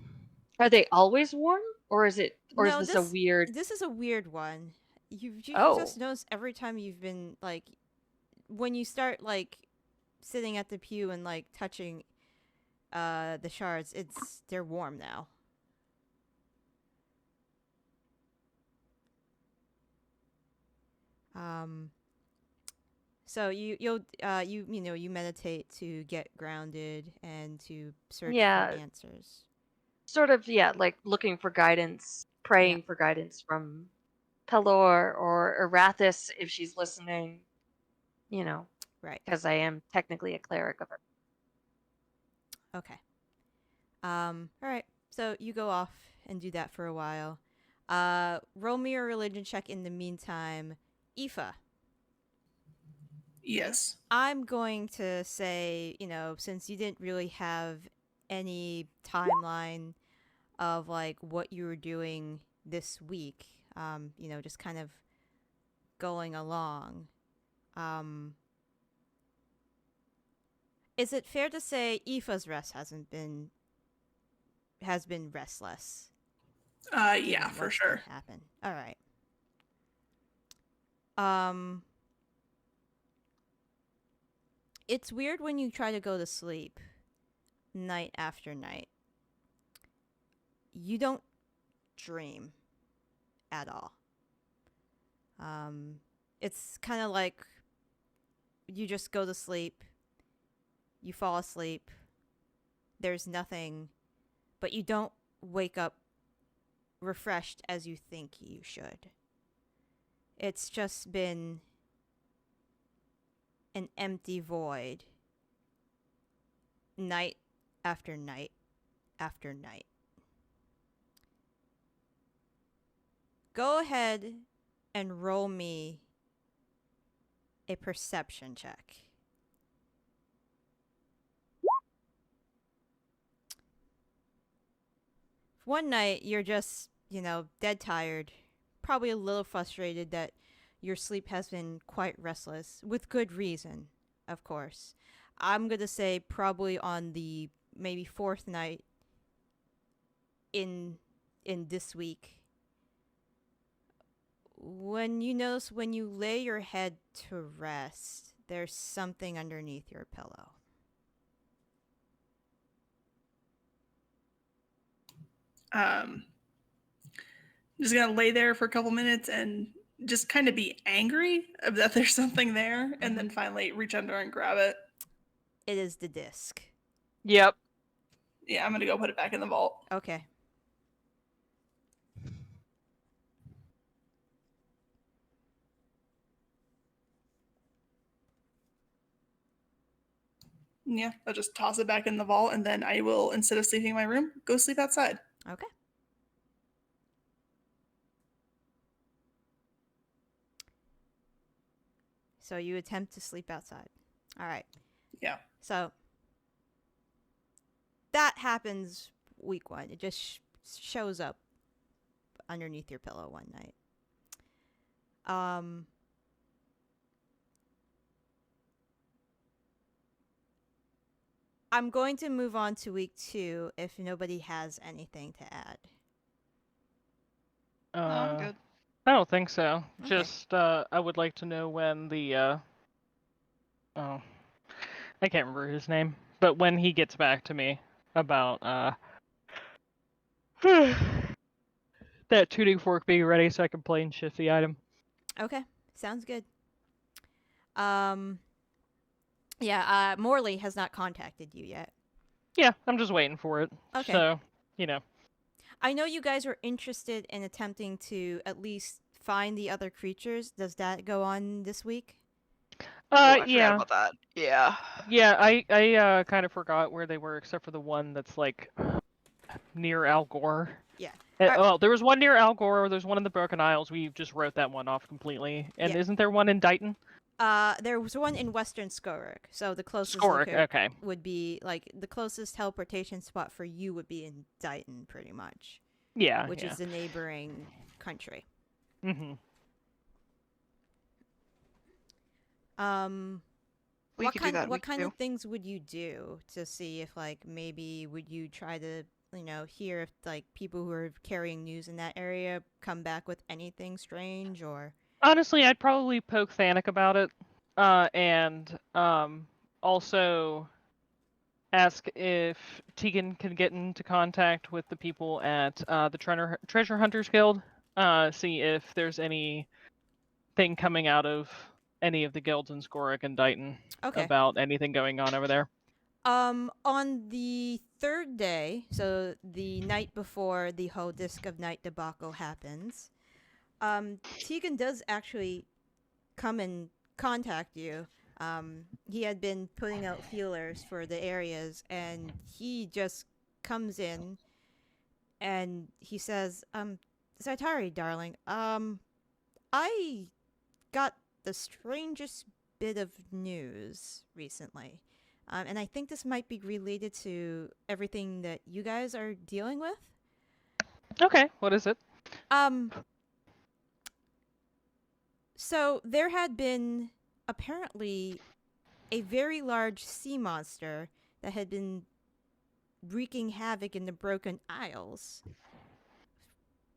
Are they always warm, or is this a weird? This is a weird one. You Oh. just notice every time you've been when you start sitting at the pew and touching the shards, they're warm now. So you meditate to get grounded and to search for answers. Sort of, looking for guidance, praying for guidance from Pelor or Arathis if she's listening. Right. because I am technically a cleric of it. Okay. All right. So you go off and do that for a while. Roll me a religion check in the meantime. Aoife. Yes. I'm going to say, since you didn't really have any timeline of like what you were doing this week, just kind of going along. Is it fair to say Aoife's rest has been restless? Yeah, for sure. Happen. All right. It's weird when you try to go to sleep night after night. You don't dream at all. It's kind of like you just go to sleep, you fall asleep, there's nothing, but you don't wake up refreshed as you think you should. It's just been an empty void night after night after night. Go ahead and roll me a perception check. One night, you're just, dead tired, probably a little frustrated that your sleep has been quite restless, with good reason, of course. I'm going to say probably on the maybe fourth night in this week, when you notice when you lay your head to rest, there's something underneath your pillow. Just gonna lay there for a couple minutes and just kind of be angry that there's something there, and then finally reach under and grab it. It is the disc. Yep. Yeah, I'm gonna go put it back in the vault. Okay. Yeah, I'll just toss it back in the vault, and then I will, instead of sleeping in my room, go sleep outside. Okay. So you attempt to sleep outside. All right. Yeah. So that happens week one. It just shows up underneath your pillow one night. I'm going to move on to week 2 if nobody has anything to add. I'm good. I don't think so. Okay. Just I would like to know when the I can't remember his name, but when he gets back to me about that tuning fork being ready so I can plane shift the item. Okay. Sounds good. Morley has not contacted you yet. Yeah, I'm just waiting for it. Okay. So, I know you guys are interested in attempting to at least find the other creatures. Does that go on this week? I yeah. forgot about that. Yeah. Yeah, I kind of forgot where they were except for the one that's like near Al Gore. Yeah. Well, there was one near Al Gore, there's one in the Broken Isles. We just wrote that one off completely. And Yeah. isn't there one in Dighton? There was one in Western Squirrel. So the closest okay. would be like the closest teleportation spot for you would be in Dighton, pretty much. Yeah. Which is the neighboring country. Mm-hmm. We could do that. What kind of things would you do to see if like maybe would you try to hear if like people who are carrying news in that area come back with anything strange or? Honestly, I'd probably poke Thanic about it, and also ask if Teagan can get into contact with the people at the Treasure Hunters Guild, see if there's anything coming out of any of the guilds in Skorek and Dighton about anything going on over there. On the third day, so the night before the whole Disc of Night debacle happens, Teagan does actually come and contact you. He had been putting out feelers for the areas, and he just comes in and he says, Zaitari, darling, I got the strangest bit of news recently. And I think this might be related to everything that you guys are dealing with. Okay, what is it? So there had been apparently a very large sea monster that had been wreaking havoc in the Broken Isles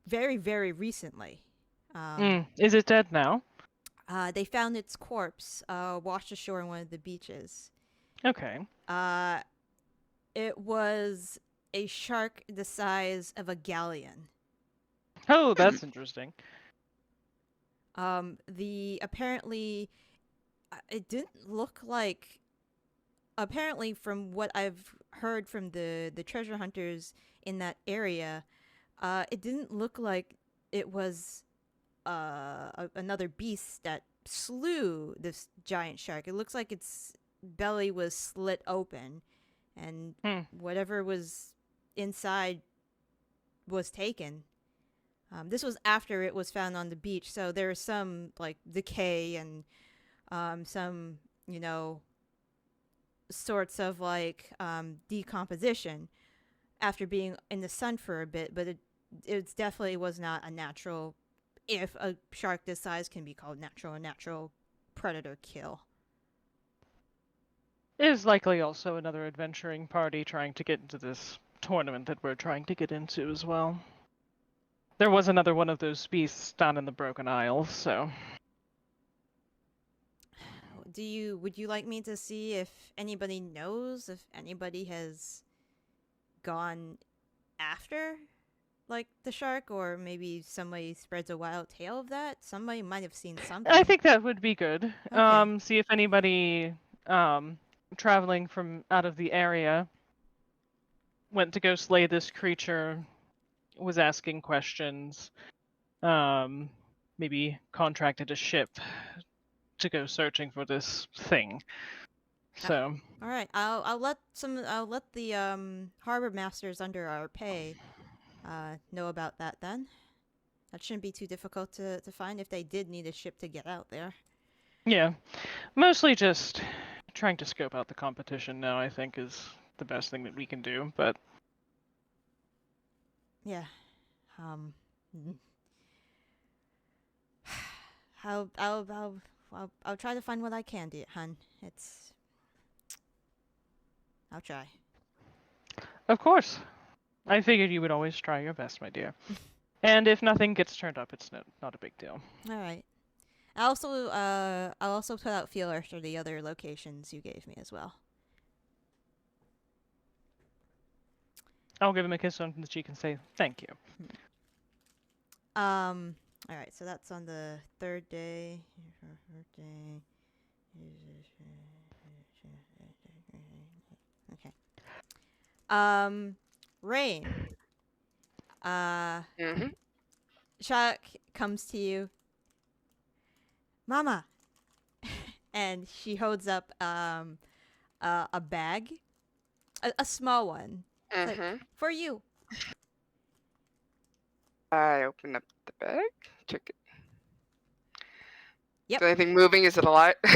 very, very recently. Is it dead now? They found its corpse washed ashore on one of the beaches. Okay. It was a shark the size of a galleon. Oh, that's interesting. Apparently, it didn't look like. Apparently, from what I've heard from the treasure hunters in that area, it didn't look like it was another beast that slew this giant shark. It looks like its belly was slit open, and whatever was inside was taken. This was after it was found on the beach, so there was some like decay and some, sorts of like decomposition after being in the sun for a bit, but it definitely was not a natural, if a shark this size can be called natural, a natural predator kill. It is likely also another adventuring party trying to get into this tournament that we're trying to get into as well. There was another one of those beasts down in the Broken Isles, so... Would you like me to see if anybody knows, if anybody has gone after, like, the shark, or maybe somebody spreads a wild tale of that? Somebody might have seen something. I think that would be good. Okay. See if anybody traveling from out of the area went to go slay this creature, was asking questions, maybe contracted a ship to go searching for this thing. So. All right, I'll let the harbor masters under our pay know about that then. That shouldn't be too difficult to find if they did need a ship to get out there. Yeah, mostly just trying to scope out the competition now, I think, is the best thing that we can do, but... Yeah. I'll try to find what I can do, hun. I'll try. Of course. I figured you would always try your best, my dear. And if nothing gets turned up, it's not a big deal. All right. I'll also put out feelers for the other locations you gave me as well. I'll give him a kiss on the cheek and say thank you. All right, so that's on the third day. Okay. Raine. Shaddoc comes to you. Mama. And she holds up a bag. A small one. Like, for you. I open up the bag, check it. Yep. Is anything moving? Is it alive? No,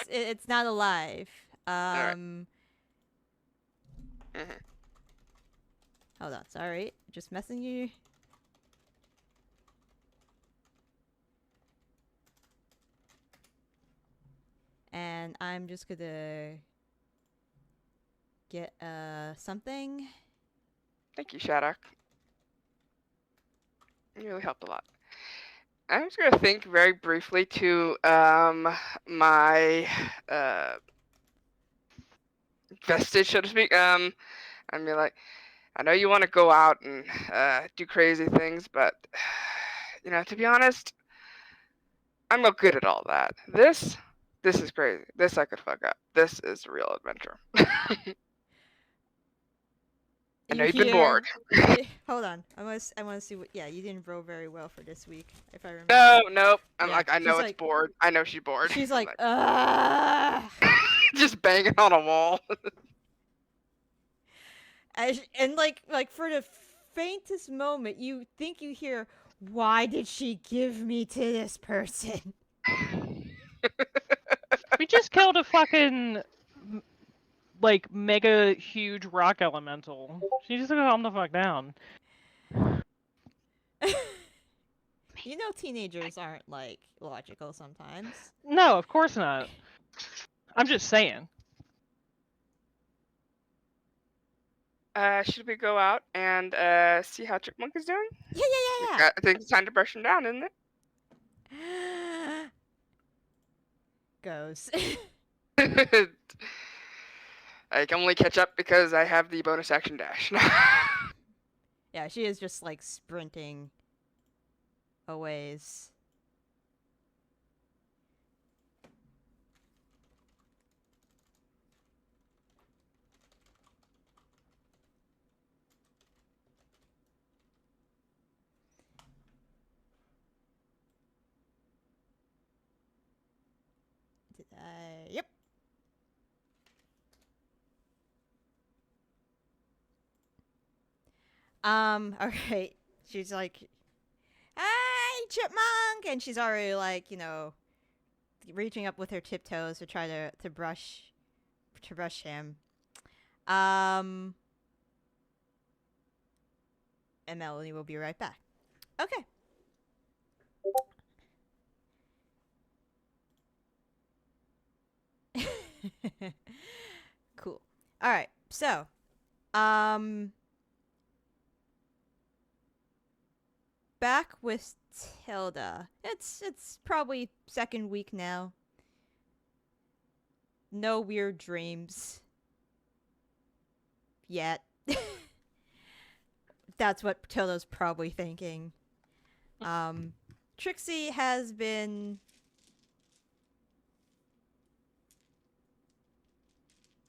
it's not alive. Hold on, sorry. Just messing you. And I'm just gonna get something. Thank you, Shaddoc. You really helped a lot. I'm just gonna think very briefly to my vestige, so to speak. I mean, like, I know you want to go out and do crazy things, but to be honest, I'm not good at all that. This is crazy. This I could fuck up. This is a real adventure. I You know you've been hear- bored. Hold on. I want to see what. Yeah, you didn't roll very well for this week, if I remember. No, nope. I'm Yeah, like, I know she's it's like- bored. I know she's bored. She's I'm like, ah. just banging on a wall. And like for the faintest moment, you think you hear, "Why did she give me to this person?" We just killed a fucking like mega huge rock elemental. She just gotta calm the fuck down. You know, teenagers aren't like logical sometimes. No, of course not. I'm just saying. Should we go out and see how Chipmunk is doing? Yeah. I think it's time to brush him down, isn't it? Goes. I can only catch up because I have the bonus action dash. Yeah, she is just like sprinting a ways. Did I? Yep. Okay. She's like, "Hey, Chipmunk!" And she's already like, reaching up with her tiptoes to try to brush him. And Melanie will be right back. Okay. Cool. All right. So, back with Tilda. It's probably second week now. No weird dreams yet. That's what Tilda's probably thinking. Trixie has been...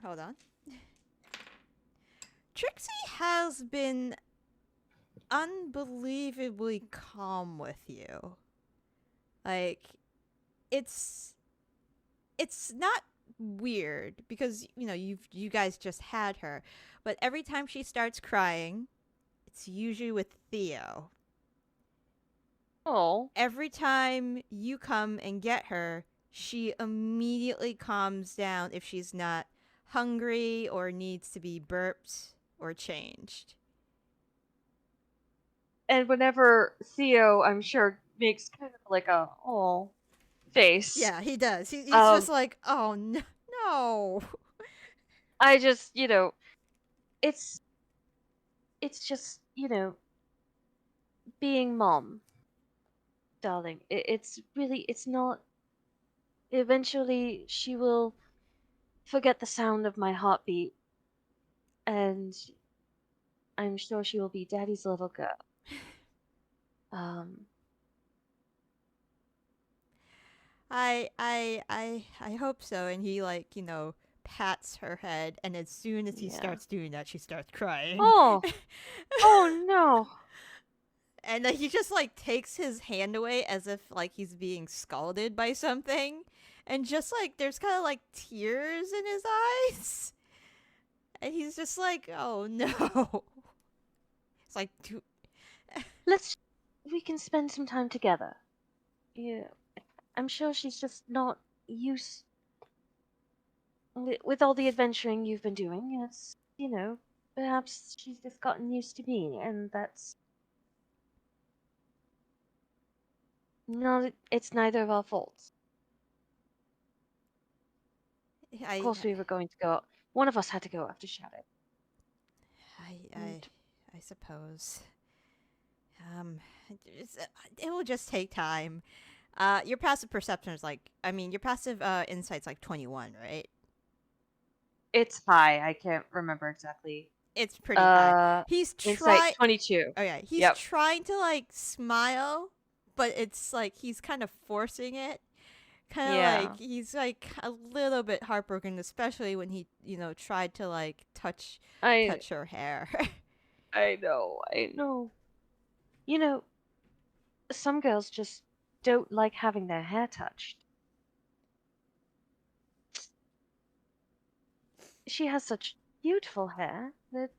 Hold on. Trixie has been unbelievably calm with you. Like, it's not weird because, you guys just had her. But every time she starts crying, it's usually with Theo. Oh. Every time you come and get her, she immediately calms down if she's not hungry or needs to be burped or changed. And whenever Theo, I'm sure, makes kind of like a oh face. Yeah, he does. He's just like, oh no. I just, it's just, being mom, darling. It's really, it's not. Eventually, she will forget the sound of my heartbeat, and I'm sure she will be daddy's little girl. I hope so. And he pats her head, and as soon as he starts doing that, she starts crying. Oh, oh no. And he just takes his hand away as if he's being scalded by something, and just there's kind of tears in his eyes, and he's just like, oh no. It's like, We can spend some time together. Yeah, I'm sure she's just not used with all the adventuring you've been doing. It's, perhaps she's just gotten used to me, and that's no, it's neither of our faults. Of course, we were going to go. One of us had to go after Shadow. I suppose. It will just take time. Your passive perception is your passive insight's 21, right? It's high. I can't remember exactly. It's pretty high. He's trying 22. Oh yeah, he's trying to smile, but it's he's kind of forcing it. Kind of he's a little bit heartbroken, especially when he tried to touch her hair. I know. You know, some girls just don't like having their hair touched. She has such beautiful hair that,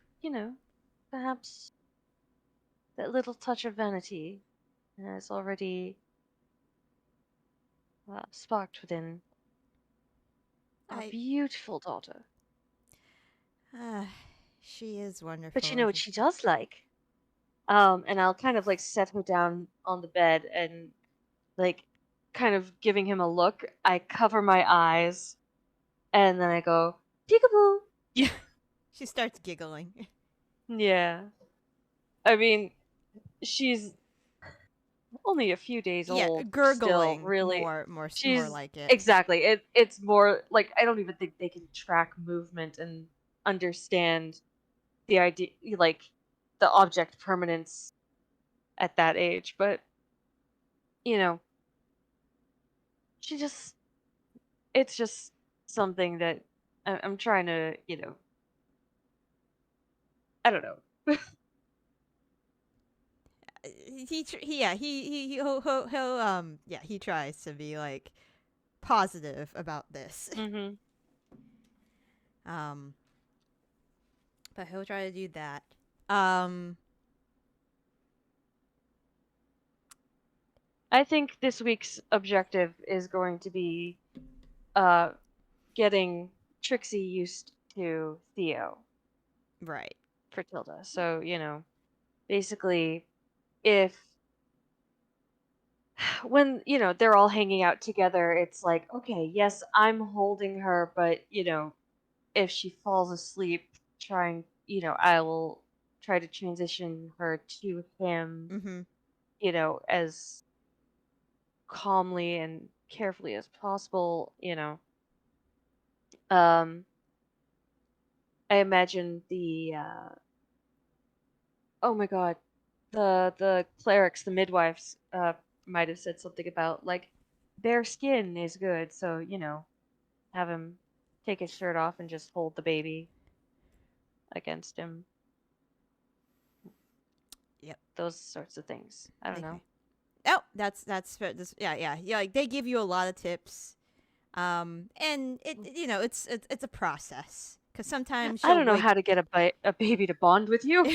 perhaps that little touch of vanity has already sparked within our I beautiful daughter. uh, she is wonderful. But you know what she does like? And I'll kind of like set her down on the bed and like kind of giving him a look. I cover my eyes and then I go, peekaboo. Yeah. She starts giggling. Yeah. I mean, she's only a few days Yeah, old. Still, gurgling really. more She's like it. exactly. It's more like I don't even think they can track movement and understand the idea, like the object permanence at that age. But you know, she just it's just something that I'm trying to, I don't know. He tries to be like positive about this. Mm-hmm. Um, but he'll try to do that. Um, I think this week's objective is going to be getting Trixie used to Theo right. for Tilda. So, basically if when, they're all hanging out together, it's like, okay, yes, I'm holding her, but, if she falls asleep trying, I will try to transition her to him, Mm-hmm. As calmly and carefully as possible, Um, I imagine oh my god, the clerics, the midwives, might have said something about like bare skin is good, so have him take his shirt off and just hold the baby against him. Yep. Those sorts of things. I don't know. Oh, that's yeah. Like they give you a lot of tips. And it's a process because sometimes I don't know how to get a baby to bond with you.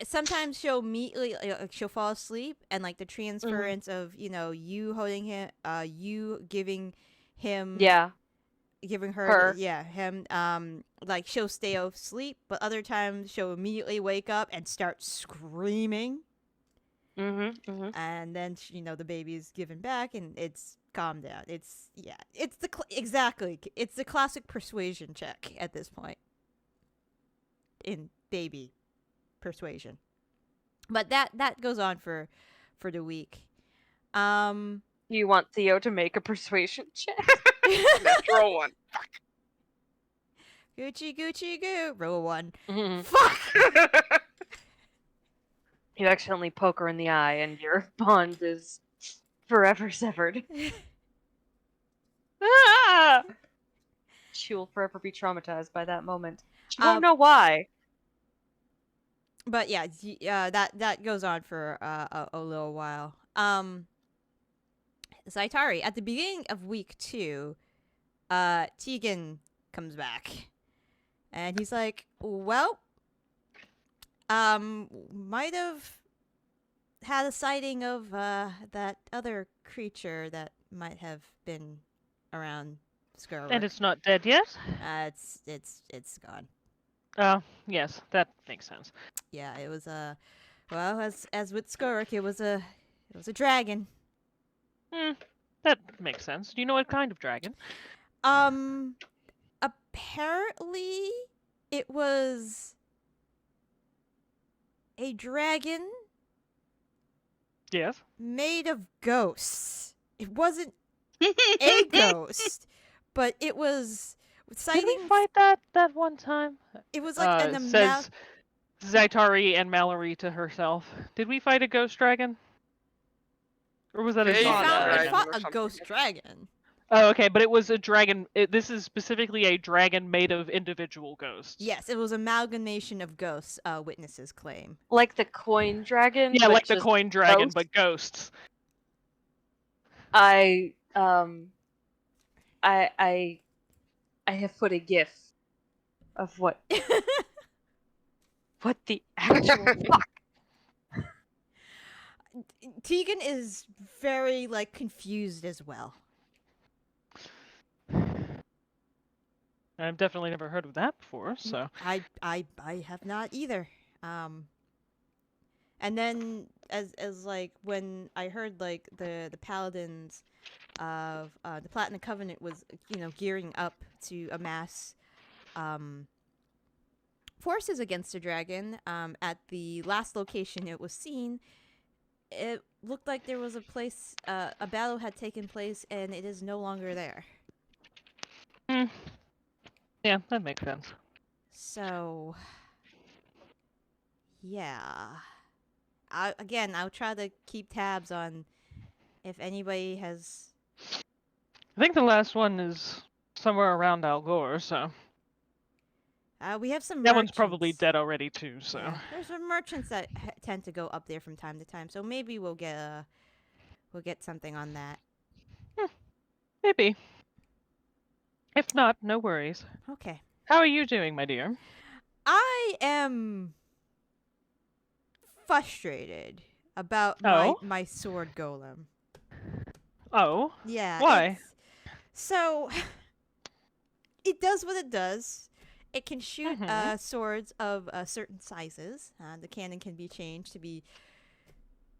Sometimes she'll immediately she'll fall asleep and like the transference of you holding him, you giving him, Yeah, giving her. him, like she'll stay asleep, but other times she'll immediately wake up and start screaming. And then the baby's given back and it's calmed down. It's it's the classic persuasion check at this point in baby persuasion. But that goes on for the week. You want Theo to make a persuasion check? Natural one. Gucci goo. Roll one. Mm-hmm. Fuck. You accidentally poke her in the eye, and your bond is forever severed. Ah! She will forever be traumatized by that moment. She won't know why. But yeah, that goes on for a little while. Zaitari, at the beginning of week 2, Teagan comes back, and he's like, "Well, might have had a sighting of that other creature that might have been around Squirrel. And it's not dead yet? It's gone. Oh, yes, that makes sense. Yeah, it was well, as with Squirrel, it was a dragon. That makes sense. Do you know what kind of dragon? Apparently it was a dragon. Yes. Made of ghosts. It wasn't a ghost, but it was sightings. Did we fight that one time? It was like an says Zaitari and Mallory to herself. Did we fight a ghost dragon? Or was that a They zombie fought dragon? We fought or a something. ghost dragon. Oh, okay, but it was a dragon. This is specifically a dragon made of individual ghosts. Yes, it was amalgamation of ghosts. Witnesses claim. Like the coin dragon. Yeah, but like the just coin dragon, ghosts? but ghosts. I have put a gif of what the actual fuck. Teagan is very confused as well. I've definitely never heard of that before, so. I have not either. And then as when I heard the paladins of the Platinum Covenant was gearing up to amass forces against the dragon, at the last location it was seen, it looked like there was a place, a battle had taken place, and it is no longer there. Yeah, that makes sense. So, yeah. I'll try to keep tabs on if anybody has. I think the last one is somewhere around Al Gore, so. We have some That merchants. one's probably dead already too, so. Yeah, there's some merchants that tend to go up there from time to time, so maybe we'll get something on that. Maybe. If not, no worries. Okay. How are you doing, my dear? I am frustrated about my sword golem. Oh? Yeah. Why? So, it does what it does. It can shoot swords of certain sizes. The cannon can be changed to be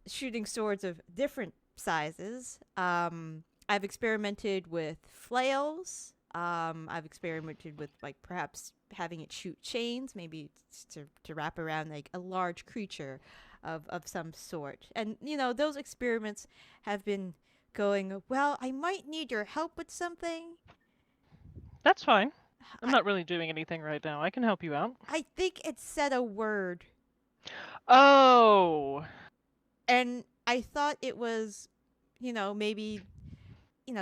shooting swords of different sizes. I've experimented with flails. I've experimented with perhaps having it shoot chains, maybe to wrap around a large creature of some sort. And those experiments have been going well. I might need your help with something. That's fine. I'm not really doing anything right now. I can help you out. I think it said a word. Oh. And I thought it was, maybe,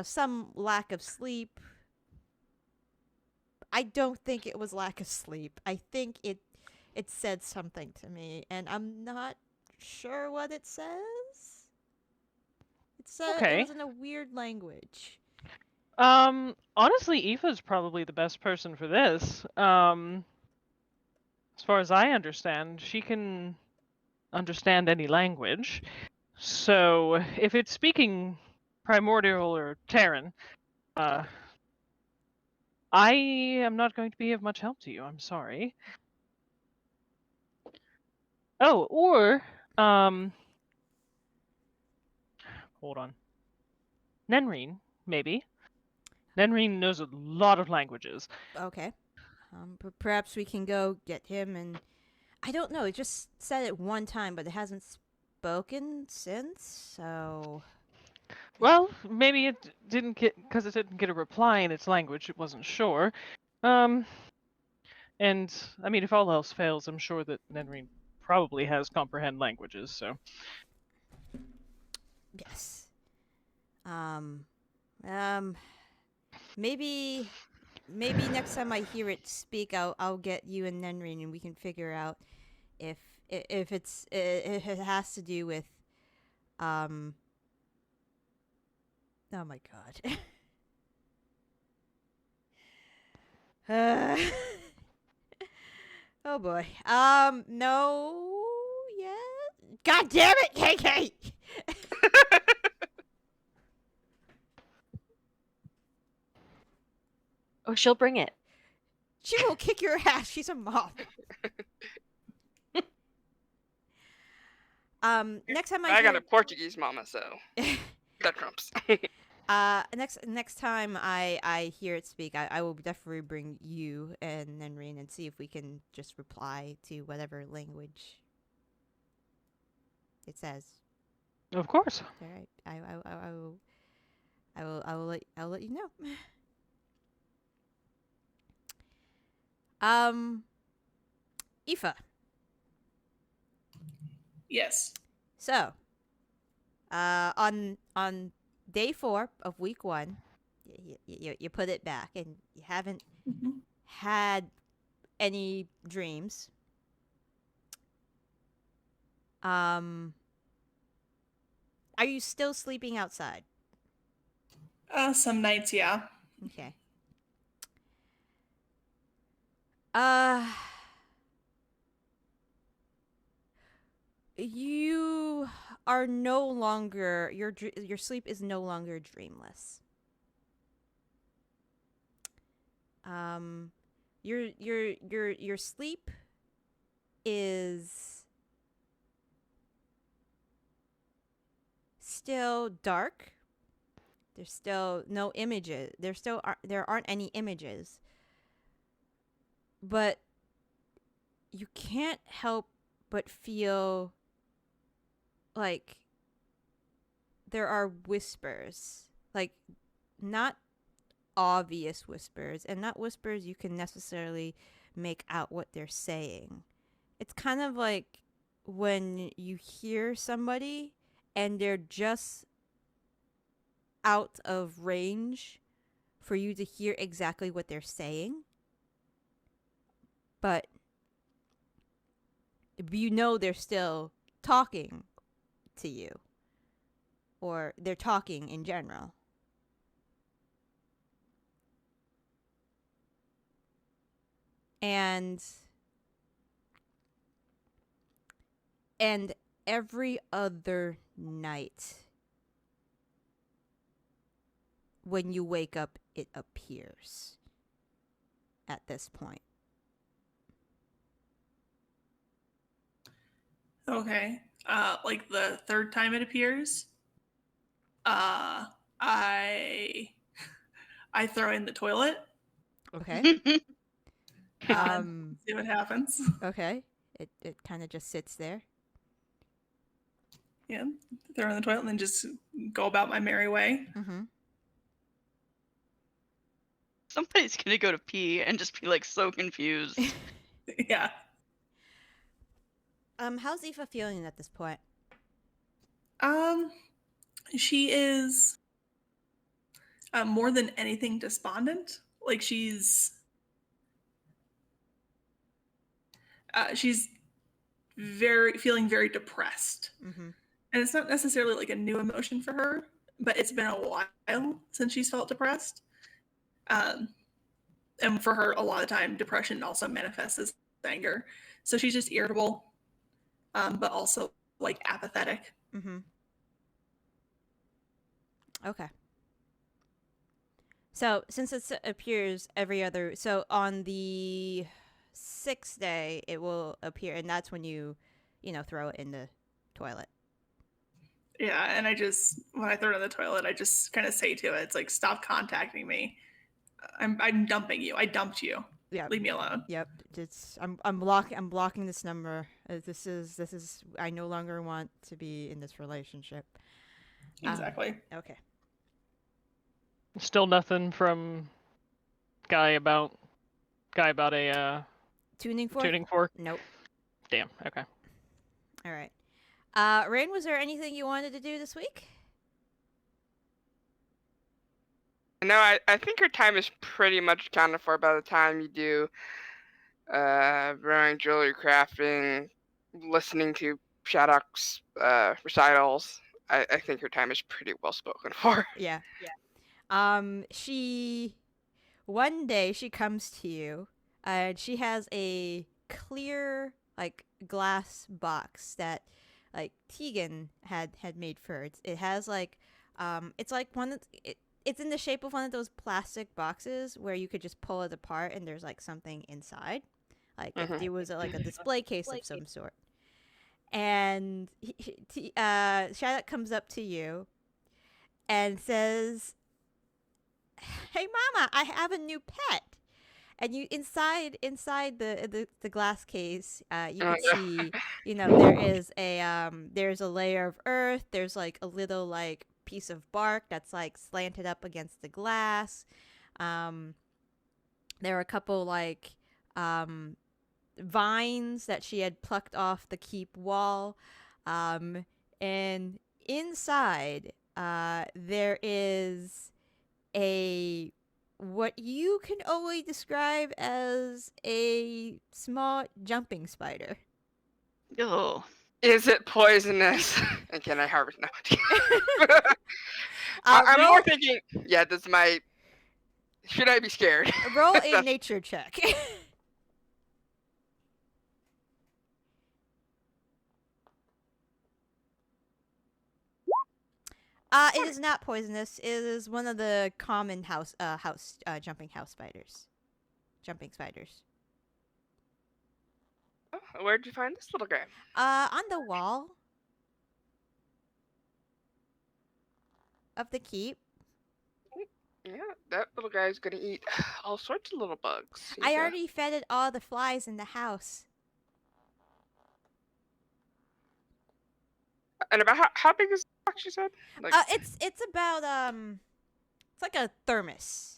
some lack of sleep. I don't think it was lack of sleep. I think it said something to me, and I'm not sure what it says. It said it was in a weird language. Honestly, Aoife's probably the best person for this. As far as I understand, she can understand any language. So, if it's speaking Primordial or Terran, I am not going to be of much help to you. I'm sorry. Oh, or, hold on. Nenrine, maybe. Nenrine knows a lot of languages. Okay. Perhaps we can go get him, and I don't know. It just said it one time, but it hasn't spoken since. So. Well, maybe it didn't get because it didn't get a reply in its language. It wasn't sure. And I mean, if all else fails, I'm sure that Nenrine probably has comprehend languages. So. Yes. Maybe next time I hear it speak, I'll get you and Nenrine, and we can figure out if it has to do with oh my god. Oh boy. No. Yeah. God damn it, KK. Oh, she'll bring it. She will kick your ass. She's a mom. Next time I got a Portuguese mama, so that trumps. Next time I hear it speak, I will definitely bring you and Nenrine and see if we can just reply to whatever language it says. Of course. All right. I'll let you know. Aoife. Yes. So, on day 4 of week 1, you put it back, and you haven't Mhm. had any dreams. Are you still sleeping outside? Some nights, yeah. Okay. Uh, you are no longer your sleep is no longer dreamless. Your sleep is still dark. There's still no images. There aren't any images. But you can't help but feel like there are whispers. Like, not obvious whispers, and not whispers you can necessarily make out what they're saying. It's kind of like when you hear somebody and they're just out of range for you to hear exactly what they're saying, but you know they're still talking to you, or they're talking in general. And every other night when you wake up, it appears at this point. Okay. Like the third time it appears, I throw in the toilet. Okay. See what happens. Okay. It kind of just sits there. Yeah, throw in the toilet and then just go about my merry way. Mm-hmm. Somebody's gonna go to pee and just be like so confused. Yeah. How's Aoife feeling at this point? She is more than anything despondent. Like she's feeling very depressed. Mm-hmm. And it's not necessarily like a new emotion for her, but it's been a while since she's felt depressed. And for her, a lot of the time, depression also manifests as anger. So she's just irritable, but also like apathetic. Mm-hmm. Okay. So since it appears every other, so on the 6th day it will appear, and that's when you throw it in the toilet. Yeah, and when I throw it in the toilet, I just kind of say to it, it's like, stop contacting me. I'm dumping you. I dumped you. Yeah. Leave me alone. Yep. I'm blocking this number. This is I no longer want to be in this relationship. Exactly. Okay. Still nothing from guy about a Tuning fork? tuning fork. Nope. Damn. Okay. All right. Raine, was there anything you wanted to do this week? No, I think your time is pretty much accounted for by the time you do brewing, jewelry crafting, listening to Shaddoc's recitals. I think your time is pretty well spoken for. Yeah. She one day she comes to you, and she has a clear like glass box that like Teagan had made for her. It has like it's like it's in the shape of one of those plastic boxes where you could just pull it apart and there's like something inside. Like if it was like a display case of some sort. And Shaddoc comes up to you and says, "Hey, Mama, I have a new pet." And you inside the glass case, you can see, there's a layer of earth. There's like a little like piece of bark that's like slanted up against the glass. There are a couple like vines that she had plucked off the keep wall, and inside there is a what you can only describe as a small jumping spider. Oh. Is it poisonous? And can I harvest? No. Uh, I'm roll, more thinking, yeah, this might. Should I be scared? roll a That's- nature check. It is not poisonous. It is one of the common jumping house spiders. Jumping spiders. Oh, where'd you find this little guy? On the wall of the keep. Yeah, that little guy's gonna eat all sorts of little bugs. I already fed it all the flies in the house. And about how big is the box you said? Like, It's about it's like a thermos.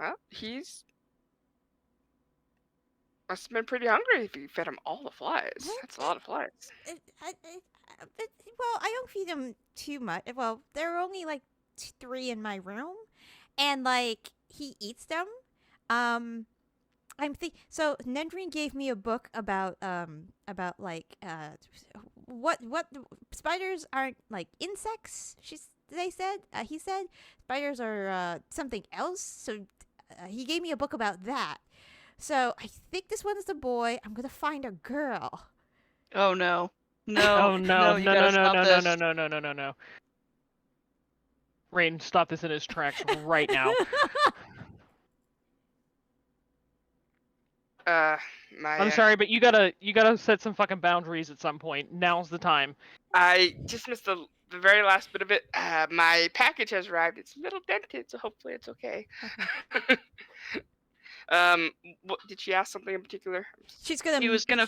well, he's must have been pretty hungry if you fed him all the flies. What? That's a lot of flies. Well, I don't feed them too much. Well, there are only like 3 in my room, and like he eats them. So Nendrine gave me a book about like what spiders aren't like insects. He said spiders are something else. So he gave me a book about that. So I think this one's the boy. I'm gonna find a girl. Oh no. No. Oh no, you no, gotta no, no, stop no, this. no, no, no, no, no, no. Raine, stop this in his tracks right now. My. I'm sorry, but you gotta set some fucking boundaries at some point. Now's the time. I just missed the very last bit of it. My package has arrived. It's a little dented, so hopefully it's okay. What did she ask something in particular? She's gonna. He was gonna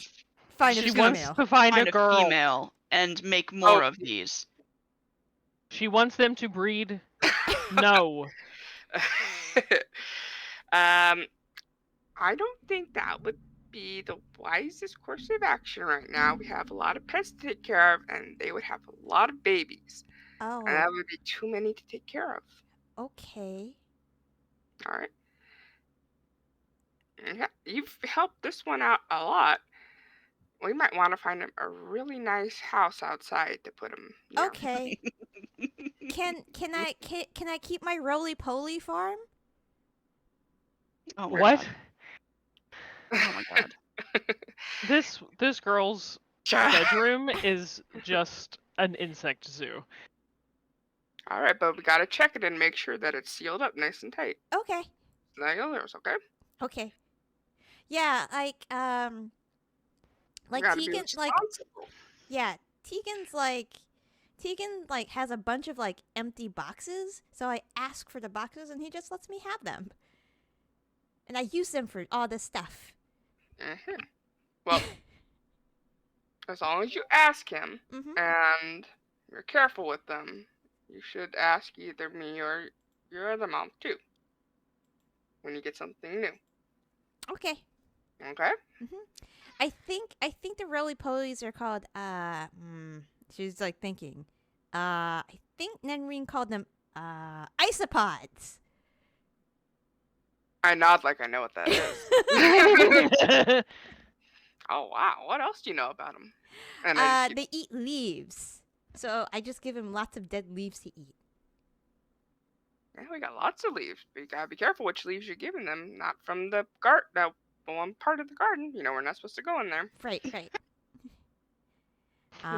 find a She female. wants to find a girl. female and make more Oh. of these. She wants them to breed. No. I don't think that would be the wisest course of action right now. We have a lot of pets to take care of, and they would have a lot of babies. Oh. And that would be too many to take care of. Okay. All right. Yeah, you've helped this one out a lot. We might want to find him a really nice house outside to put him. Okay. Can I keep my roly poly farm? Oh my What? God. Oh my God. This girl's bedroom is just an insect zoo. All right, but we gotta check it and make sure that it's sealed up nice and tight. Okay. Like others, okay? Okay. Yeah, like We gotta be Teagan, responsible. yeah, Teagan like has a bunch of like empty boxes, so I ask for the boxes and he just lets me have them. And I use them for all this stuff. Mhm. Well, as long as you ask him Mhm. and you're careful with them, you should ask either me or your other mom too. When you get something new, Okay. okay? I think the roly polies are called she's like thinking. I think Nenrine called them isopods. I nod like I know what that is. Oh wow, what else do you know about them? And I just They eat leaves. So I just give him lots of dead leaves to eat. yeah, we got lots of leaves. But you gotta be careful which leaves you're giving them. Not from the garden, the one part of the garden. You know, we're not supposed to go in there. Right.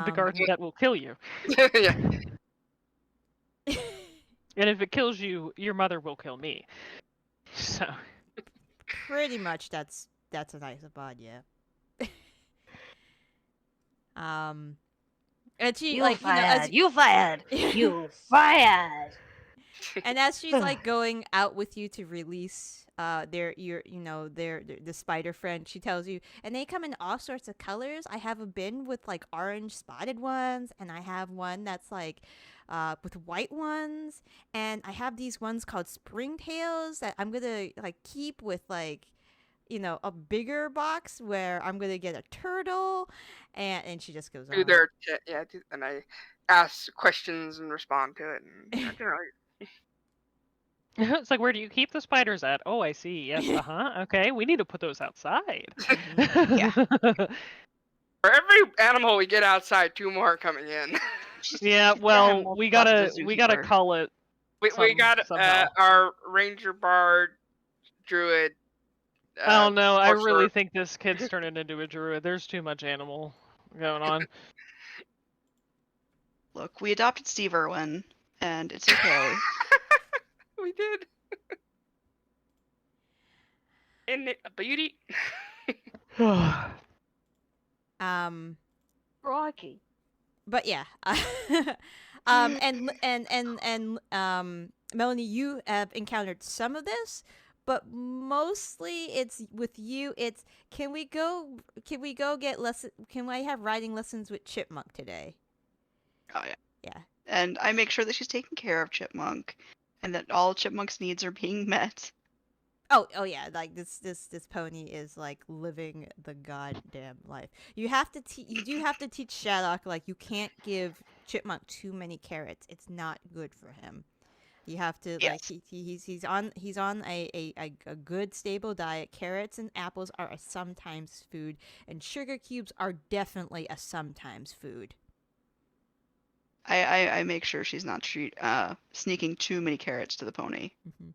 The garden that will kill you. Yeah. And if it kills you, your mother will kill me. So. Pretty much that's an isopod, yeah. And she You like fired. you You fired. You fired. and as she's like going out with you to release the spider friend, she tells you, and they come in all sorts of colors. I have a bin with like orange spotted ones, and I have one that's like with white ones, and I have these ones called springtails that I'm gonna like keep with like a bigger box where I'm gonna get a turtle, and she just goes on. And I ask questions and respond to it. And, you know, It's like, where do you keep the spiders at? Oh, I see. Yes, okay, we need to put those outside. Yeah. for every animal we get outside, 2 more are coming in. Yeah, well, we gotta cull it. we got somehow. our ranger bard, druid. Oh no, I sorcerer. really think this kid's turning into a druid. There's too much animal going on. Look, we adopted Steve Irwin, and it's okay. We did. Isn't it a beauty? Rocky. But yeah. Melanie, you have encountered some of this, but mostly it's with you. It's can we go get lesson? Can I have riding lessons with Chipmunk today? Oh yeah. Yeah. And I make sure that she's taking care of Chipmunk, and that all Chipmunk's needs are being met. Oh yeah, like this pony is like living the goddamn life. You have to you do have to teach Shaddoc, like, you can't give Chipmunk too many carrots. It's not good for him. You have to like he's on a good stable diet. Carrots and apples are a sometimes food, and sugar cubes are definitely a sometimes food. I make sure she's not sneaking too many carrots to the pony. Mm-hmm.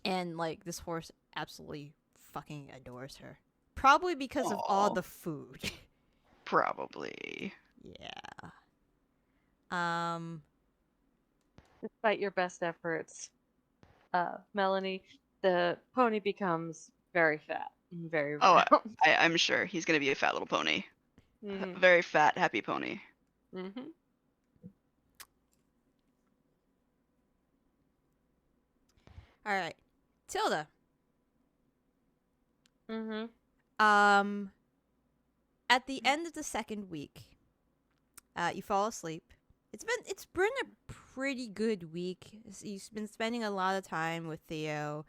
And like this horse absolutely fucking adores her. Probably because of all the food. Probably. Yeah. Despite your best efforts, Melanie, the pony becomes very fat and very round. I'm sure he's gonna be a fat little pony. Mm-hmm. Very fat, happy pony. Mm-hmm. All right, Tilda. Mm-hmm. At the end of the second week, you fall asleep. It's been a pretty good week. You've been spending a lot of time with Theo,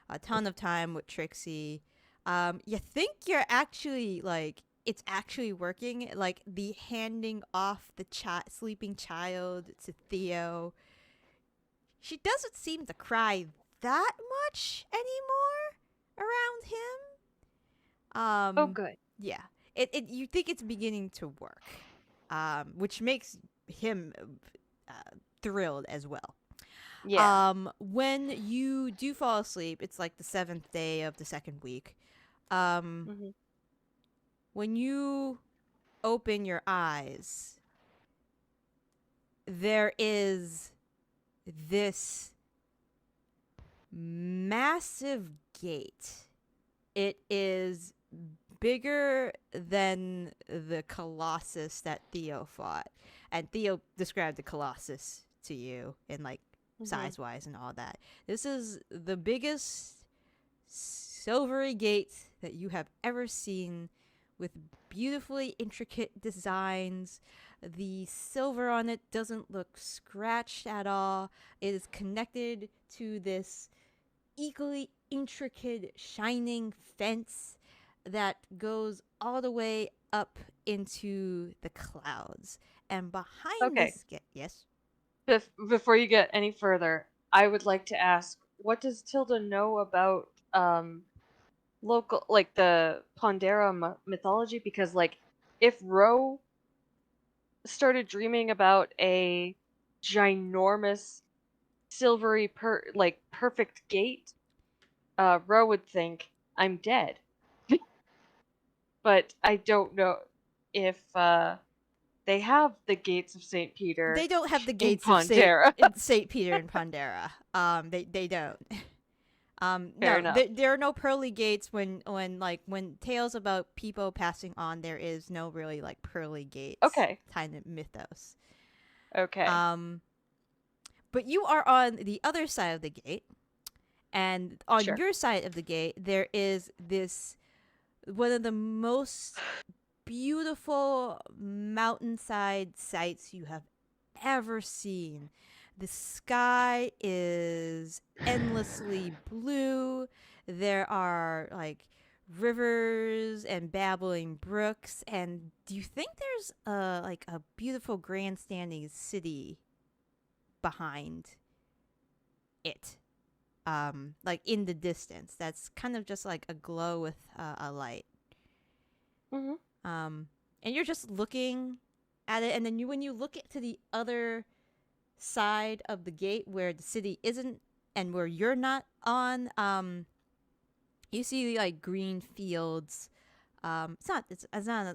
a ton of time with Trixie. You think you're actually like it's actually working, like the handing off the sleeping child to Theo. She doesn't seem to cry that much anymore around him. Oh, good. Yeah. It you think it's beginning to work, which makes him thrilled as well. Yeah. When you do fall asleep, it's like the 7th day of the second week. Mm-hmm. When you open your eyes, there is this massive gate. It is bigger than the Colossus that Theo fought. And Theo described the Colossus to you in like size-wise and all that. This is the biggest silvery gate that you have ever seen, with beautifully intricate designs. The silver on it doesn't look scratched at all. It is connected to this equally intricate shining fence that goes all the way up into the clouds. And behind this gate, yes? Before you get any further, I would like to ask, what does Tilda know about local, like the Pondera mythology? Because like if Ro started dreaming about a ginormous silvery perfect gate, Ro would think I'm dead. But I don't know if they have the gates of St. Peter. They don't have the gates of St. Peter and Pondera. They don't. Fair no, enough. there are no pearly gates when tales about people passing on. There is no really like pearly gates. Okay. Kind of mythos. Okay. But you are on the other side of the gate, and on Sure. your side of the gate there is this one of the most beautiful mountainside sights you have ever seen. The sky is endlessly blue. There are like rivers and babbling brooks. And do you think there's like a beautiful grandstanding city behind it? Like in the distance, that's kind of just like a glow with a light. Mm-hmm. And you're just looking at it, and then when you look to the other side of the gate where the city isn't and where you're not on, you see like green fields. It's not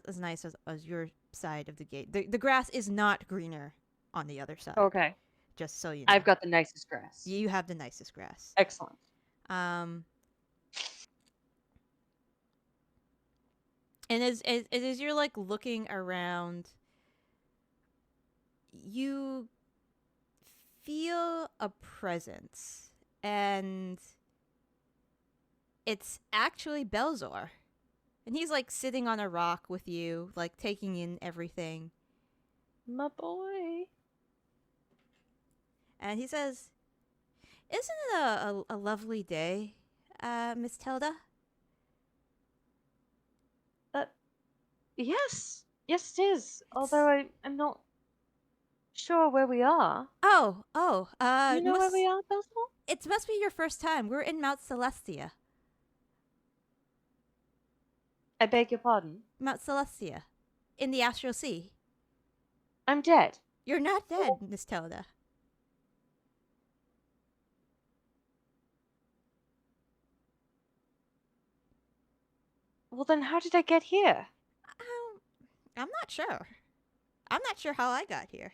as nice as your side of the gate. The grass is not greener on the other side. Okay. Just so you know. I've got the nicest grass. You have the nicest grass. Excellent. And as you're like looking around, you feel a presence, and it's actually Belzor. And he's like sitting on a rock with you, like taking in everything. My boy. And he says, "Isn't it a lovely day, Miss Tilda?" Yes. Yes, it is. Although I'm not sure where we are. Oh, You know where we are, Basil? It must be your first time. We're in Mount Celestia. I beg your pardon? Mount Celestia. In the Astral Sea. I'm dead. You're not dead, Miss Tilda. Well, then how did I get here? I'm not sure. I'm not sure how I got here.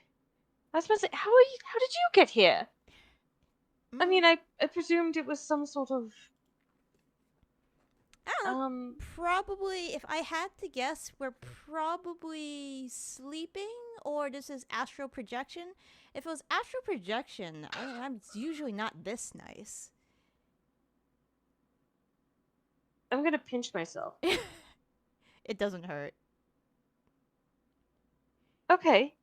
I was supposed to say, how did you get here? I mean, I presumed it was some sort of... I don't know. Probably, if I had to guess, we're probably sleeping, or this is astral projection. If it was astral projection, I'm usually not this nice. I'm gonna pinch myself. It doesn't hurt. Okay.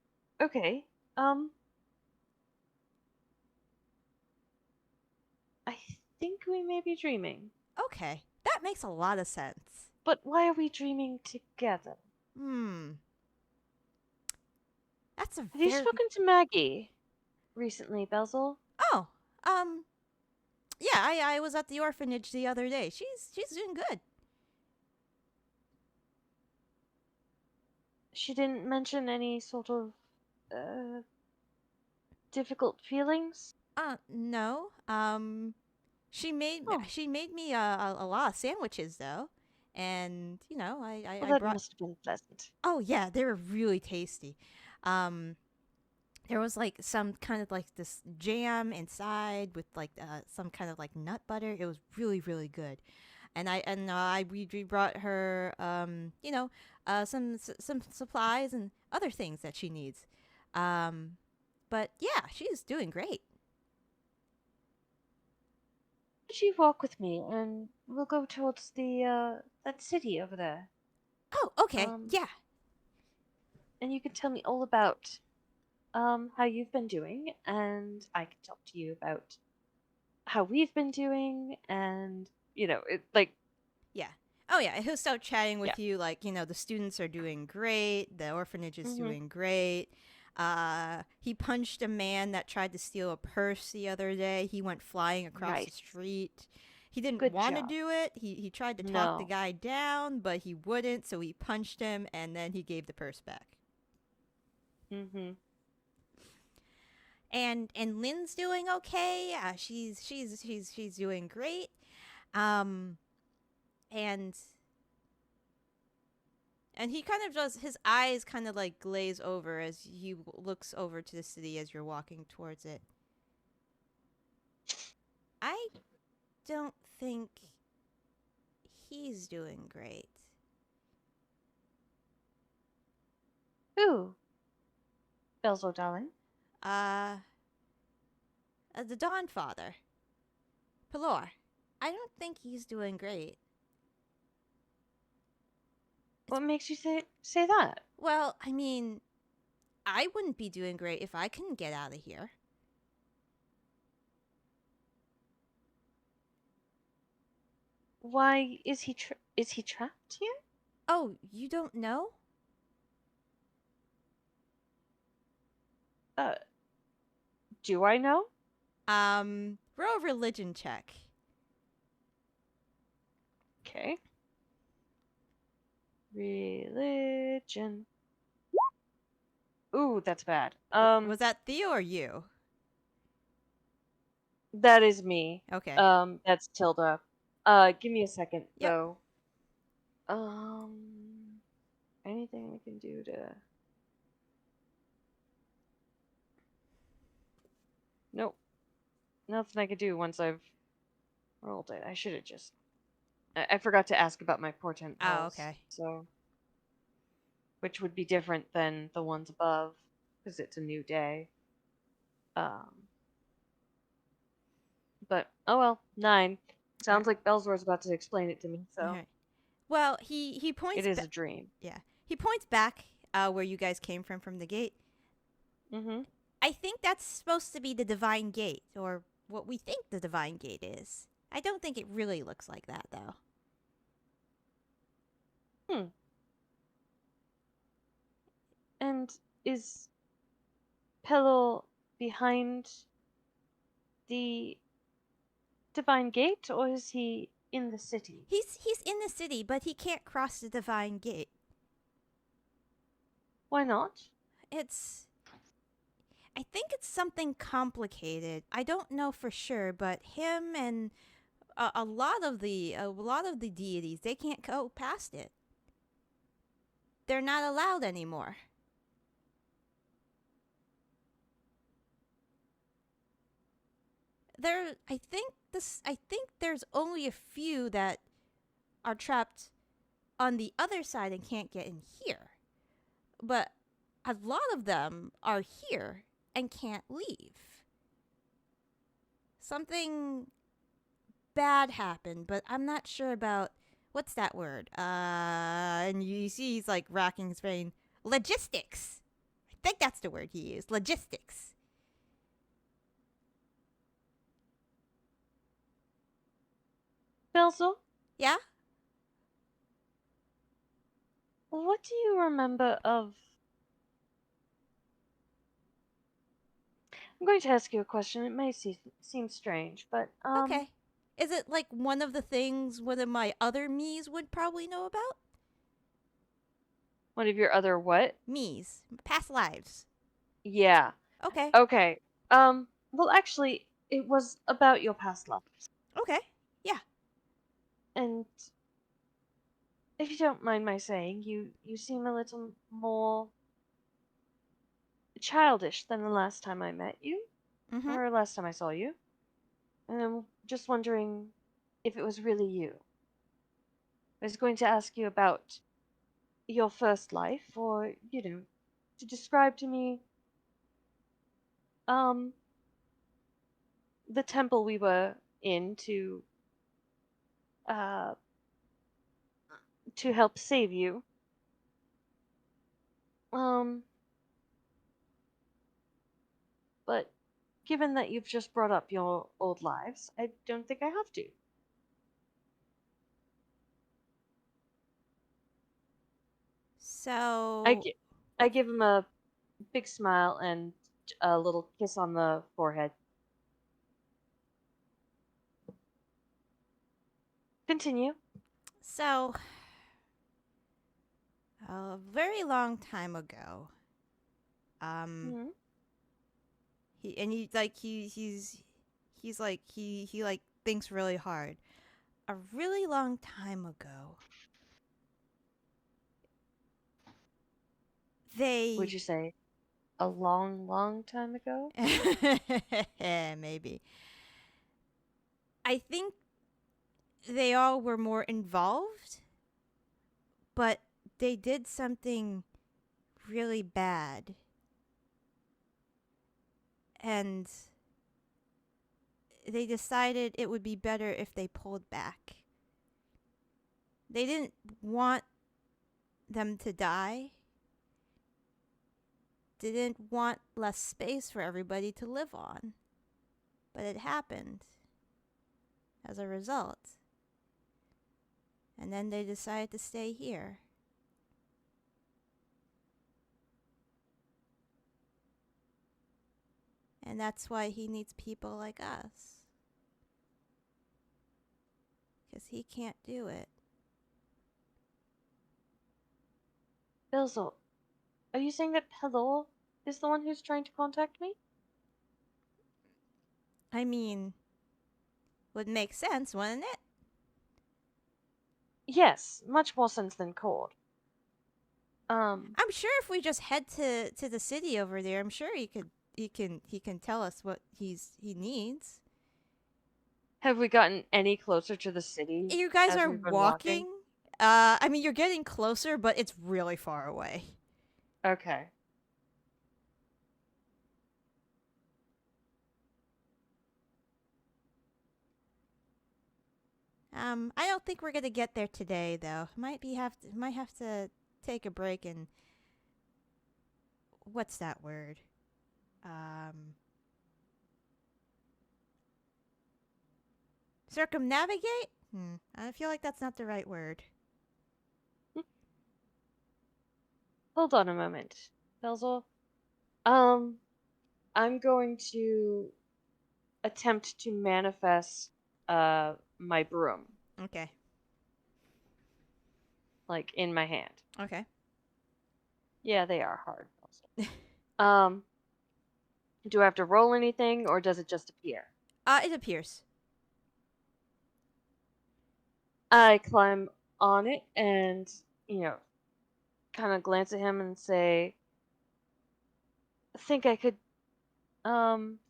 I think we may be dreaming. Okay, that makes a lot of sense. But why are we dreaming together? That's a Have you spoken to Maggie recently, Basil? Oh, yeah, I was at the orphanage the other day. She's doing good. She didn't mention any sort of difficult feelings? No. She made me a lot of sandwiches though, and you know I that brought. Must have been pleasant. Oh yeah, they were really tasty. There was like some kind of like this jam inside with like some kind of like nut butter. It was really really good, and we brought her some supplies and other things that she needs. But yeah, she's doing great. Would you walk with me, and we'll go towards the that city over there? Oh, okay, yeah. And you can tell me all about how you've been doing, and I can talk to you about how we've been doing, and Yeah. Oh yeah, he'll start chatting with you like, the students are doing great, the orphanage is doing great. He punched a man that tried to steal a purse the other day. He went flying across the street. He didn't want to do it. He tried to talk the guy down, but he wouldn't, so he punched him and then he gave the purse back. And Lynn's doing okay. She's doing great. And he kind of does, his eyes kind of like glaze over as he looks over to the city as you're walking towards it. I don't think he's doing great. Who? Belzo, darling. The Dawn Father. Pelor. I don't think he's doing great. What makes you say that? Well, I mean, I wouldn't be doing great if I couldn't get out of here. Why is he Is he trapped here? Oh, you don't know? Do I know? Roll a religion check. Okay. Religion. Ooh, that's bad. Was that Theo or you? That is me. Okay. That's Tilda. Give me a second, Yep. though. Anything I can do to... Nope. Nothing I could do once I've rolled it. I should have just... I forgot to ask about my portent rolls. Oh, okay. So... Which would be different than the ones above, because it's a new day. But, oh well, 9. Sounds like Belzor's about to explain it to me, so... Okay. Well, he points... It is a dream. Yeah. He points back where you guys came from the gate. Mm-hmm. I think that's supposed to be the divine gate, or what we think the divine gate is. I don't think it really looks like that, though. And is Pelor behind the divine gate, or is he in the city? He's in the city, but he can't cross the divine gate. Why not? I think it's something complicated. I don't know for sure, but him and a lot of the deities, they can't go past it. They're not allowed anymore. I think there's only a few that are trapped on the other side and can't get in here. But a lot of them are here and can't leave. Something bad happened, but I'm not sure about what's that word. And you see he's like racking his brain. Logistics. I think that's the word he used. Logistics. Belzor, Yeah? what do you remember of... I'm going to ask you a question. It may seem strange, but, Okay. Is it like one of the things one of my other me's would probably know about? One of your other what? Me's. Past lives. Yeah. Okay. Okay. Well, actually, it was about your past lives. Okay. Yeah. And if you don't mind my saying, you seem a little more childish than the last time I met you, Mm-hmm. or last time I saw you. And I'm just wondering if it was really you. I was going to ask you about your first life, or, to describe to me, the temple we were in to help save you. But given that you've just brought up your old lives, I don't think I have to. So I give him a big smile and a little kiss on the forehead. Continue. So a very long time ago, Mhm. he thinks really hard. A really long time ago, Would you say a long, long time ago? maybe. I think they all were more involved, but they did something really bad. And they decided it would be better if they pulled back. They didn't want them to die. They didn't want less space for everybody to live on. But it happened as a result. And then they decided to stay here. And that's why he needs people like us. Because he can't do it. Belzor, are you saying that Pelor is the one who's trying to contact me? I mean, would make sense, wouldn't it? Yes, much more sense than Cord. I'm sure if we just head to the city over there, I'm sure he can tell us what he needs. Have we gotten any closer to the city? You guys as are we've been walking. I mean, you're getting closer, but it's really far away. Okay. I don't think we're gonna get there today, though. Might have to take a break and what's that word? Circumnavigate? I feel like that's not the right word. Hold on a moment, Belzor. I'm going to attempt to manifest my broom, Okay. like in my hand. Okay. Yeah, they are hard. Also. Do I have to roll anything, or does it just appear? It appears. I climb on it and, kind of glance at him and say, think I could,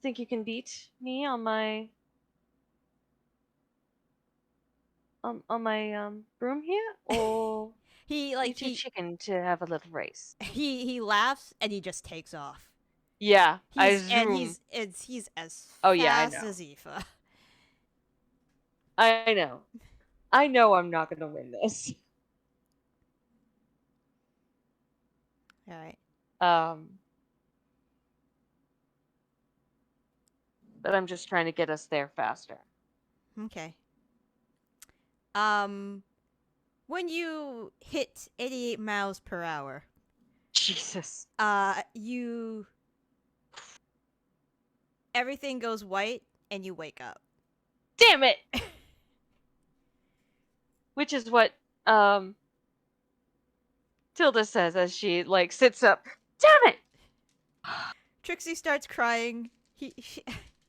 think you can beat me on my, on my, broom here? Or you too chicken to have a little race? He laughs and he just takes off. Yeah, I He's zoom. he's as Oh, yeah, I fast know. as Aoife. I know. I know I'm not going to win this. All right. But I'm just trying to get us there faster. Okay. When you hit 88 miles per hour, Jesus. everything goes white and you wake up. Damn it! Which is what Tilda says as she sits up. Damn it! Trixie starts crying.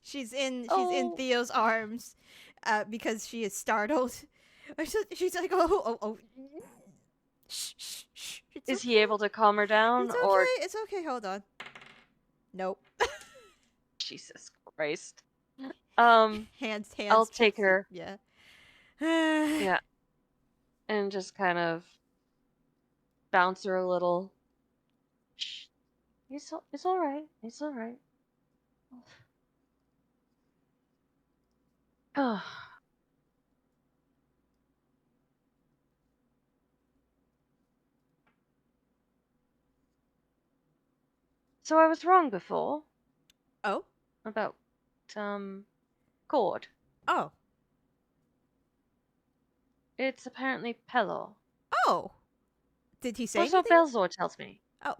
She's in Oh. Theo's arms, because she is startled. She's like, oh. Shh, shh, shh. Is he able to calm her down? It's okay. Or It's okay. Hold on. Nope. Jesus Christ. Hands. I'll take Trixie. her. Yeah. Yeah. And just kind of bounce her a little. Shh. It's all right. It's all right. Oh. So I was wrong before. Oh. About Cord. Oh. It's apparently Pelor. Oh. Did he say That's what anything? Belzor tells me. Oh,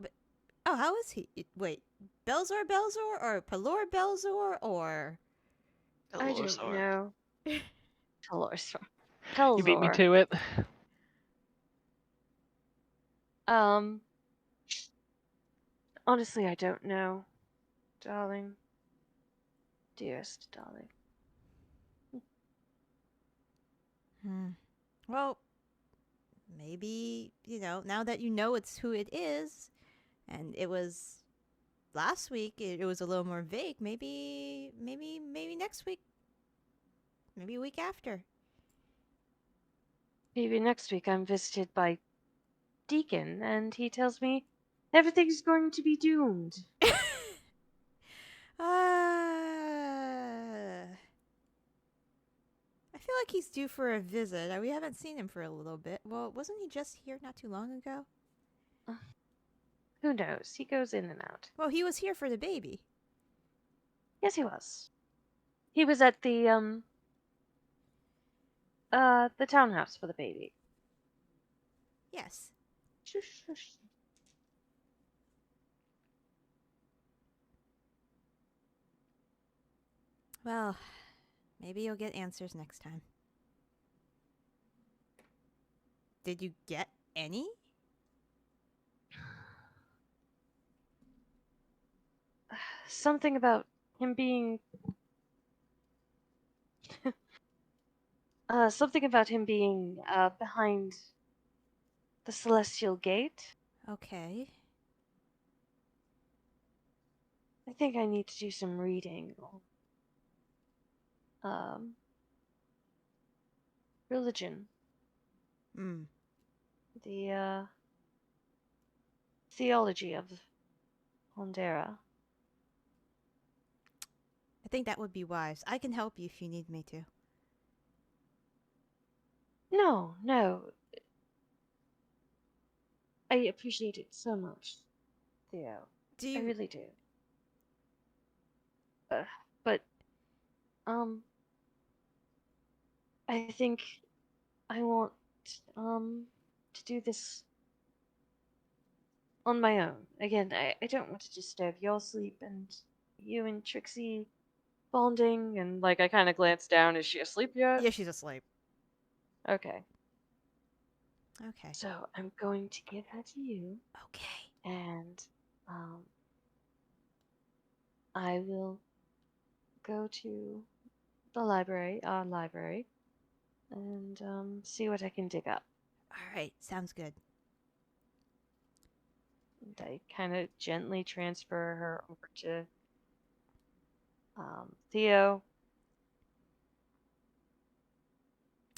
how is he? Wait, Belzor or Pelor Belzor or? I don't know. Pelor. You beat me Pelzor. to it. Honestly, I don't know, darling. Dearest darling. Well, maybe, now that you know it's who it is, and it was last week, it was a little more vague. Maybe next week. Maybe a week after. Maybe next week I'm visited by Deacon, and he tells me everything's going to be doomed. I feel like he's due for a visit. We haven't seen him for a little bit. Well, wasn't he just here not too long ago? Who knows? He goes in and out. Well, he was here for the baby. Yes, he was. He was at the townhouse for the baby. Yes. Shush, shush. Well, maybe you'll get answers next time. Did you get any? Something about him being. Something about him being behind the celestial gate. Okay. I think I need to do some reading. Um, religion. Hmm. The theology of Hondera. I think that would be wise. I can help you if you need me to. No, no. I appreciate it so much, Theo. Do I you? really do. But, I think I want, to do this on my own. Again, I don't want to disturb your sleep and you and Trixie bonding, and, like, I kind of glance down. Is she asleep yet? Yeah, she's asleep. Okay. Okay. So, I'm going to give her to you, Okay. and, I will go to the library, our library, and see what I can dig up. All right. Sounds good. And I kind of gently transfer her over to Theo.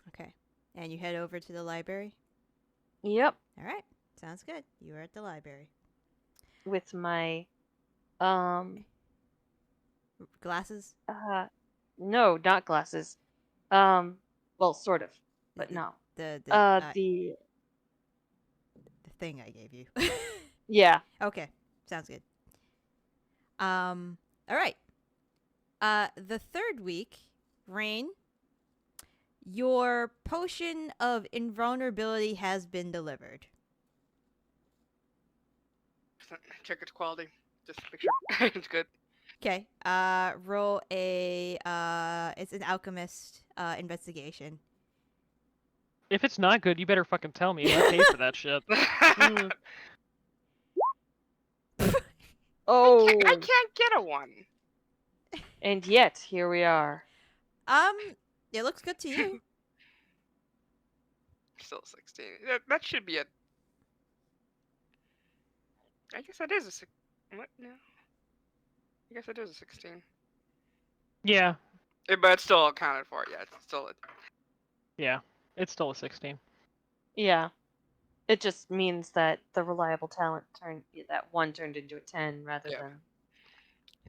Okay. And you head over to the library? Yep, All right. Sounds good. You are at the library. with my Glasses? no, not glasses. Well, sort of, but no. The The thing I gave you. yeah. Okay. Sounds good. All right. The third week, Raine, your potion of invulnerability has been delivered. Check its quality. Just make sure it's good. Okay. Roll a it's an alchemist investigation. If it's not good, you better fucking tell me. I pay for that shit. Mm. Oh, I can't get a 1. and yet here we are. It looks good to you. Still 16. That should be a. I guess that is a 6. What? No. I guess it is a 16. Yeah, But it's still accounted for. Yeah, it's still. yeah. It's still a 16. Yeah. It just means that the reliable talent that 1 turned into a 10 rather Yeah. than.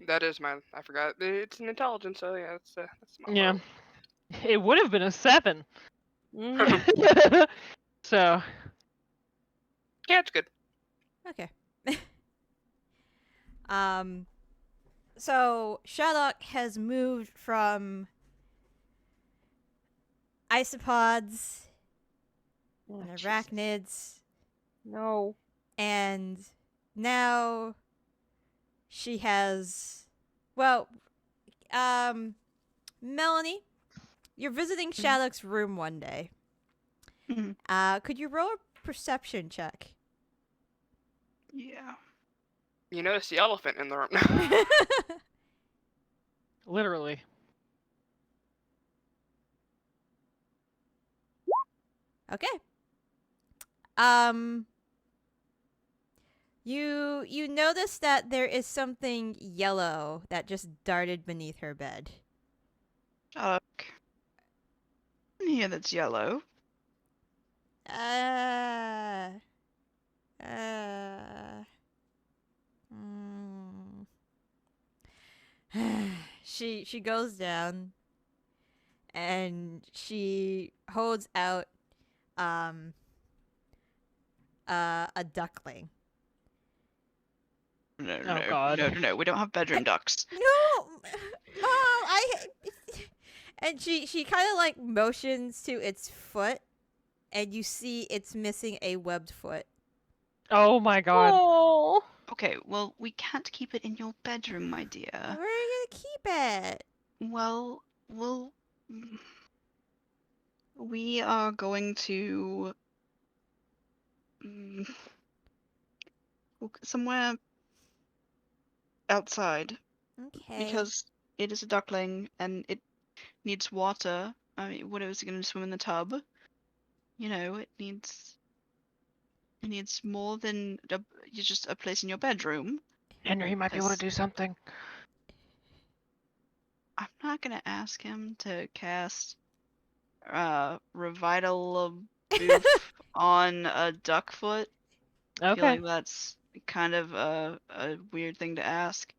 That is mine. I forgot. It's an intelligence, so yeah, that's my Yeah. low. It would have been a 7. Mm. So, Yeah, it's good. Okay. So Shaddoc has moved from isopods Oh, and Jesus. arachnids, No. and now she has, well, Melanie, you're visiting Shaddoc's room one day. Mhm. Could you roll a perception check? Yeah. You notice the elephant in the room. literally. Okay. You notice that there is something yellow that just darted beneath her bed. Yeah, that's yellow. Uh, uh, mm. she goes down and she holds out a duckling. No, Oh, no, God. no. We don't have bedroom ducks. No, Mom, and she kind of like motions to its foot, and you see it's missing a webbed foot. Oh my god. Oh. Okay, well, we can't keep it in your bedroom, my dear. Where are you gonna keep it? Well, we are going to somewhere outside Okay. because it is a duckling and it needs water. I mean, what is it going to swim in the tub? You know, it needs more than just a place in your bedroom. Henry might be able to do something. I'm not gonna ask him to cast Revital Boof on a duck foot. I feel Okay. like that's kind of a weird thing to ask.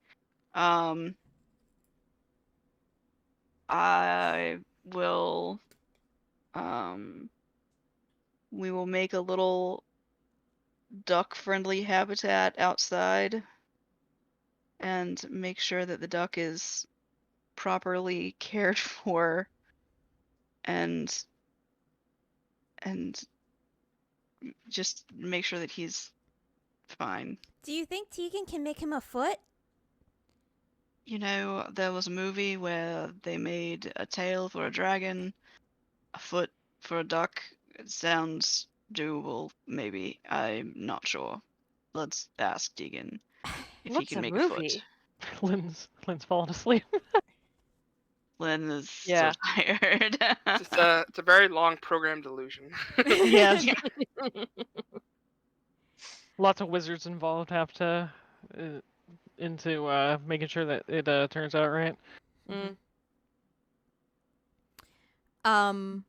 I will we will make a little duck friendly habitat outside and make sure that the duck is properly cared for and just make sure that he's fine. Do you think Teagan can make him a foot? You know, there was a movie where they made a tail for a dragon, a foot for a duck. It sounds doable, maybe. I'm not sure. Let's ask Teagan if he What's can a make a foot. movie? Lynn's fallen asleep. Lynn is so Yeah. tired. It's a very long program delusion. Yes. Yeah. Lots of wizards involved have to into making sure that it turns out right. Mm.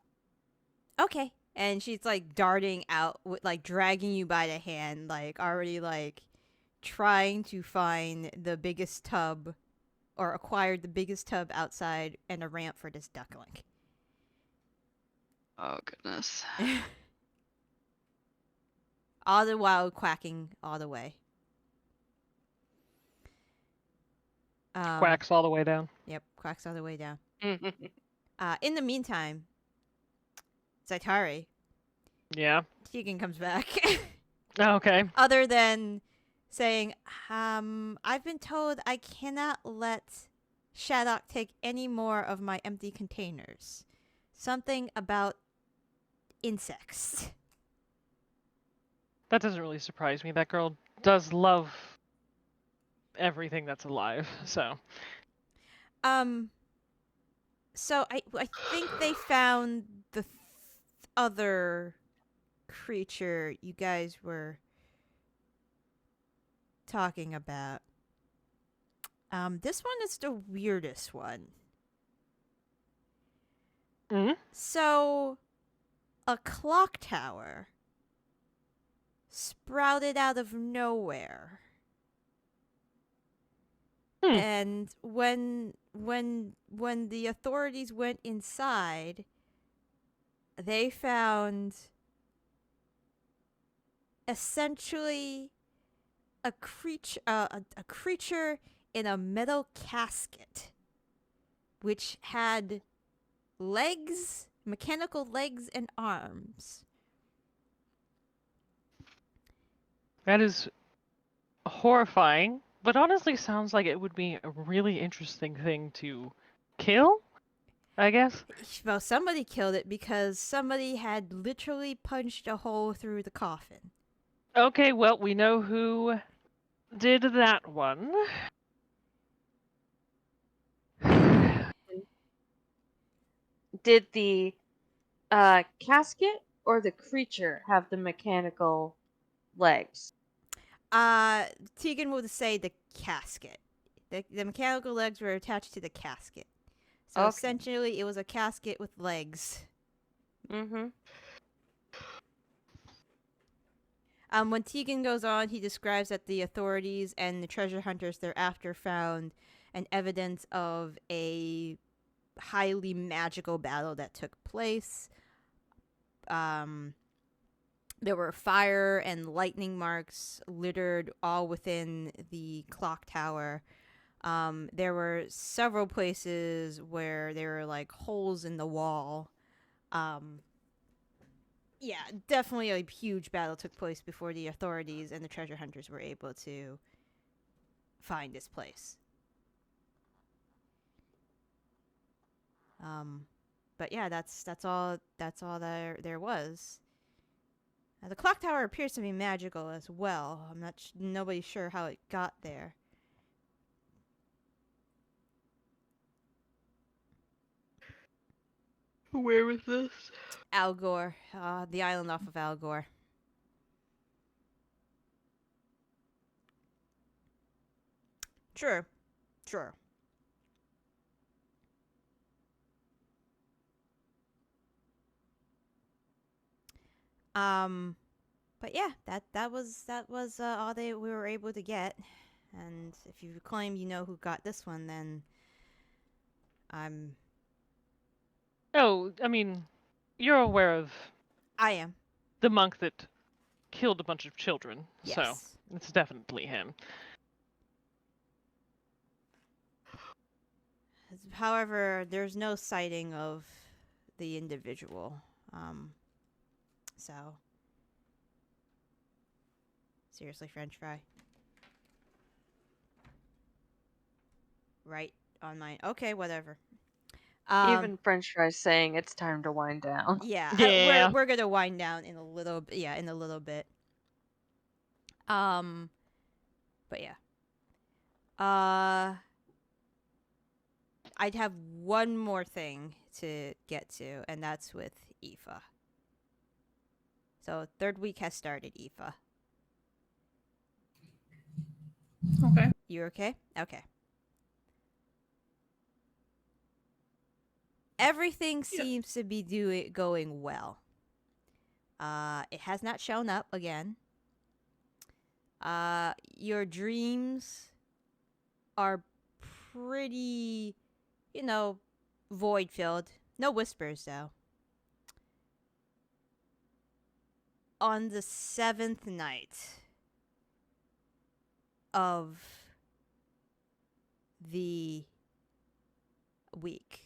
Okay. And she's like darting out, like dragging you by the hand, like already like trying to find the biggest tub or acquired the biggest tub outside and a ramp for this duckling. Oh, goodness. All the while quacking all the way. Quacks all the way down. Yep, quacks all the way down. In the meantime, Zaitari, Yeah. Teagan comes back. Okay. Other than saying, I've been told I cannot let Shaddoc take any more of my empty containers. Something about insects. That doesn't really surprise me. That girl does love everything that's alive. So. So I think they found the other creature you guys were talking about. This one is the weirdest one. Mm? So, a clock tower sprouted out of nowhere. And when the authorities went inside, they found essentially a creature in a metal casket, which had legs, mechanical legs and arms. That is horrifying, but honestly sounds like it would be a really interesting thing to kill, I guess. Well, somebody killed it because somebody had literally punched a hole through the coffin. Okay, well, we know who did that one. Did the casket or the creature have the mechanical legs? Teagan would say the casket. The mechanical legs were attached to the casket. So Okay. essentially it was a casket with legs. Mm-hmm. When Teagan goes on, he describes that the authorities and the treasure hunters thereafter found an evidence of a highly magical battle that took place. There were fire and lightning marks littered all within the clock tower. There were several places where there were like holes in the wall. Yeah, definitely a huge battle took place before the authorities and the treasure hunters were able to find this place. But yeah, that's all there was. The clock tower appears to be magical as well. I'm not nobody's sure how it got there. Where was this? Algor, the island off of Algor. Sure. But yeah, that was all we were able to get. And if you claim you know who got this one, then Oh, I mean, you're aware of I am. the monk that killed a bunch of children, so Yes. it's definitely him. However, there's no sighting of the individual. So seriously, French fry. Right on mine. Okay, whatever. Even French fries saying it's time to wind down. Yeah, Yeah. we're gonna wind down in a little bit. Yeah, in a little bit. But yeah. I'd have one more thing to get to, and that's with Aoife. So third week has started, Aoife. Okay. You okay? Okay. Everything seems to be going well. It has not shown up again. Your dreams are pretty, void filled. No whispers though. On the 7th night of the week,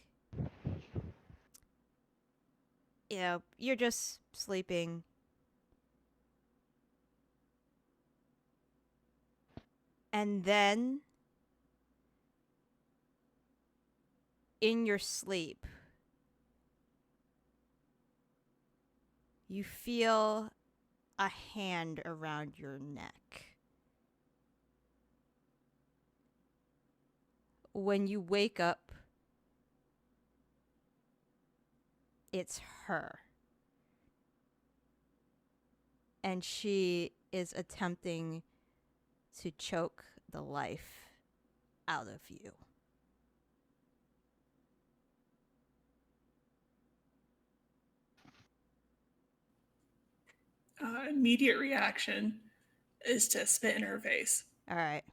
you're just sleeping. And then, in your sleep, you feel a hand around your neck. When you wake up, it's her. And she is attempting to choke the life out of you. Immediate reaction is to spit in her face. All right.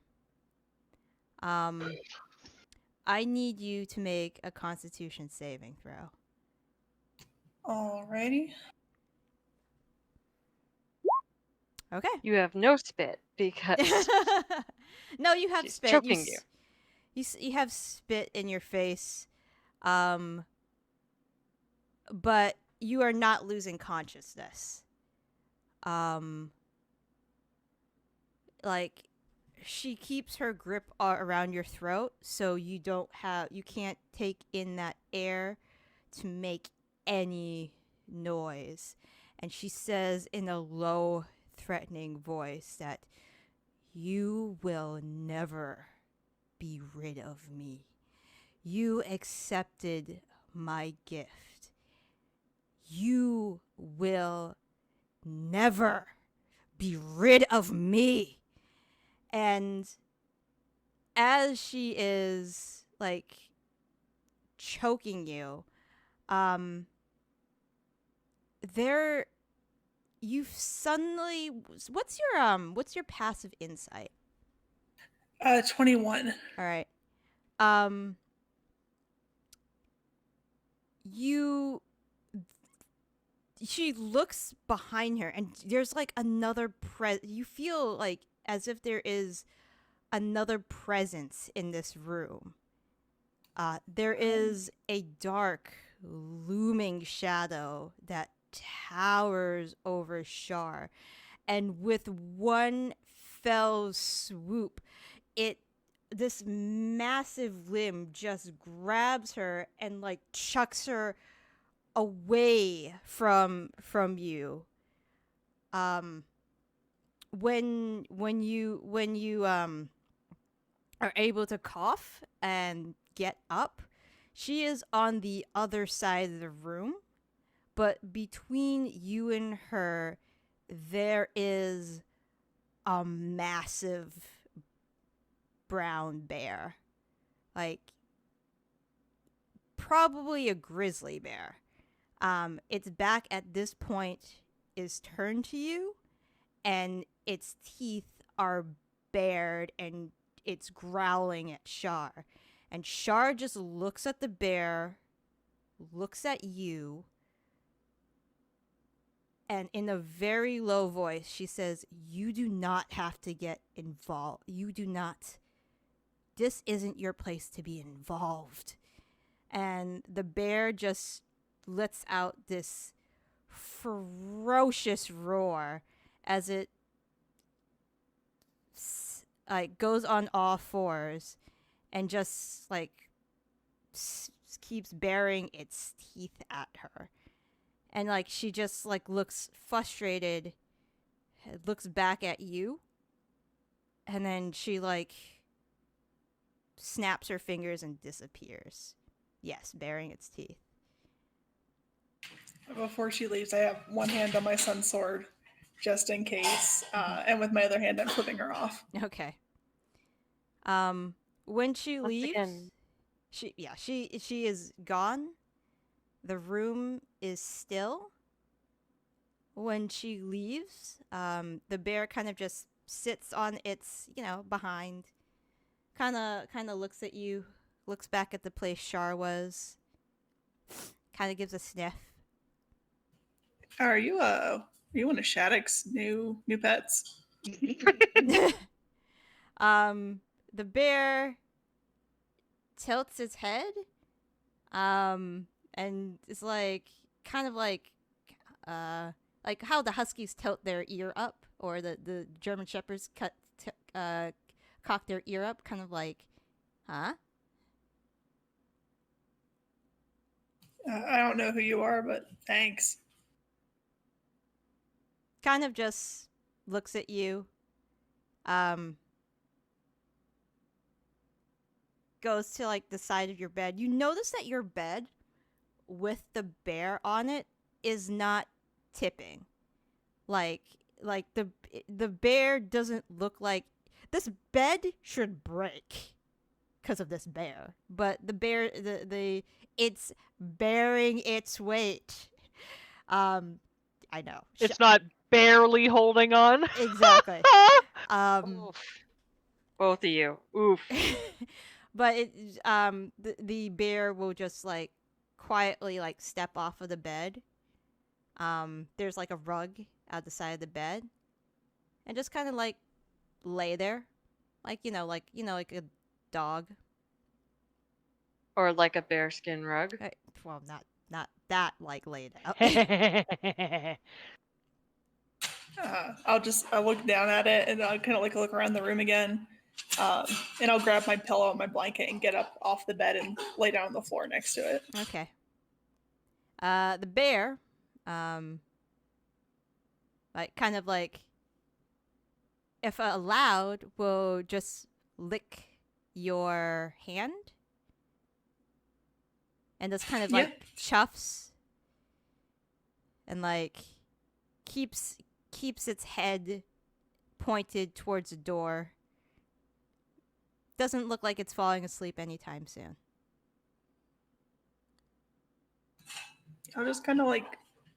I need you to make a Constitution saving throw. Alrighty. Okay. You have no spit because No, you have she's spit. choking you. You have spit in your face, but you are not losing consciousness. Like, she keeps her grip around your throat, so you can't take in that air to make any noise. And she says in a low, threatening voice that you will never be rid of me. You accepted my gift. You will never be rid of me. And as she is like choking you, you've suddenly, what's your passive insight? 21. All right. She looks behind her and there's like another you feel like as if there is another presence in this room. There is a dark looming shadow that towers over Shar. And with one fell swoop, this massive limb just grabs her and like chucks her away from you. When you are able to cough and get up, she is on the other side of the room, but between you and her there is a massive brown bear, like probably a grizzly bear. Its back at this point is turned to you, and its teeth are bared, and it's growling at Shar. And Shar just looks at the bear, looks at you, and in a very low voice, she says, "You do not have to get involved. You do not. This isn't your place to be involved." And the bear just lets out this ferocious roar as it like goes on all fours and just like keeps baring its teeth at her. And like she just like looks frustrated, looks back at you, and then she like snaps her fingers and disappears. Yes, baring its teeth. Before she leaves, I have one hand on my son's sword, just in case, and with my other hand, I'm flipping her off. Okay. When she Once leaves, again. she is gone. The room is still. When she leaves, the bear kind of just sits on its, behind. Kind of looks at you, looks back at the place Shar was. Kind of gives a sniff. Are you one of Shaddoc's new pets? The bear tilts its head, and it's like kind of like how the huskies tilt their ear up, or the German shepherds cock their ear up, kind of like, huh? I don't know who you are, but thanks. Kind of just looks at you. Goes to like the side of your bed. You notice that your bed with the bear on it is not tipping. Like the bear doesn't look like this bed should break because of this bear. But the bear it's bearing its weight. I know. It's not barely holding on. Exactly. Both of you. Oof. But the bear will just like quietly like step off of the bed. There's like a rug at the side of the bed, and just kind of like lay there, like like a dog. Or like a bearskin rug. Well, not that like laid out. I'll look down at it, and I'll kind of like look around the room again, and I'll grab my pillow and my blanket and get up off the bed and lay down on the floor next to it. Okay. The bear, like kind of like, if allowed, will just lick your hand, and just kind of like chuffs, and like keeps its head pointed towards the door. Doesn't look like it's falling asleep anytime soon. I'll just kind of like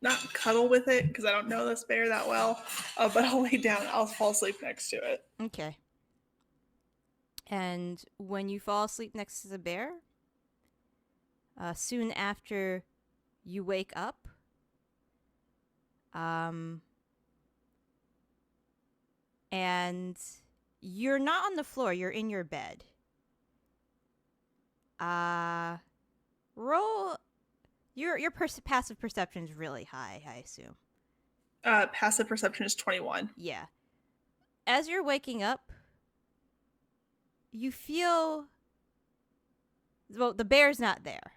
not cuddle with it because I don't know this bear that well, but I'll lay down. I'll fall asleep next to it. Okay. And when you fall asleep next to the bear, soon after you wake up, and you're not on the floor, you're in your bed. Your passive perception is really high, I assume. Passive perception is 21. Yeah. As you're waking up, you feel... Well, the bear's not there.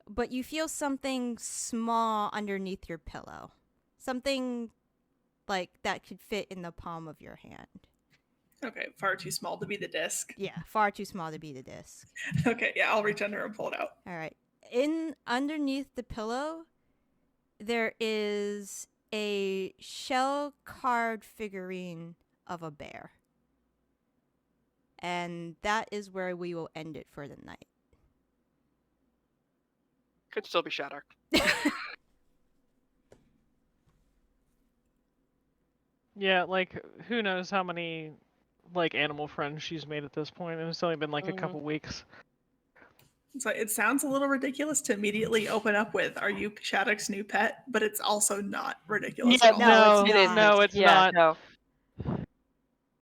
But you feel something small underneath your pillow. Something like that could fit in the palm of your hand. Okay, far too small to be the disc. Yeah, far too small to be the disc. Okay, yeah, I'll reach under and pull it out. All right. Underneath the pillow, there is a shell carved figurine of a bear. And that is where we will end it for the night. Could still be Shaddoc. Yeah, like, who knows how many, like, animal friends she's made at this point. It's only been, like, a couple weeks. So it sounds a little ridiculous to immediately open up with, "Are you Shaddoc's new pet?" But it's also not ridiculous Yeah, at all. no, it isn't. no, it's Yeah, not. no.